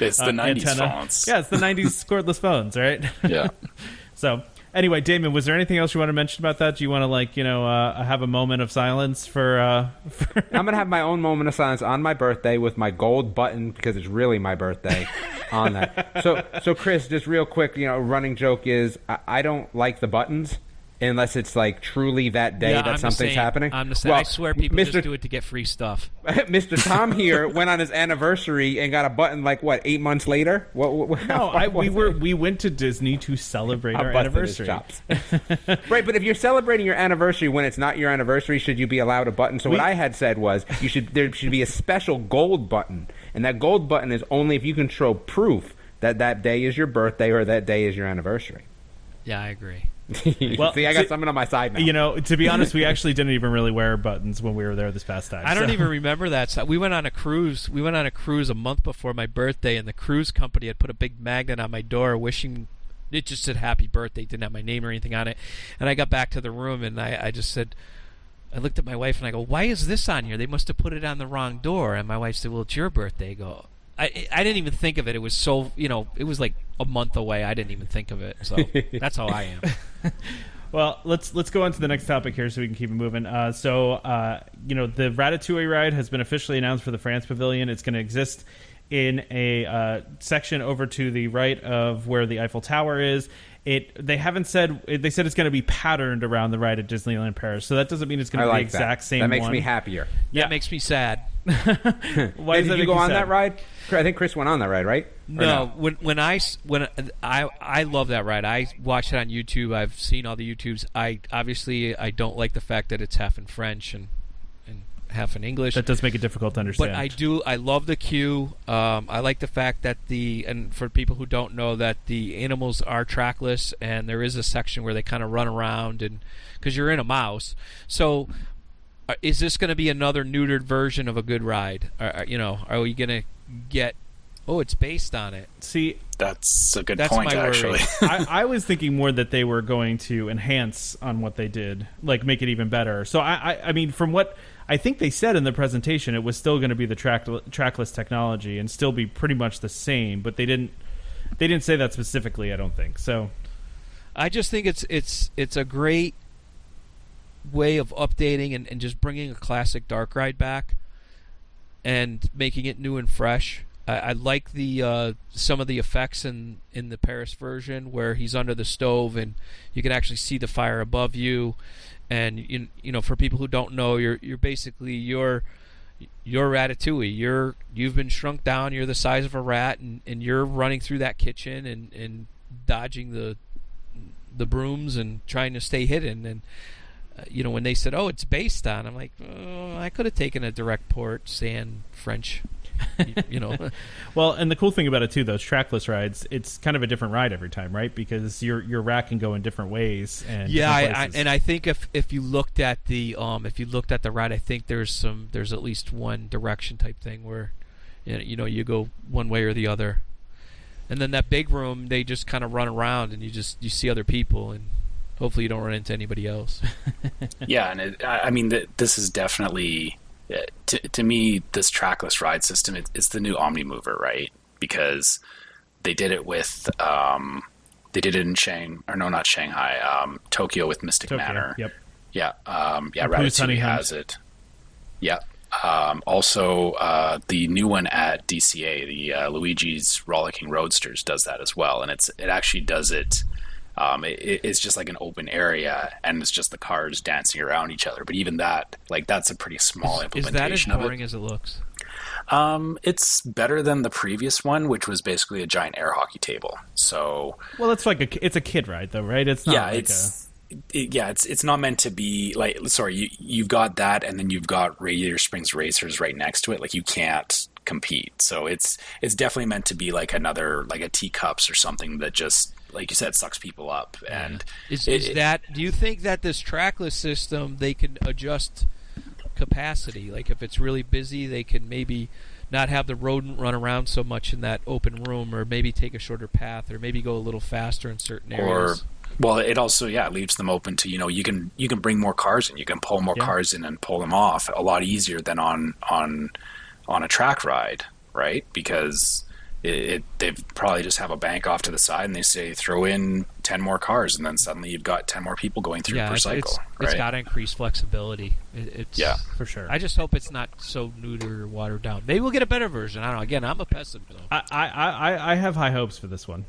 90s antenna. Phones. Yeah, it's the 90s cordless phones, right? Yeah. So anyway, Damon, was there anything else you want to mention about that? Do you want to have a moment of silence for I'm gonna have my own moment of silence on my birthday with my gold button because it's really my birthday on that. So Chris, just real quick, running joke is I don't like the buttons. Unless it's like truly that day that something's happening. I'm the same. Well, I swear people just do it to get free stuff. Mr. Tom here went on his anniversary and got a button 8 months later? We went to Disney to celebrate our anniversary. Right, but if you're celebrating your anniversary when it's not your anniversary, should you be allowed a button? So what I had said was there should be a special gold button, and that gold button is only if you can show proof that day is your birthday or that day is your anniversary. Yeah, I agree. Well, see, I got something on my side now. You know, to be honest, we actually didn't even really wear buttons when we were there this past time. I don't even remember that. So we went on a cruise. We went on a cruise a month before my birthday, and the cruise company had put a big magnet on my door wishing. It just said "Happy Birthday." It didn't have my name or anything on it. And I got back to the room, and I just said, I looked at my wife, and I go, "Why is this on here? They must have put it on the wrong door." And my wife said, "Well, it's your birthday." I go, I didn't even think of it. It was so, it was like a month away. I didn't even think of it. So that's how I am. Well, let's go on to the next topic here so we can keep it moving. The Ratatouille ride has been officially announced for the France Pavilion. It's going to exist in a section over to the right of where the Eiffel Tower is. They haven't said. They said it's going to be patterned around the ride at Disneyland Paris. So that doesn't mean it's going to be the exact same one. That makes me happier. That makes me sad. Why did you go on that ride? I think Chris went on that ride, right? No, when I love that ride. I watched it on YouTube. I've seen all the YouTubes. I don't like the fact that it's half in French and half in English. That does make it difficult to understand. But I love the queue. I like the fact that and for people who don't know, that the animals are trackless, and there is a section where they kind of run around, and because you're in a mouse. So is this going to be another neutered version of a good ride? Are we going to get, it's based on it? See, that's a good point, actually. I was thinking more that they were going to enhance on what they did, like make it even better. So I mean, from what I think they said in the presentation, it was still going to be the trackless technology and still be pretty much the same, but they didn't say that specifically, I don't think. So I just think it's a great way of updating and just bringing a classic dark ride back and making it new and fresh. I like the some of the effects in the Paris version where he's under the stove and you can actually see the fire above you. And for people who don't know, you're basically you're Ratatouille. You've been shrunk down. You're the size of a rat, and you're running through that kitchen and dodging the brooms and trying to stay hidden. And when they said, it's based on, I'm like, I could have taken a direct port, San French. Well, and the cool thing about it too, those trackless rides, it's kind of a different ride every time, right? Because your rat can go in different ways. And I think if you looked at the ride, I think there's at least one direction type thing where you go one way or the other, and then that big room they just kind of run around and you see other people and hopefully you don't run into anybody else. Yeah, and this is definitely. To me, this trackless ride system, it's the new Omni Mover, right? Because they did it with, they did it in Tokyo with Mystic Manor. Yep. Yeah. Ratatouille has it. Yeah. Also, the new one at DCA, the Luigi's Rollicking Roadsters, does that as well, and it actually does it. It's just like an open area, and it's just the cars dancing around each other. But even that, that's a pretty small implementation of it. Is that as boring as it looks? It's better than the previous one, which was basically a giant air hockey table. So, well, it's it's a kid ride, though, right? It's not. It's not meant to be you've got that, and then you've got Radiator Springs Racers right next to it. Like, you can't compete. So it's definitely meant to be like another, like a teacups or something that just, like you said, sucks people up. And do you think that this trackless system, they can adjust capacity? Like if it's really busy, they can maybe not have the rodent run around so much in that open room, or maybe take a shorter path, or maybe go a little faster in certain areas. Well, it also leaves them open to, you can bring more cars in, you can pull more cars in and pull them off a lot easier than on a track ride, right? Because they probably just have a bank off to the side and they say throw in 10 more cars, and then suddenly you've got 10 more people going through per cycle. It's got to increase flexibility. Yeah, for sure. I just hope it's not so neutered or watered down. Maybe we'll get a better version. I don't know. Again, I'm a pessimist. I have high hopes for this one.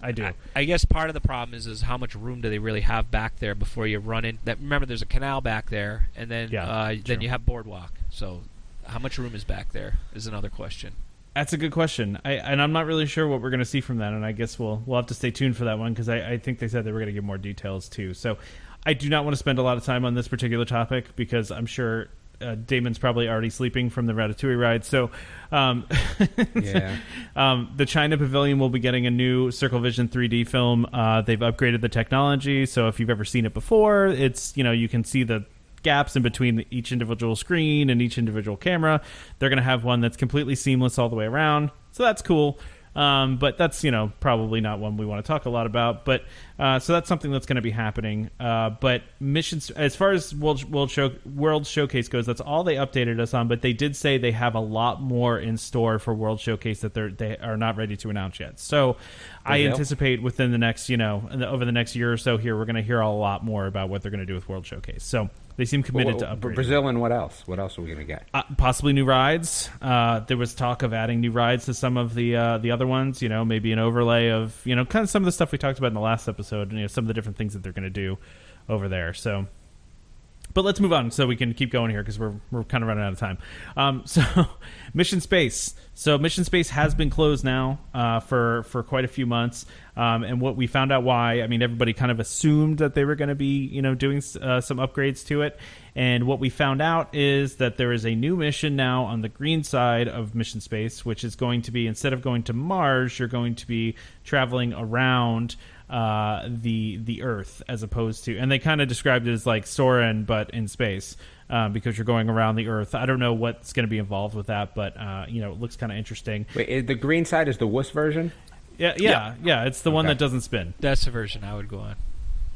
I do. I guess part of the problem is how much room do they really have back there before you run in? Remember, there's a canal back there, and then then you have boardwalk. So how much room is back there is another question. That's a good question. I'm not really sure what we're going to see from that, and I guess we'll have to stay tuned for that one, because I think they said they were going to give more details too. So I do not want to spend a lot of time on this particular topic, because I'm sure Damon's probably already sleeping from the Ratatouille ride. So, Yeah. The China Pavilion will be getting a new Circle Vision 3D film. They've upgraded the technology, so if you've ever seen it before, it's you can see the gaps in between each individual screen and each individual camera. They're going to have one that's completely seamless all the way around, so that's cool. But that's probably not one we want to talk a lot about. But so that's something that's going to be happening. But missions, as far as World Showcase goes, that's all they updated us on. But they did say they have a lot more in store for World Showcase that they are not ready to announce yet. So I anticipate within the next over the next year or so here, we're going to hear a lot more about what they're going to do with World Showcase. So they seem committed to upgrading. Brazil, and what else? What else are we going to get? Possibly new rides. There was talk of adding new rides to some of the other ones. Maybe an overlay of kind of some of the stuff we talked about in the last episode. Some of the different things that they're going to do over there. So, but let's move on so we can keep going here because we're kind of running out of time. So, Mission Space. So Mission Space has been closed now for quite a few months. And what we found out why, everybody kind of assumed that they were going to be, doing some upgrades to it. And what we found out is that there is a new mission now on the green side of Mission Space, which is going to be, instead of going to Mars, you're going to be traveling around the Earth as opposed to, and they kind of described it as like Soren, but in space. Because you're going around the Earth. I don't know what's going to be involved with that, but it looks kind of interesting. Wait, the green side is the wuss version? Yeah. It's the one that doesn't spin. That's the version I would go on.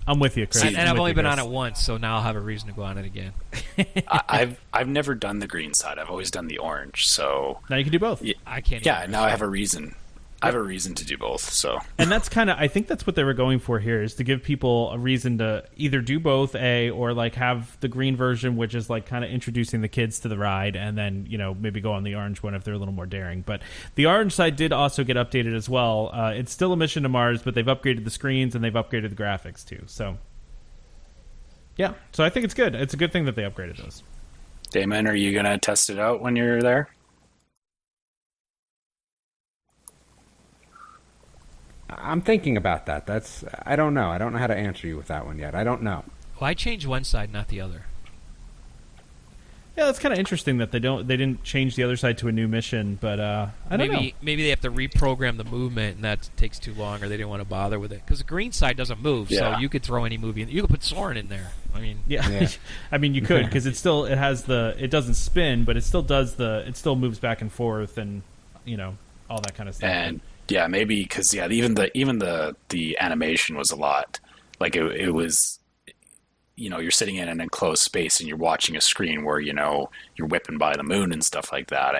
I'm with you, Chris. And I've only been on it once, so now I'll have a reason to go on it again. I've never done the green side. I've always done the orange. So now you can do both. I can't. Yeah, now I have a reason. I have a reason to do both. So, and that's kind of, I think that's what they were going for here, is to give people a reason to either do both, or like have the green version, which is like kind of introducing the kids to the ride, and then maybe go on the orange one if they're a little more daring. But the orange side did also get updated as well. It's still a mission to Mars, but they've upgraded the screens and they've upgraded the graphics too. So yeah, so I think it's good. It's a good thing that they upgraded those. Damon, are you gonna test it out when you're there? I'm thinking about that. I don't know. I don't know how to answer you with that one yet. I don't know. Well, I changed one side, not the other. Yeah, that's kind of interesting that they didn't change the other side to a new mission, but I don't know. Maybe they have to reprogram the movement, and that takes too long, or they didn't want to bother with it. Because the green side doesn't move, so you could throw any movie in. You could put Soren in there. Yeah. You could, because it doesn't spin, but it still moves back and forth, and all that kind of stuff. And yeah, maybe because even the animation was a lot like it was. You're sitting in an enclosed space and you're watching a screen where you're whipping by the moon and stuff like that.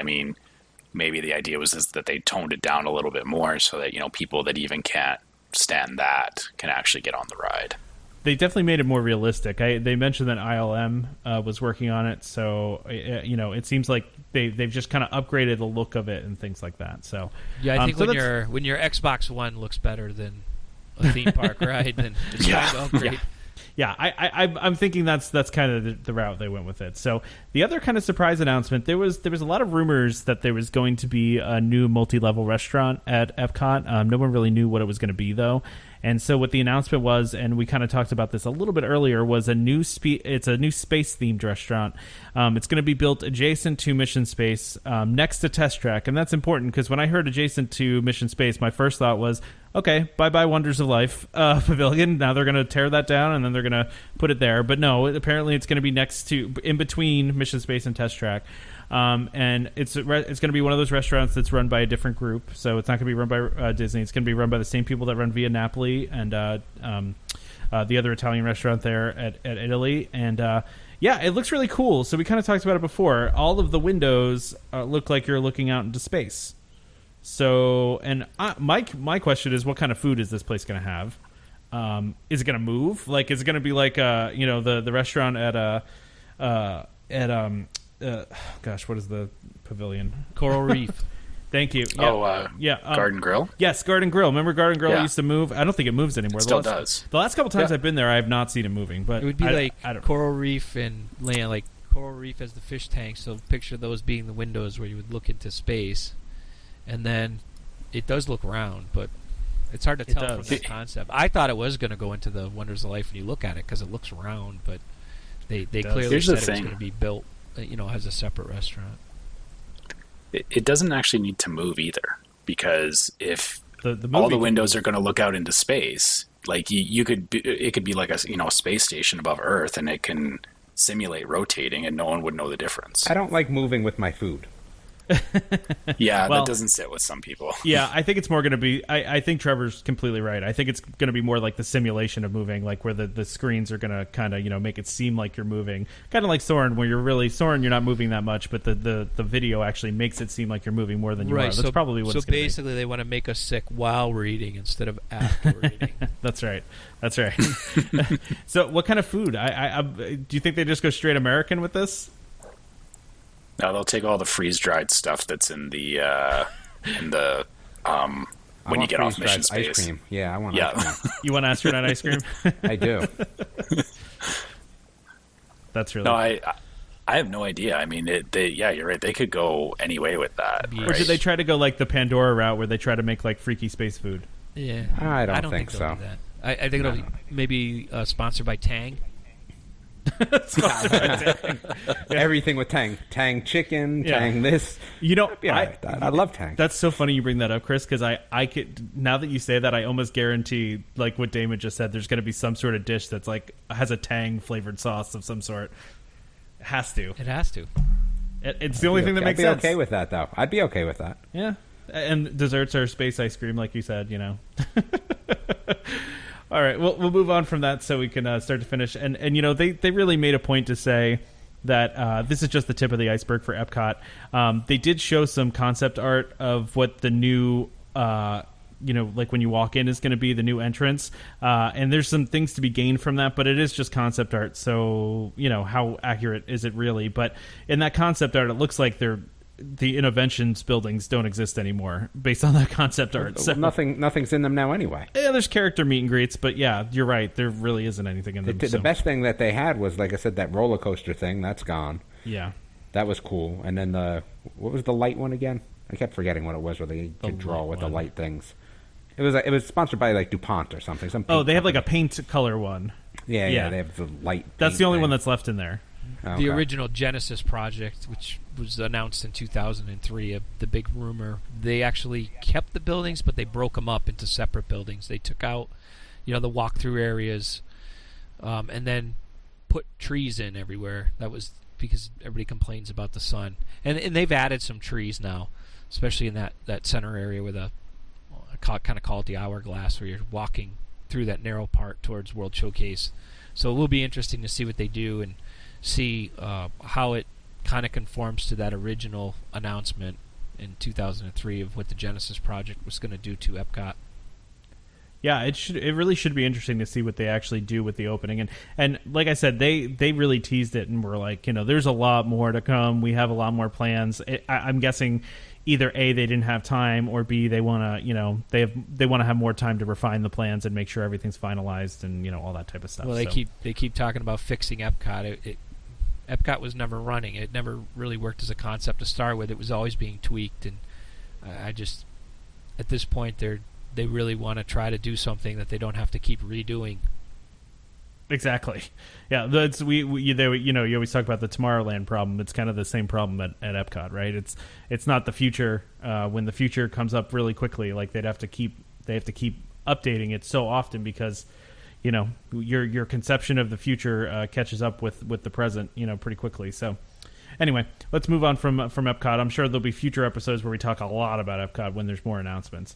Maybe the idea was that they toned it down a little bit more so that people that even can't stand that can actually get on the ride. They definitely made it more realistic. They mentioned that ILM was working on it, so it seems like they've just kind of upgraded the look of it and things like that. So yeah, I think when your Xbox One looks better than a theme park ride, then it's time to upgrade. Yeah, I'm thinking that's kind of the route they went with it. So the other kind of surprise announcement, there was a lot of rumors that there was going to be a new multi-level restaurant at Epcot. No one really knew what it was going to be, though. And so what the announcement was, and we kind of talked about this a little bit earlier, was it's a new space-themed restaurant. It's going to be built adjacent to Mission Space, next to Test Track. And that's important because when I heard adjacent to Mission Space, my first thought was, okay, bye-bye Wonders of Life Pavilion. Now they're going to tear that down, and then they're going to put it there. But no, apparently it's going to be in between Mission Space and Test Track. And it's going to be one of those restaurants that's run by a different group. So it's not going to be run by Disney. It's going to be run by the same people that run Via Napoli and the other Italian restaurant there at Italy. And yeah, it looks really cool. So we kind of talked about it before. All of the windows look like you're looking out into space. So, and my question is, what kind of food is this place going to have? Is it going to move? Like, is it going to be like the restaurant at gosh, what is the pavilion? Coral Reef. Thank you. Yeah. Garden Grill? Yes, Garden Grill. Remember Garden Grill used to move? I don't think it moves anymore. It still does. The last couple times I've been there, I have not seen it moving. But it would be Coral Reef and land, like Coral Reef as the fish tank, so picture those being the windows where you would look into space. And then it does look round, but it's hard to tell from the concept. I thought it was going to go into the Wonders of Life when you look at it because it looks round, but they clearly said it was going to be built has a separate restaurant. It doesn't actually need to move either, because if the all the windows are going to look out into space, like it could be like a space station above Earth, and it can simulate rotating, and no one would know the difference. I don't like moving with my food. Yeah, well, that doesn't sit with some people. Yeah, I think it's more going to be... I think Trevor's completely right. I think it's going to be more like the simulation of moving, like where the screens are going to kind of, make it seem like you're moving. Kind of like Soren, where you're not moving that much, but the video actually makes it seem like you're moving more than you are. That's probably what it's going to be. So basically they want to make us sick while reading instead of after reading. That's right. So what kind of food? Do you think they just go straight American with this? No, they'll take all the freeze-dried stuff that's in the when you get off mission space. Ice cream. Yeah, I want ice cream. You want astronaut ice cream? I do. That's really no. I have no idea. I mean, you're right. They could go any way with that. Or did they try to go like the Pandora route, where they try to make like freaky space food? Yeah, I don't think they'll so. do that. I think it'll be maybe sponsored by Tang. Everything with Tang chicken, Tang this. I love Tang. That's so funny you bring that up, Chris, because I could, now that you say that, I almost guarantee, like what Damon just said, there's going to be some sort of dish that's like has a Tang flavored sauce of some sort. It has to. It's the only thing that makes sense. I'd be okay with that, though. I'd be okay with that. Yeah, and desserts are space ice cream, like you said. All right, well, we'll move on from that so we can start to finish. And they really made a point to say that this is just the tip of the iceberg for Epcot. They did show some concept art of what the new, like when you walk in is going to be the new entrance. And there's some things to be gained from that, but it is just concept art. So, how accurate is it really? But in that concept art, it looks like the Innovations buildings don't exist anymore based on that concept art. So nothing's in them now anyway. Yeah, there's character meet and greets, but yeah, you're right. There really isn't anything in them. The best thing that they had was, like I said, that roller coaster thing. That's gone. Yeah. That was cool. And then what was the light one again? I kept forgetting what it was, where they could draw with the light things. It was sponsored by like DuPont or something. They have like a paint color one. Yeah, they have the light. That's the only one that's left in there. Okay. The original Genesis project, which was announced in 2003, the big rumor, they actually kept the buildings, but they broke them up into separate buildings. They took out, the walkthrough areas, and then put trees in everywhere. That was because everybody complains about the sun. And they've added some trees now, especially in that center area with I kind of call it the hourglass, where you're walking through that narrow part towards World Showcase. So it will be interesting to see what they do and see how it kind of conforms to that original announcement in 2003 of what the Genesis project was going to do to Epcot. Yeah, it really should be interesting to see what they actually do with the opening. And like I said, they really teased it and were like, there's a lot more to come. We have a lot more plans. I'm guessing either A, they didn't have time, or B, they want to, they want to have more time to refine the plans and make sure everything's finalized and all that type of stuff. Well, they keep talking about fixing Epcot. Epcot was never running. It never really worked as a concept to start with. It was always being tweaked, and I just, at this point, they really want to try to do something that they don't have to keep redoing. Exactly. Yeah, that's you always talk about the Tomorrowland problem. It's kind of the same problem at Epcot, right? It's not the future. When the future comes up really quickly, like they have to keep updating it so often because your conception of the future catches up with the present, pretty quickly. So anyway, let's move on from Epcot. I'm sure there'll be future episodes where we talk a lot about Epcot when there's more announcements.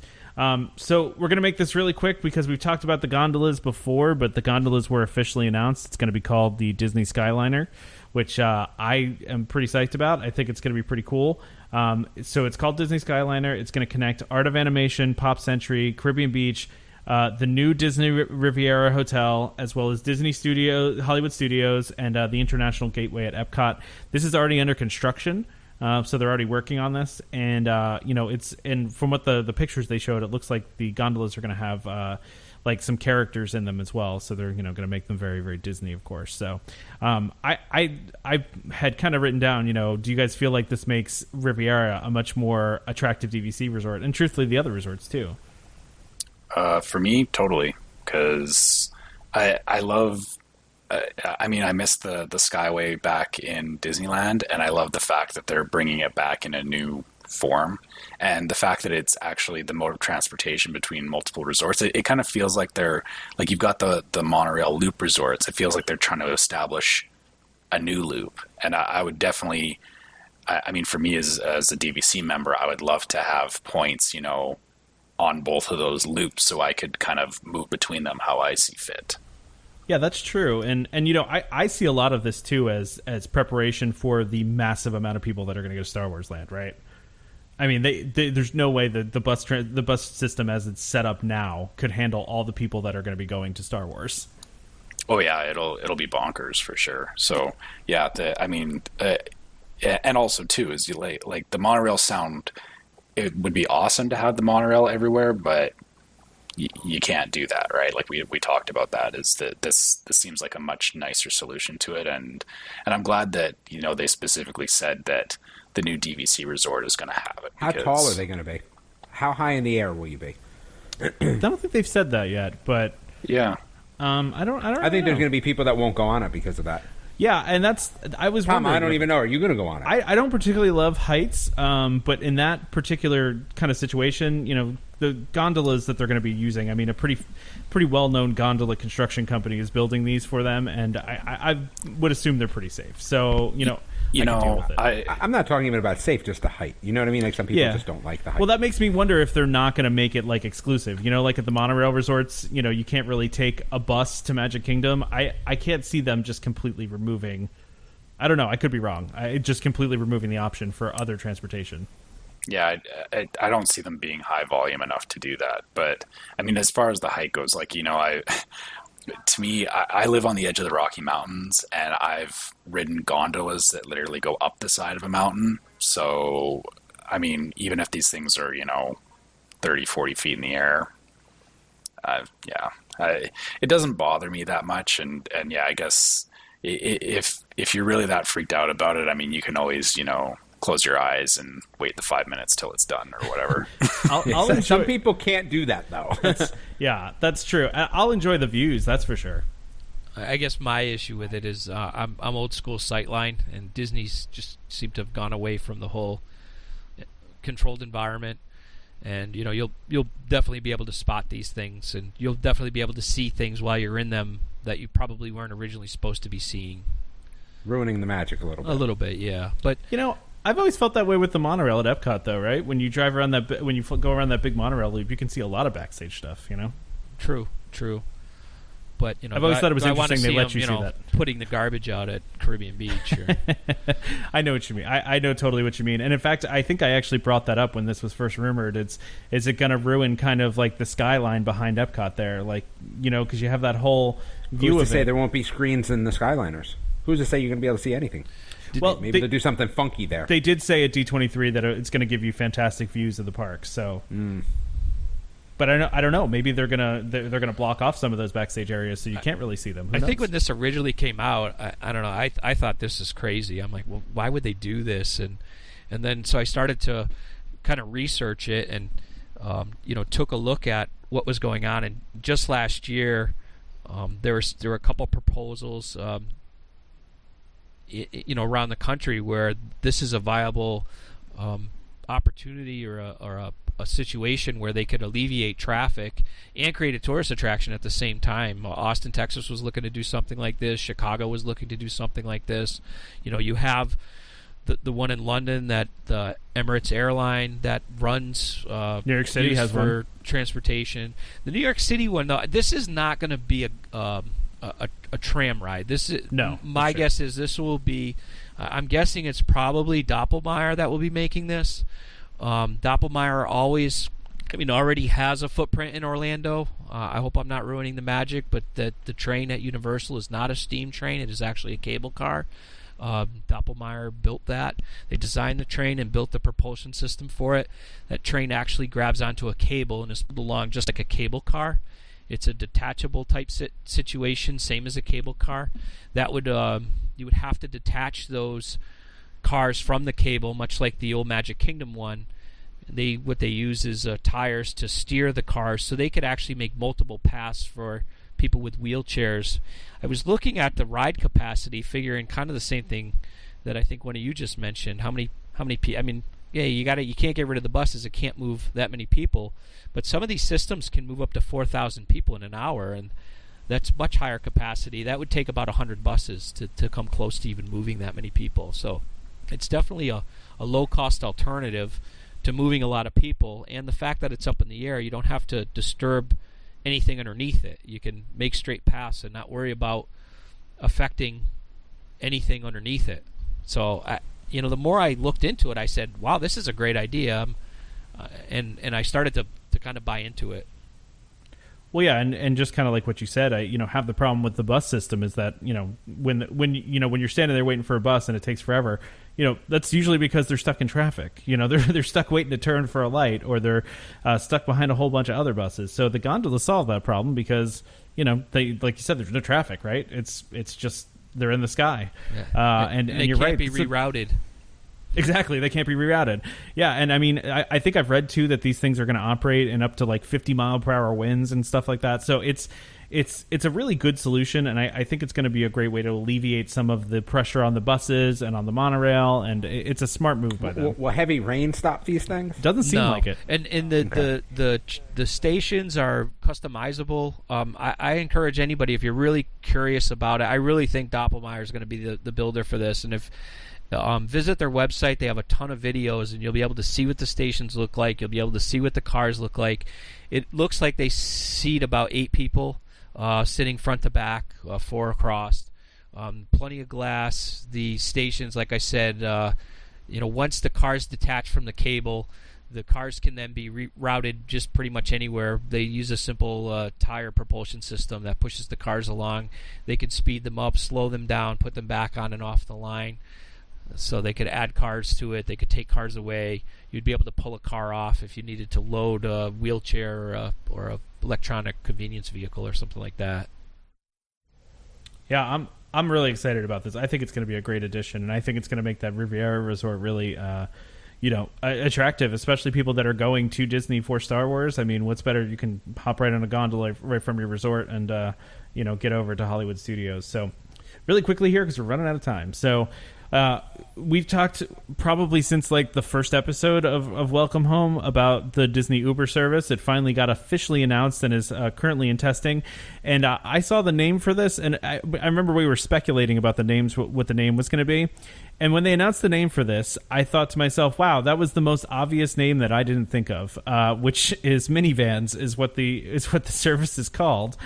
So we're going to make this really quick because we've talked about the gondolas before, but the gondolas were officially announced. It's going to be called the Disney Skyliner, which I am pretty psyched about. I think it's going to be pretty cool. So it's called Disney Skyliner. It's going to connect Art of Animation, Pop Century, Caribbean Beach, the new Disney Riviera Hotel, as well as Disney Hollywood Studios, and the International Gateway at Epcot. This is already under construction, so they're already working on this. And and from what the pictures they showed, it looks like the gondolas are going to have like some characters in them as well. So they're going to make them very, very Disney, of course. So I had kind of written down, do you guys feel like this makes Riviera a much more attractive DVC resort, and truthfully the other resorts too? For me, totally, because I love I mean, I missed the Skyway back in Disneyland, and I love the fact that they're bringing it back in a new form, and the fact that it's actually the mode of transportation between multiple resorts. It kind of feels like they're like, you've got the monorail loop resorts. It feels like they're trying to establish a new loop, and I would definitely, I mean, for me as a DVC member, I would love to have points, on both of those loops, so I could kind of move between them how I see fit. Yeah, that's true, and I see a lot of this too as preparation for the massive amount of people that are going to go to Star Wars Land, right? I mean, there's no way that the bus system as it's set up now could handle all the people that are going to be going to Star Wars. Oh yeah, it'll be bonkers for sure. So yeah, and also too is like the monorail sound. It would be awesome to have the monorail everywhere, but you can't do that, right? Like we talked about that. Is that this seems like a much nicer solution to it, and I'm glad that they specifically said that the new DVC resort is going to have it. How tall are they going to be? How high in the air will you be? I don't think they've said that yet, but yeah, I don't. I think there's going to be people that won't go on it because of that. Yeah, and I was Tom, wondering. I don't even know. Are you going to go on it? I don't particularly love heights, but in that particular kind of situation, the gondolas that they're going to be using, I mean, a pretty well-known gondola construction company is building these for them, and I would assume they're pretty safe. So, I'm not talking even about safe, just the height. You know what I mean? Like some people just don't like the height. Well, that makes me wonder if they're not going to make it like exclusive. Like at the monorail resorts, you can't really take a bus to Magic Kingdom. I can't see them just completely removing. I don't know. I could be wrong. Just completely removing the option for other transportation. Yeah, I don't see them being high volume enough to do that. But I mean, as far as the height goes, like to me, I live on the edge of the Rocky Mountains, and I've ridden gondolas that literally go up the side of a mountain. So, I mean, even if these things are, 30, 40 feet in the air, it doesn't bother me that much. And yeah, I guess if you're really that freaked out about it, I mean, you can always, close your eyes and wait the 5 minutes till it's done or whatever. Some people can't do that, though. That's true. I'll enjoy the views, that's for sure. I guess my issue with it is I'm old school sightline, and Disney's just seemed to have gone away from the whole controlled environment. And you'll definitely be able to spot these things, and you'll definitely be able to see things while you're in them that you probably weren't originally supposed to be seeing. Ruining the magic a little bit. A little bit, yeah. But I've always felt that way with the monorail at Epcot, though, right? When you drive around when you go around that big monorail loop, you can see a lot of backstage stuff. True. But I've always thought it was interesting they let you see that. Putting the garbage out at Caribbean Beach. Or... I know what you mean. I know totally what you mean. And in fact, I think I actually brought that up when this was first rumored. Is it going to ruin kind of like the skyline behind Epcot there? Like, because you have that whole view Who's of to say there won't be screens in the Skyliners? Who's to say you're going to be able to see anything? Maybe they'll do something funky there. They did say at D23 that it's going to give you fantastic views of the park. So, but I don't know. Maybe they're gonna block off some of those backstage areas so you can't really see them. Who knows? Think when this originally came out, I don't know. I thought this is crazy. I'm like, well, why would they do this? And then so I started to kind of research it and took a look at what was going on. And just last year, there were a couple proposals. Around the country where this is a viable opportunity or a situation where they could alleviate traffic and create a tourist attraction at the same time. Austin, Texas was looking to do something like this. Chicago was looking to do something like this. You have the one in London, that the Emirates airline that runs New York City has for one. Transportation. The New York City one, though, this is not going to be a tram ride. This is my guess is this will be. I'm guessing it's probably Doppelmayr that will be making this. Doppelmayr already has a footprint in Orlando. I hope I'm not ruining the magic, but the train at Universal is not a steam train. It is actually a cable car. Doppelmayr built that. They designed the train and built the propulsion system for it. That train actually grabs onto a cable and is pulled along just like a cable car. It's a detachable type situation, same as a cable car. That would you would have to detach those cars from the cable, much like the old Magic Kingdom one. What they use is tires to steer the cars, so they could actually make multiple paths for people with wheelchairs. I was looking at the ride capacity, figuring kind of the same thing that I think one of you just mentioned. How many people? I mean, yeah, you can't get rid of the buses. It can't move that many people. But some of these systems can move up to 4,000 people in an hour, and that's much higher capacity. That would take about 100 buses to come close to even moving that many people. So it's definitely a low-cost alternative to moving a lot of people. And the fact that it's up in the air, you don't have to disturb anything underneath it. You can make straight paths and not worry about affecting anything underneath it. So, the more I looked into it, I said, wow, this is a great idea. And I started to kind of buy into it. Well, yeah, and just kind of like what you said, I have the problem with the bus system is that when you're standing there waiting for a bus and it takes forever, that's usually because they're stuck in traffic. They're stuck waiting to turn for a light, or they're stuck behind a whole bunch of other buses. So the gondolas solve that problem because they, like you said, there's no traffic, right? It's just they're in the sky, and they you're can't right. be rerouted. Exactly, they can't be rerouted. Yeah, and I mean, I think I've read too that these things are going to operate in up to like 50 mile per hour winds and stuff like that. So it's a really good solution, and I think it's going to be a great way to alleviate some of the pressure on the buses and on the monorail, and it's a smart move by them. Will heavy rain stop these things? Doesn't seem like it. And the stations are customizable. I encourage anybody, if you're really curious about it, I really think Doppelmayr is going to be the builder for this, and if visit their website. They have a ton of videos, and you'll be able to see what the stations look like. You'll be able to see what the cars look like. It looks like they seat about 8 people sitting front to back, 4 across. Plenty of glass. The stations, like I said, once the car's detached from the cable, the cars can then be routed just pretty much anywhere. They use a simple tire propulsion system that pushes the cars along. They could speed them up, slow them down, put them back on and off the line. So they could add cars to it. They could take cars away. You'd be able to pull a car off if you needed to load a wheelchair or a electronic convenience vehicle or something like that. Yeah, I'm really excited about this. I think it's going to be a great addition, and I think it's going to make that Riviera Resort really, attractive, especially people that are going to Disney for Star Wars. I mean, what's better? You can hop right on a gondola right from your resort and get over to Hollywood Studios. So, really quickly here because we're running out of time. So. We've talked probably since like the first episode of Welcome Home about the Disney Uber service. It finally got officially announced and is currently in testing. And I saw the name for this, and I remember we were speculating about the names, what the name was going to be. And when they announced the name for this, I thought to myself, wow, that was the most obvious name that I didn't think of, which is Minivans is what the service is called,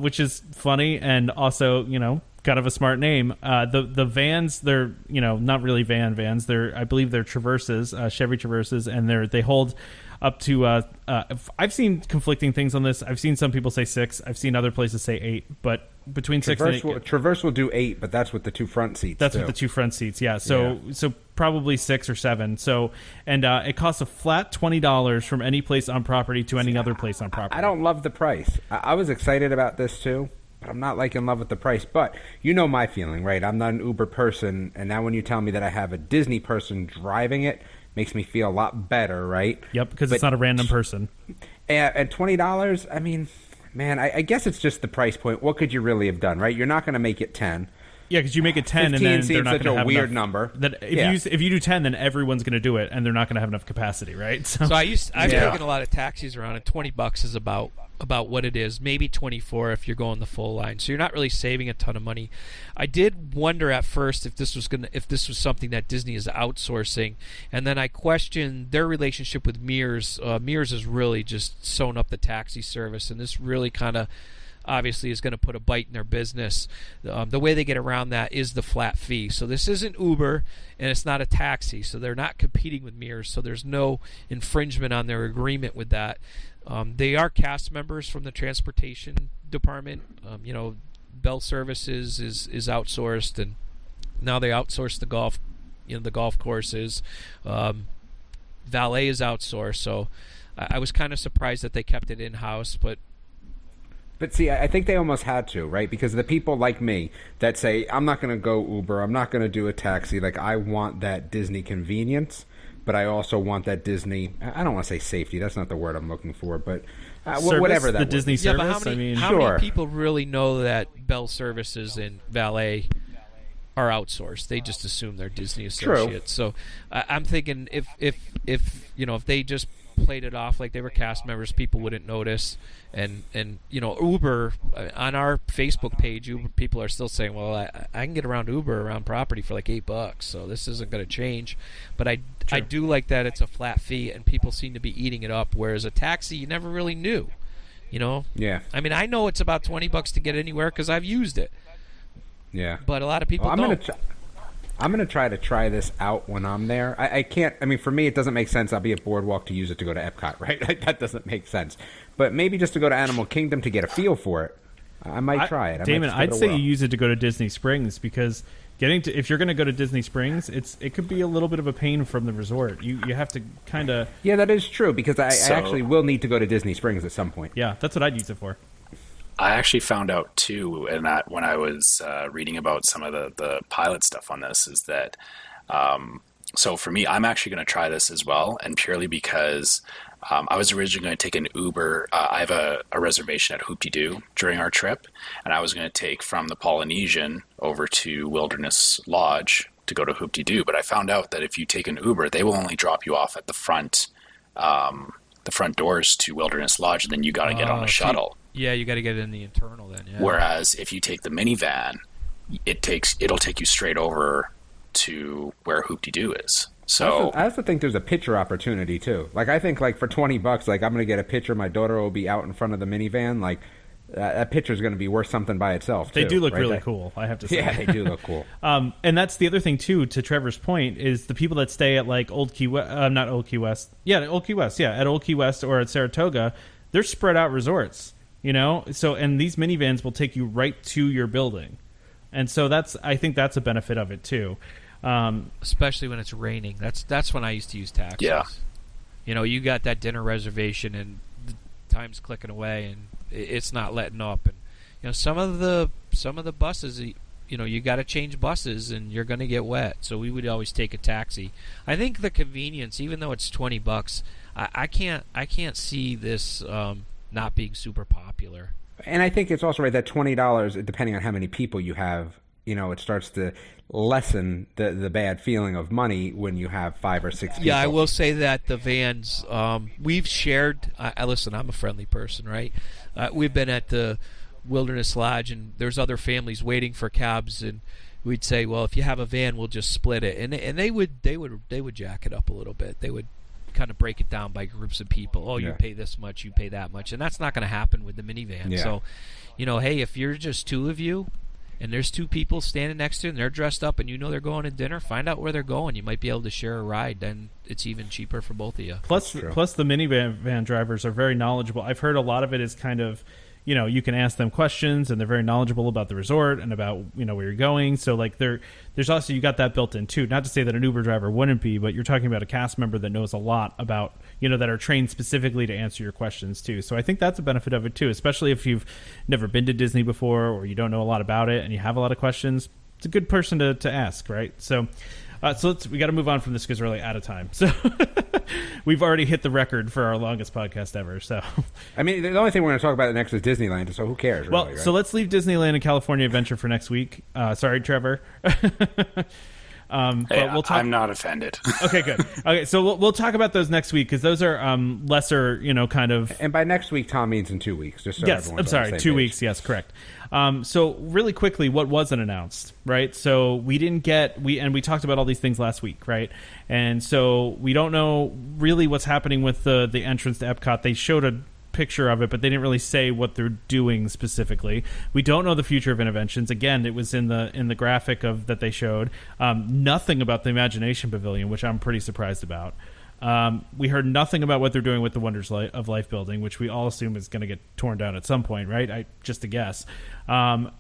which is funny and also, kind of a smart name. The vans, they're not really vans. I believe they're Traverses, Chevy Traverses, and they hold up to. I've seen conflicting things on this. I've seen some people say 6. I've seen other places say 8, but between Traverse 6 and 8. Traverse will do 8, but that's with the 2 front seats. That's with the 2 front seats. Yeah. So probably 6 or 7. So and it costs a flat $20 from any place on property to any other place on property. I don't love the price. I was excited about this too. But I'm not like in love with the price. But you know my feeling, right? I'm not an Uber person, and now when you tell me that I have a Disney person driving it, makes me feel a lot better, right? Yep, because it's not a random person. At $20, I mean, man, I guess it's just the price point. What could you really have done, right? You're not going to make it 10. Yeah, because you make it 10 and then they're not going to have weird enough, number. That if you do 10, then everyone's going to do it, and they're not going to have enough capacity, right? So I've taken a lot of taxis around, and $20 is about what it is. Maybe 24 if you're going the full line. So you're not really saving a ton of money. I did wonder at first if this was something that Disney is outsourcing, and then I questioned their relationship with Mears. Mears has really just sewn up the taxi service, and this really kind of obviously is going to put a bite in their business. The way they get around that is the flat fee. So this isn't Uber, and it's not a taxi, so they're not competing with Mears, so there's no infringement on their agreement with that. They are cast members from the transportation department. Bell Services is outsourced, and now they outsource the golf, the golf courses. Valet is outsourced, so I was kind of surprised that they kept it in-house, But see, I think they almost had to, right? Because the people like me that say, I'm not going to go Uber, I'm not going to do a taxi, like I want that Disney convenience. but I also want that Disney. I don't want to say safety. That's not the word I'm looking for, but service, whatever that the word Disney is. service. Yeah, but how Sure. many people really know that Bell Services and Valet are outsourced? They just assume they're Disney associates. True. So I'm thinking if they just played it off like they were cast members, people wouldn't notice. And Uber, on our Facebook page, Uber people are still saying, well, I can get around Uber around property for like $8, so this isn't going to change. But I do like that it's a flat fee, and people seem to be eating it up, whereas a taxi you never really knew. Yeah. I mean, I know it's about $20 to get anywhere because I've used it. Yeah. But a lot of people don't. I'm going to try this out when I'm there. I can't, I mean, for me, it doesn't make sense. I'll be at Boardwalk to use it to go to Epcot, right? That doesn't make sense. But maybe just to go to Animal Kingdom to get a feel for it, I might try it. Damon, I'd say you use it to go to Disney Springs, because if you're going to go to Disney Springs, it could be a little bit of a pain from the resort. You have to kind of... Yeah, that is true, because I actually will need to go to Disney Springs at some point. Yeah, that's what I'd use it for. I actually found out too, and that when I was reading about some of the pilot stuff on this, is that so for me, I'm actually going to try this as well, and purely because I was originally going to take an Uber. I have a reservation at Hoop-de-Doo during our trip, and I was going to take from the Polynesian over to Wilderness Lodge to go to Hoop-de-Doo. But I found out that if you take an Uber, they will only drop you off at the front doors to Wilderness Lodge, and then you got to get on a shuttle. Yeah, you got to get in the internal then. Yeah. Whereas if you take the minivan, it'll take you straight over to where Hoop-de-Doo is. So I also think there's a picture opportunity too. Like, I think like for $20, like, I'm going to get a picture. My daughter will be out in front of the minivan. Like, that picture is going to be worth something by itself. They too, do look right? really cool, I have to say. Yeah, they do look cool. And that's the other thing too. To Trevor's point, is the people that stay at like Old Key West, not Old Key West. Yeah, Old Key West. Yeah, at Old Key West or at Saratoga, they're spread out resorts. So, and these minivans will take you right to your building, and so I think that's a benefit of it too. Especially when it's raining. That's when I used to use taxis. Yeah. You got that dinner reservation and the time's clicking away and it's not letting up. And some of the buses, you got to change buses and you're going to get wet. So we would always take a taxi. I think the convenience, even though it's $20, I can't see this not being super popular. And I think it's also right that $20, depending on how many people you have, it starts to lessen the bad feeling of money when you have 5 or 6 people. Yeah, I will say that the vans, we've shared. Listen, I'm a friendly person, right? We've been at the Wilderness Lodge, and there's other families waiting for cabs, and we'd say, well, if you have a van, we'll just split it, and they would jack it up a little bit. They would kind of break it down by groups of people. Oh, you pay this much, you pay that much, and that's not going to happen with the minivan. Yeah. So, hey, if you're just two of you, and there's two people standing next to you and they're dressed up and they're going to dinner, find out where they're going. You might be able to share a ride. Then it's even cheaper for both of you. Plus the minivan drivers are very knowledgeable. I've heard a lot of it is kind of, you can ask them questions and they're very knowledgeable about the resort and about, where you're going. So like there's also, you got that built in too. Not to say that an Uber driver wouldn't be, but you're talking about a cast member that knows a lot about, that are trained specifically to answer your questions too. So I think that's a benefit of it too, especially if you've never been to Disney before or you don't know a lot about it and you have a lot of questions. It's a good person to ask, right? So we got to move on from this because we're really out of time. So we've already hit the record for our longest podcast ever. So I mean, the only thing we're going to talk about next is Disneyland. So who cares? Well, really, right? So let's leave Disneyland and California Adventure for next week. Sorry, Trevor. But we'll talk. I'm not offended. Okay, good. Okay, so we'll talk about those next week because those are lesser, kind of. And by next week, Tom means in 2 weeks. Just so yes, everyone's I'm sorry, on the 2 same weeks. Yes, correct. So really quickly, what wasn't announced, right? So we didn't get we talked about all these things last week, right? And so we don't know really what's happening with the entrance to Epcot. They showed a picture of it, but they didn't really say what they're doing specifically. We don't know the future of Interventions. Again, it was in the graphic that they showed. Nothing about the Imagination Pavilion, which I'm pretty surprised about. We heard nothing about what they're doing with the Wonders of Life building, which we all assume is going to get torn down at some point, right? Just a guess.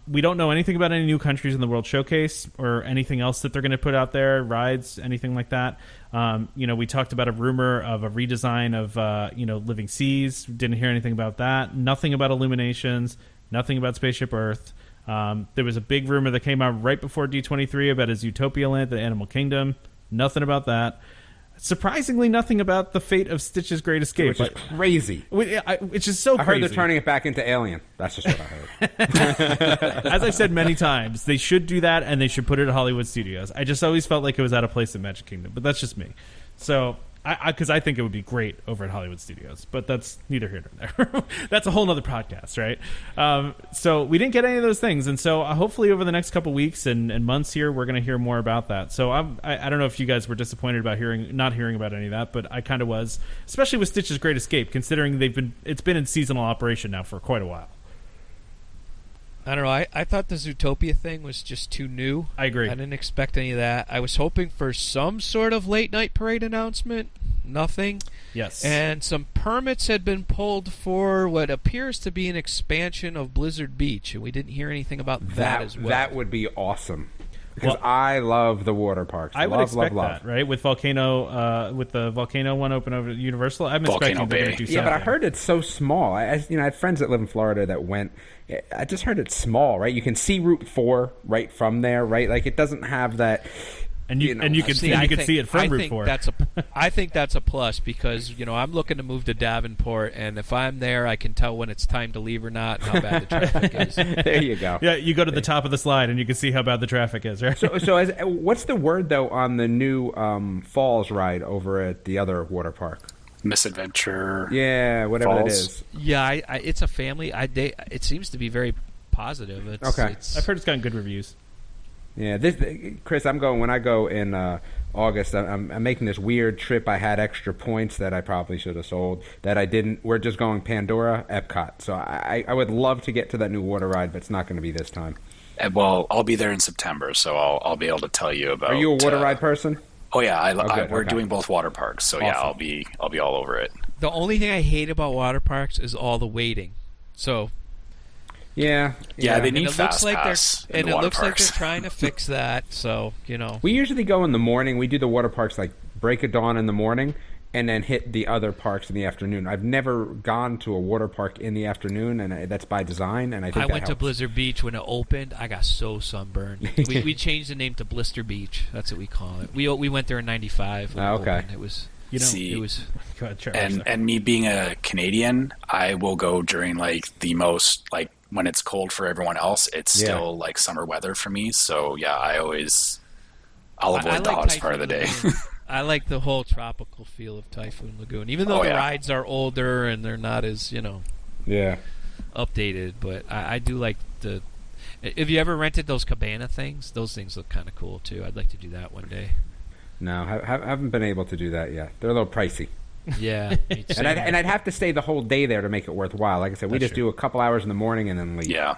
We don't know anything about any new countries in the World Showcase or anything else that they're going to put out there, rides, anything like that. We talked about a rumor of a redesign of, Living Seas. Didn't hear anything about that. Nothing about Illuminations. Nothing about Spaceship Earth. There was a big rumor that came out right before D23 about his Utopia Land, the Animal Kingdom. Nothing about that. Surprisingly, nothing about the fate of Stitch's Great Escape. Which is crazy. Which is so crazy. I heard they're turning it back into Alien. That's just what I heard. As I've said many times, they should do that, and they should put it at Hollywood Studios. I just always felt like it was out of place at Magic Kingdom, but that's just me. So, because I think it would be great over at Hollywood Studios, but that's neither here nor there. That's a whole nother podcast, right? So we didn't get any of those things, and so hopefully over the next couple weeks and months here, we're going to hear more about that. So I don't know if you guys were disappointed about not hearing about any of that, but I kind of was, especially with Stitch's Great Escape, considering it's been in seasonal operation now for quite a while. I don't know. I thought the Zootopia thing was just too new. I agree. I didn't expect any of that. I was hoping for some sort of late night parade announcement. Nothing. Yes. And some permits had been pulled for what appears to be an expansion of Blizzard Beach, and we didn't hear anything about that as well. That would be awesome. Because I love the water parks. I would expect that, right? With with the Volcano one open over at Universal, I'm expecting they're going to do something. Yeah, but I heard it's so small. I had friends that live in Florida that went. I just heard it's small, right? You can see Route 4 right from there, right? Like it doesn't have that. And you can see it from Route 4. I think that's a plus because I'm looking to move to Davenport, and if I'm there, I can tell when it's time to leave or not, and how bad the traffic is. There you go. Yeah, you go to the top of the slide, and you can see how bad the traffic is, right? So what's the word though on the new Falls ride over at the other water park? Misadventure. Yeah, whatever Falls. it is. Yeah, it's a family. It seems to be very positive. Okay. I've heard it's gotten good reviews. Yeah, Chris, when I go in August, I'm making this weird trip. I had extra points that I probably should have sold that I didn't. We're just going Pandora, Epcot. So I would love to get to that new water ride, but it's not going to be this time. Well, I'll be there in September, so I'll be able to tell you about. Are you a water ride person? Oh yeah, we're doing both water parks, so awesome. Yeah, I'll be all over it. The only thing I hate about water parks is all the waiting. So. Yeah, they need fast pass. And it looks like they're trying to fix that. So we usually go in the morning. We do the water parks like break of dawn in the morning, and then hit the other parks in the afternoon. I've never gone to a water park in the afternoon, and that's by design. And I went to Blizzard Beach when it opened. I got so sunburned. we changed the name to Blister Beach. That's what we call it. We went there in '95. Oh, okay. It was. It was. Go ahead, Charles. And me being a Canadian, I will go during the most when it's cold for everyone else. It's still summer weather for me. So yeah, I'll avoid the hottest part of the day. I like the whole tropical feel of Typhoon Lagoon, even though the rides are older and they're not as updated. But I do like the. Have you ever rented those cabana things? Those things look kind of cool too. I'd like to do that one day. No, I haven't been able to do that yet. They're a little pricey. Yeah, and I'd have to stay the whole day there to make it worthwhile. Like I said, we just do a couple hours in the morning and then leave. Yeah.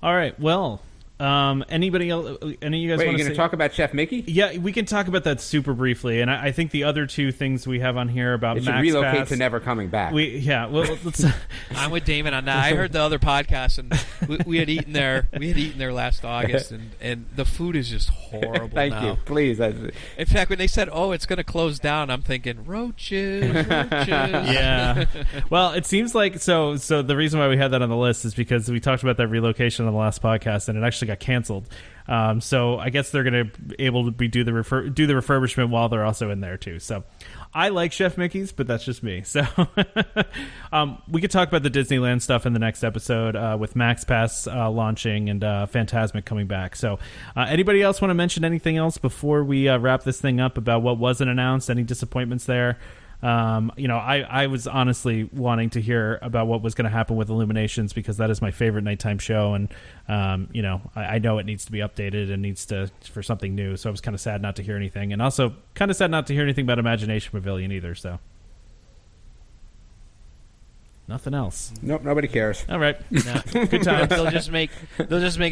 All right. Well, anybody else? Any of you guys? Wait, are you going to talk about Chef Mickey? Yeah, we can talk about that super briefly. And I think the other two things we have on here about it should Max relocate Pass, to never coming back. Let's. I'm with Damon on that. I heard the other podcast, and we had eaten there. We had eaten there last August, and the food is just horrible. Thank you. Please. In fact, when they said, "Oh, it's going to close down," I'm thinking roaches. Yeah. Well, it seems like so. The reason why we had that on the list is because we talked about that relocation on the last podcast, and it actually got canceled. So I guess they're going to be able to do the refurbishment while they're also in there too. So I like Chef Mickey's, but that's just me. So we could talk about the Disneyland stuff in the next episode with Max Pass launching and Fantasmic coming back. So anybody else want to mention anything else before we wrap this thing up about what wasn't announced? Any disappointments there? I was honestly wanting to hear about what was going to happen with Illuminations because that is my favorite nighttime show, and I know it needs to be updated and needs for something new. So I was kind of sad not to hear anything, and also kind of sad not to hear anything about Imagination Pavilion either. So nothing else. Nope, nobody cares. All right, good times. They'll just make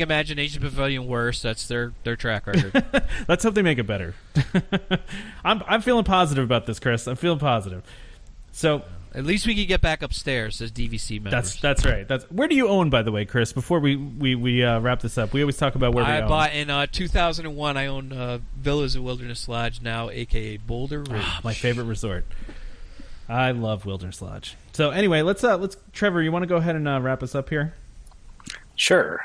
Imagination Pavilion worse. That's their track record. Let's hope they make it better. I'm feeling positive about this, Chris. I'm feeling positive. So at least we can get back upstairs as DVC members. That's right. Where do you own, by the way, Chris? Before we wrap this up, we always talk about where we own. I bought in 2001. I own Villas at Wilderness Lodge now, aka Boulder Ridge. My favorite resort. I love Wilderness Lodge. So anyway, let's Trevor, you want to go ahead and wrap us up here? Sure.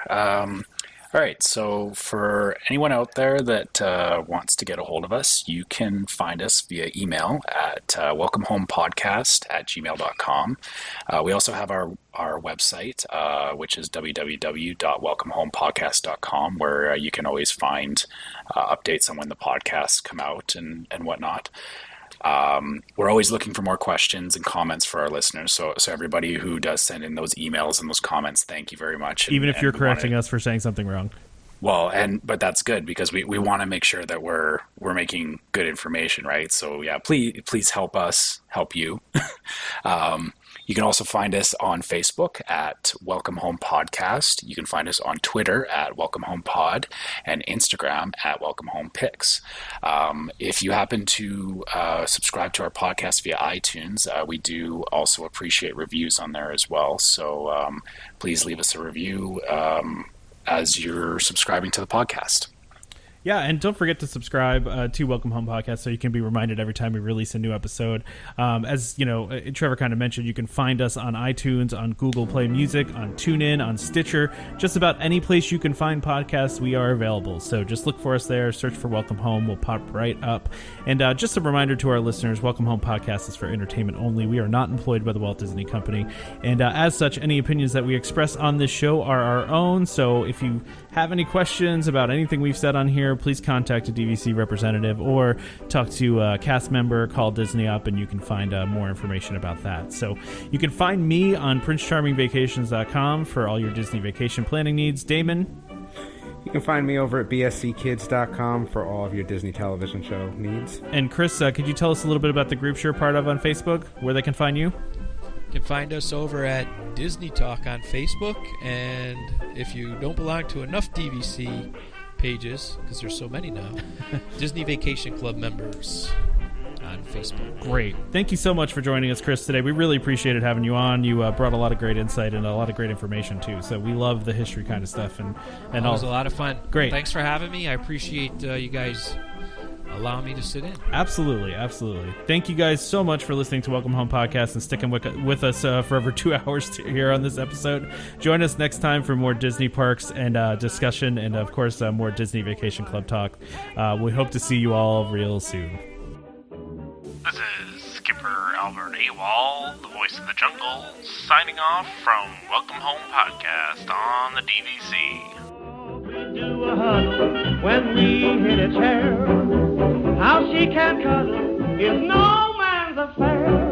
All right, so for anyone out there that wants to get a hold of us, you can find us via email at welcomehomepodcast@gmail.com. We also have our website, which is www.welcomehomepodcast.com, where you can always find updates on when the podcasts come out and whatnot. We're always looking for more questions and comments for our listeners. So everybody who does send in those emails and those comments, thank you very much. Even if you're correcting us for saying something wrong. Well, but that's good because we want to make sure that we're making good information, right? So yeah, please help us help you. You can also find us on Facebook at Welcome Home Podcast. You can find us on Twitter at Welcome Home Pod and Instagram at Welcome Home Pics. If you happen to subscribe to our podcast via iTunes, we do also appreciate reviews on there as well. So please leave us a review as you're subscribing to the podcast. Yeah, and don't forget to subscribe to Welcome Home Podcast so you can be reminded every time we release a new episode. As you know, Trevor kind of mentioned, you can find us on iTunes, on Google Play Music, on TuneIn, on Stitcher. Just about any place you can find podcasts, we are available. So just look for us there, search for Welcome Home, we'll pop right up. And just a reminder to our listeners, Welcome Home Podcast is for entertainment only. We are not employed by the Walt Disney Company. And as such, any opinions that we express on this show are our own. So if you have any questions about anything we've said on here, please contact a DVC representative or talk to a cast member, call Disney up, and you can find more information about that. So you can find me on PrinceCharmingVacations.com for all your Disney vacation planning needs. Damon? You can find me over at bsckids.com for all of your Disney television show needs. And Chris, could you tell us a little bit about the groups you're part of on Facebook, where they can find you? You can find us over at Disney Talk on Facebook, and if you don't belong to enough DVC pages, because there's so many now, Disney Vacation Club members on Facebook. Great. Thank you so much for joining us, Chris, today. We really appreciated having you on. You brought a lot of great insight and a lot of great information, too. So we love the history kind of stuff. And it was a lot of fun. Great. Thanks for having me. I appreciate you guys allow me to sit in. Absolutely. Thank you guys so much for listening to Welcome Home Podcast and sticking with us for over 2 hours here on this episode. Join us next time for more Disney parks and discussion and, of course, more Disney Vacation Club talk. We hope to see you all real soon. This is Skipper Albert Awol, the voice of the jungle, signing off from Welcome Home Podcast on the DVC. We do a huddle when we hit a chair. How she can cuddle is no man's affair.